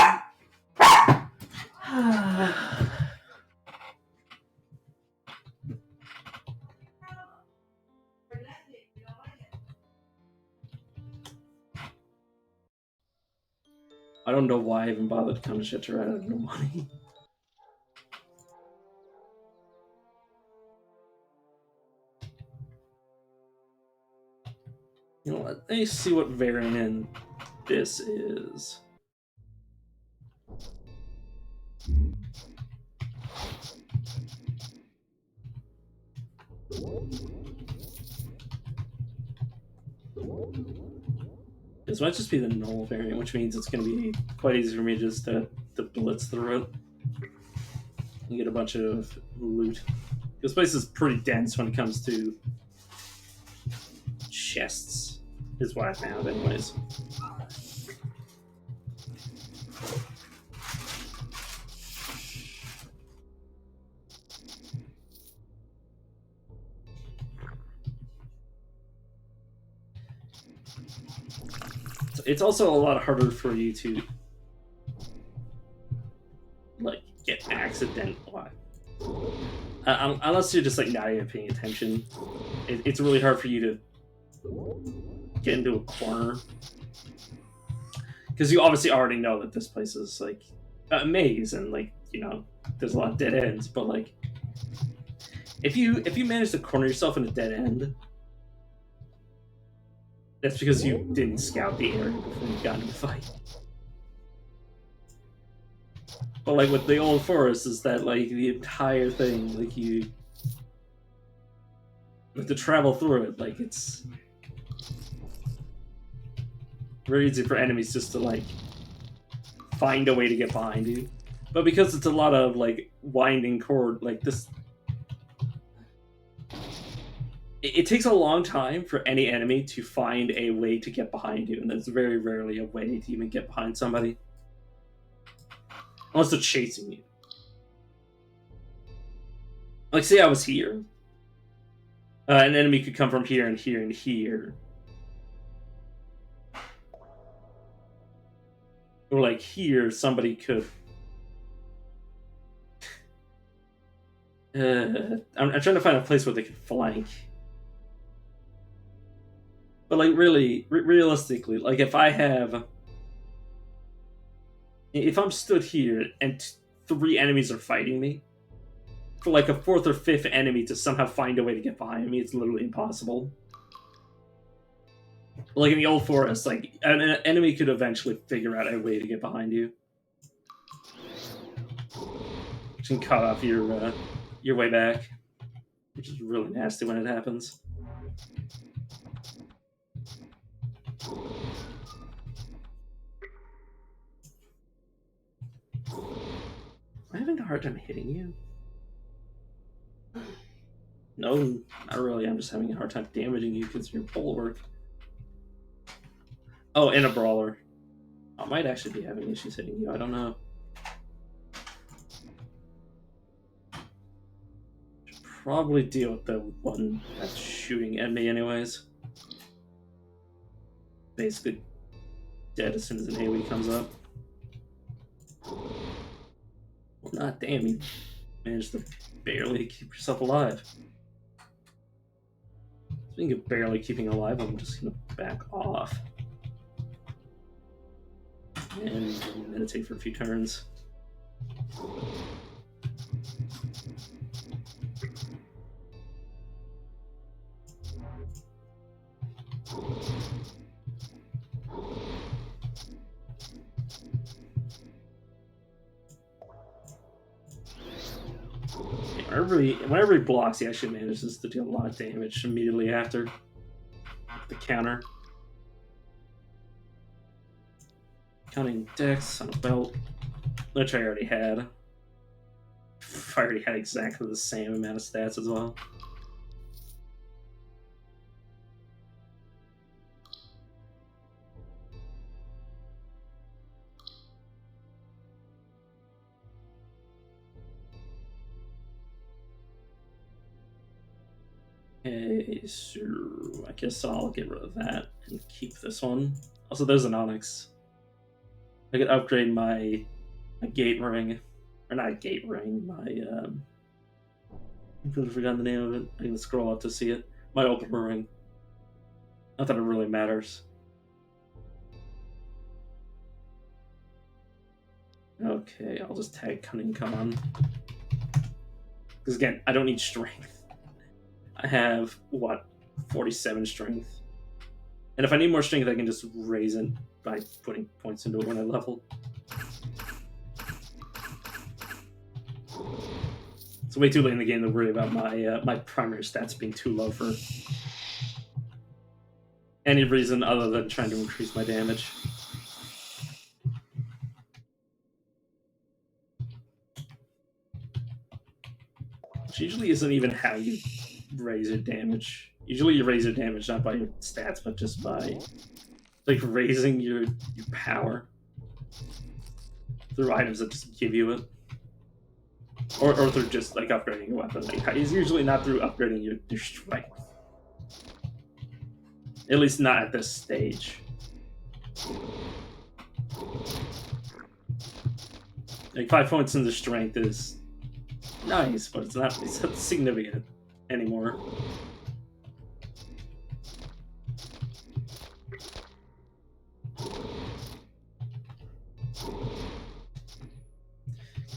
I don't know why I even bothered to come to shit her. I have no money. You know what? Let me see what variant this is. This might just be the null variant, which means it's going to be quite easy for me just to blitz through it and get a bunch of loot. This place is pretty dense when it comes to chests, is what I found anyways. It's also a lot harder for you to like get accidental. Unless you're just like not even paying attention, it's really hard for you to get into a corner because you obviously already know that this place is like a maze and like you know there's a lot of dead ends. But like if you manage to corner yourself in a dead end, that's because you didn't scout the area before you got into the fight. But like with the old forest is that like the entire thing, like you have to travel through it, like it's very easy for enemies just to like find a way to get behind you. But because it's a lot of like winding cord, like this, it takes a long time for any enemy to find a way to get behind you, and there's very rarely a way to even get behind somebody. Unless they're chasing you. Like, say I was here. An enemy could come from here and here and here. Or like here, somebody could... I'm trying to find a place where they could flank. But like really, realistically, like if I have... If I'm stood here and 3 enemies are fighting me, for like a 4th or 5th enemy to somehow find a way to get behind me, it's literally impossible. Like in the old forest, like an enemy could eventually figure out a way to get behind you, which can cut off your way back, which is really nasty when it happens. I'm having a hard time hitting you. No, not really. I'm just having a hard time damaging you because you're bulwark. Oh, and a brawler. I might actually be having issues hitting you. I don't know. Should probably deal with the one that's shooting at me anyways. Basically dead as soon as an AoE comes up. Well, not damn, you managed to barely keep yourself alive. Speaking of barely keeping alive, I'm just gonna back off. And meditate for a few turns. Whenever he blocks, he actually manages to deal a lot of damage immediately after the counter. Counting dex on a belt, which I already had. I already had exactly the same amount of stats as well. Okay, so I guess I'll get rid of that and keep this one. Also, there's an onyx. I could upgrade my gate ring, or not a gate ring. I completely forgot the name of it. I can scroll up to see it. My opener ring. Not that it really matters. Okay, I'll just tag Cunning Con. Because again, I don't need strength. I have, what, 47 strength. And if I need more strength, I can just raise it by putting points into it when I level. It's way too late in the game to worry about my primary stats being too low for any reason other than trying to increase my damage. Which usually isn't even how you raise your damage. Usually you raise your damage not by your stats, but just by like raising your power through items that just give you it. Or through just like upgrading your weapon. Like, it's usually not through upgrading your strength. At least not at this stage. Like 5 points in the strength is nice, but it's not significant anymore.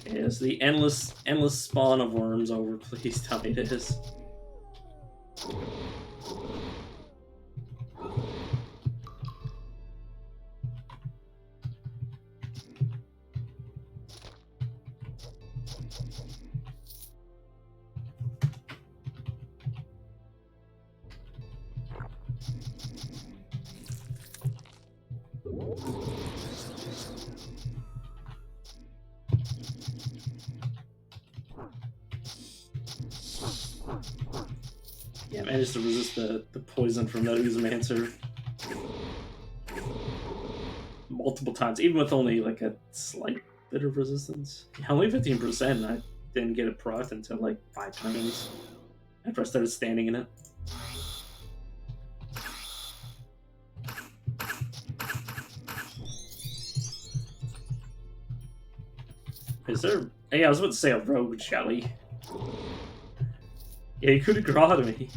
Is the endless spawn of worms over? Please tell me it is. Yeah, I managed to resist the poison from that Oozamancer multiple times, even with only like a slight bit of resistance. Only 15%. I didn't get it procced until like 5 turns after I started standing in it. Is there? Hey, I was about to say a rogue jelly. Yeah, you could have grotted me.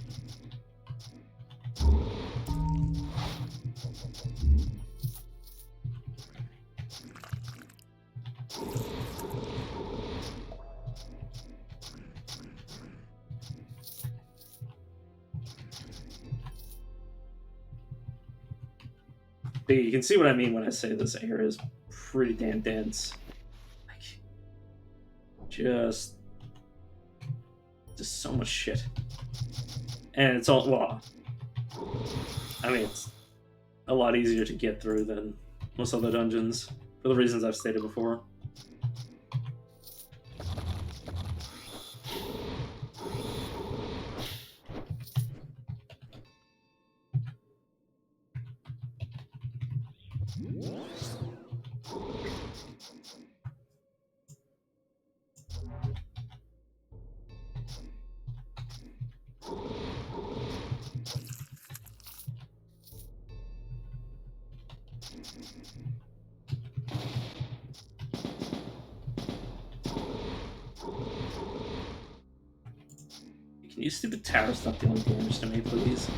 But you can see what I mean when I say this area is pretty damn dense. Like, just so much shit. And it's all, well, I mean, it's a lot easier to get through than most other dungeons, for the reasons I've stated before. Can you stupid tower stop dealing damage to me, please?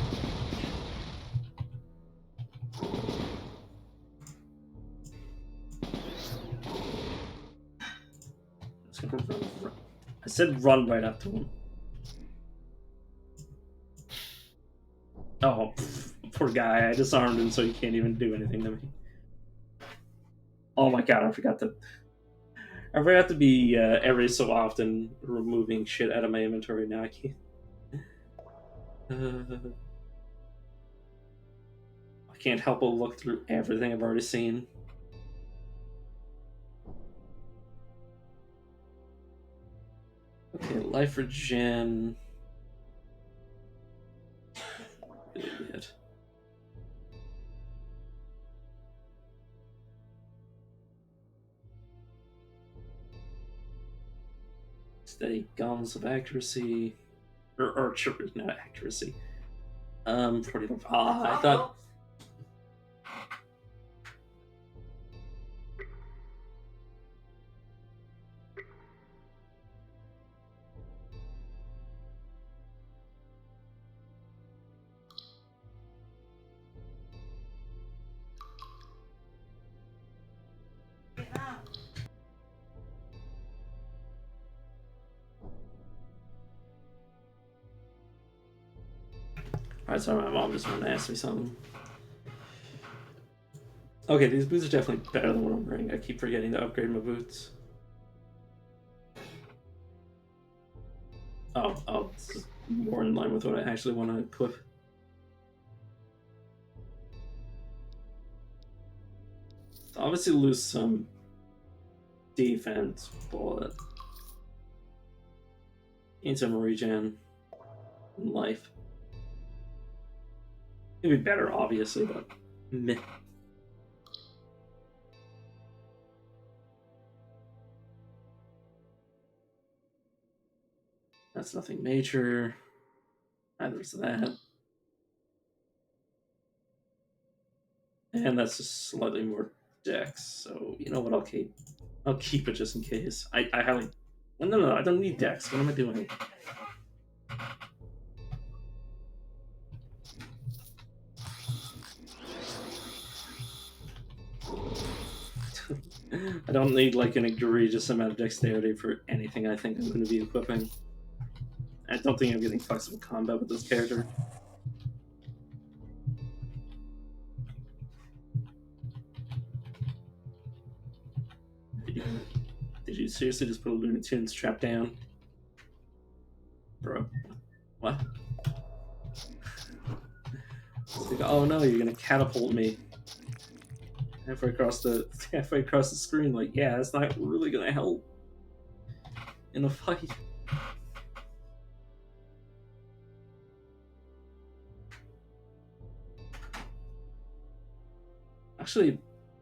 I said run right up to him. Oh, poor guy. I disarmed him so he can't even do anything to me. Oh my god, I forgot to be every so often removing shit out of my inventory now. I can't. I can't help but look through everything I've already seen. Okay, life regen. Really good. Steady guns of accuracy. Or archery, not accuracy. 45. I thought. Alright, sorry, my mom just wanted to ask me something. Okay, these boots are definitely better than what I'm wearing. I keep forgetting to upgrade my boots. Oh, this is more in line with what I actually want to equip. Obviously lose some defense, but gain some regen in life. It'd be better, obviously, but meh. That's nothing major. Neither is that. And that's just slightly more dex, so you know what, I'll keep it just in case. I highly... No, I don't need dex. What am I doing? I don't need like an egregious amount of dexterity for anything I think I'm going to be equipping. I don't think I'm getting flexible combat with this character. Did you seriously just put a Looney Tunes strap down? Bro. What? Like, oh no, you're gonna catapult me halfway across the screen. Like, yeah, that's not really gonna help in a fight. Actually,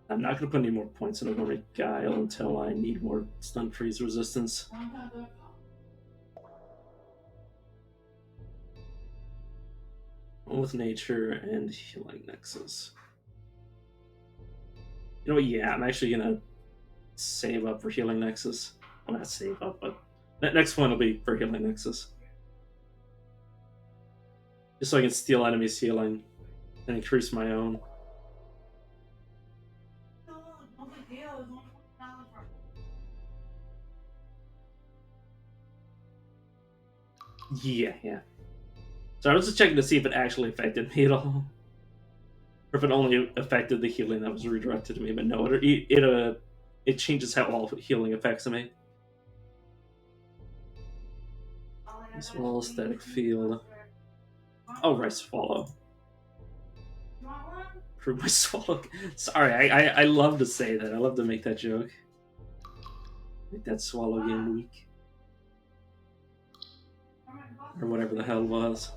I'm not gonna put any more points in over Maj'Eyal until I need more stun freeze resistance. One with nature and healing nexus. You know what? Yeah, I'm actually gonna save up for healing nexus. Well, not save up, but that next one will be for healing nexus. Just so I can steal enemies' healing and increase my own. Yeah. So I was just checking to see if it actually affected me at all, or if it only affected the healing that was redirected to me. But no, it changes how all healing affects me. Small static field. Oh, right, swallow. Prove my swallow. Sorry, I love to say that. I love to make that joke. Make that swallow game weak. Or whatever the hell it was.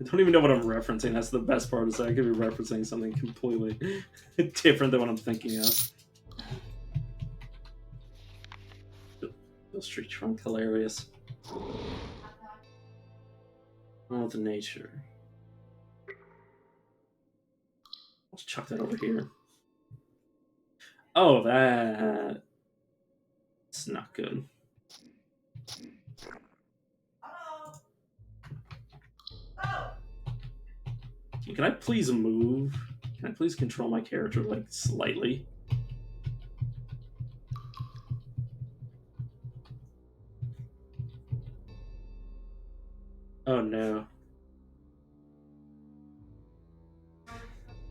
I don't even know what I'm referencing. That's the best part, is that I could be referencing something completely different than what I'm thinking of. Those tree trunk hilarious. Oh, the nature. Let's chuck that over here. Oh, that's not good. Can I please move? Can I please control my character, like, slightly? Oh no.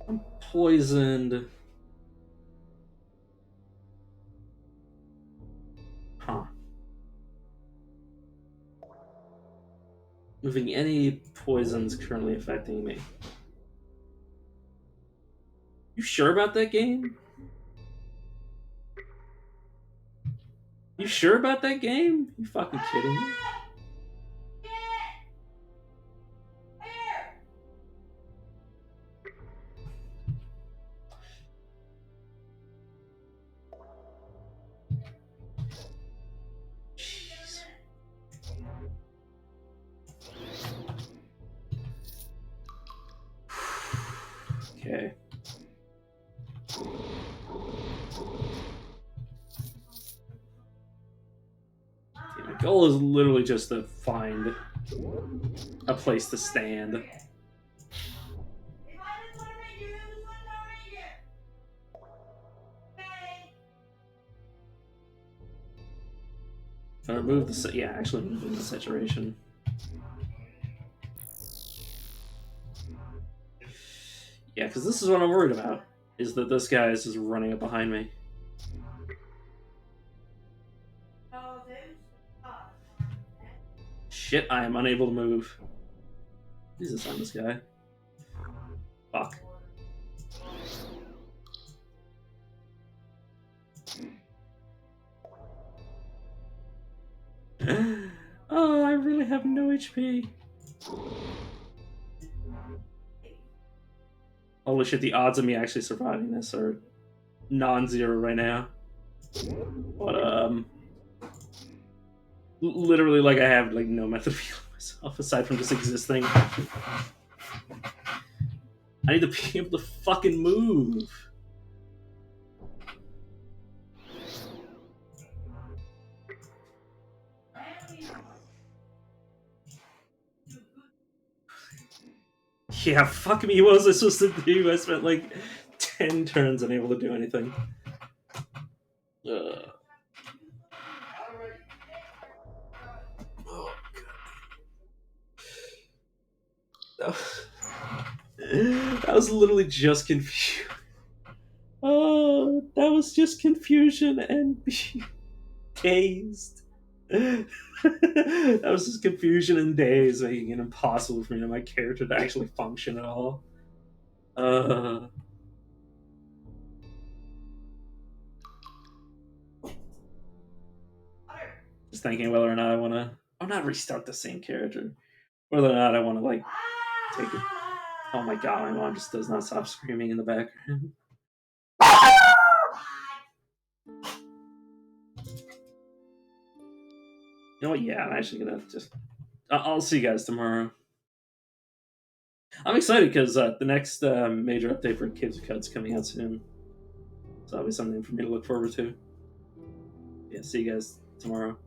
I'm poisoned. Huh. Moving any poisons currently affecting me. You sure about that game? You sure about that game? You fucking kidding me? Jeez. Okay. Yeah, my goal is literally just to find a place to stand. Remove the actually remove the saturation. Yeah, because this is what I'm worried about. Is that this guy is just running up behind me. Shit, I am unable to move. Jesus, on this guy. Fuck. Oh, I really have no HP. Holy shit, the odds of me actually surviving this are non-zero right now. But, literally, like, I have, like, no method of healing myself aside from just existing. I need to be able to fucking move. Yeah, fuck me, what was I supposed to do? I spent, like, 10 turns unable to do anything. Oh, God. That was literally just confusion. Oh, that was just confusion and being dazed. That was just confusion and daze, making it impossible for me and my character to actually function at all. Just thinking whether or not I want to, or not restart the same character, whether or not I want to like take it. Oh my god, my mom just does not stop screaming in the background. You know what? Yeah, I'm actually gonna just. I'll see you guys tomorrow. I'm excited because the next major update for Kids Cut's coming out soon. So that'll be something for me to look forward to. Yeah, see you guys tomorrow.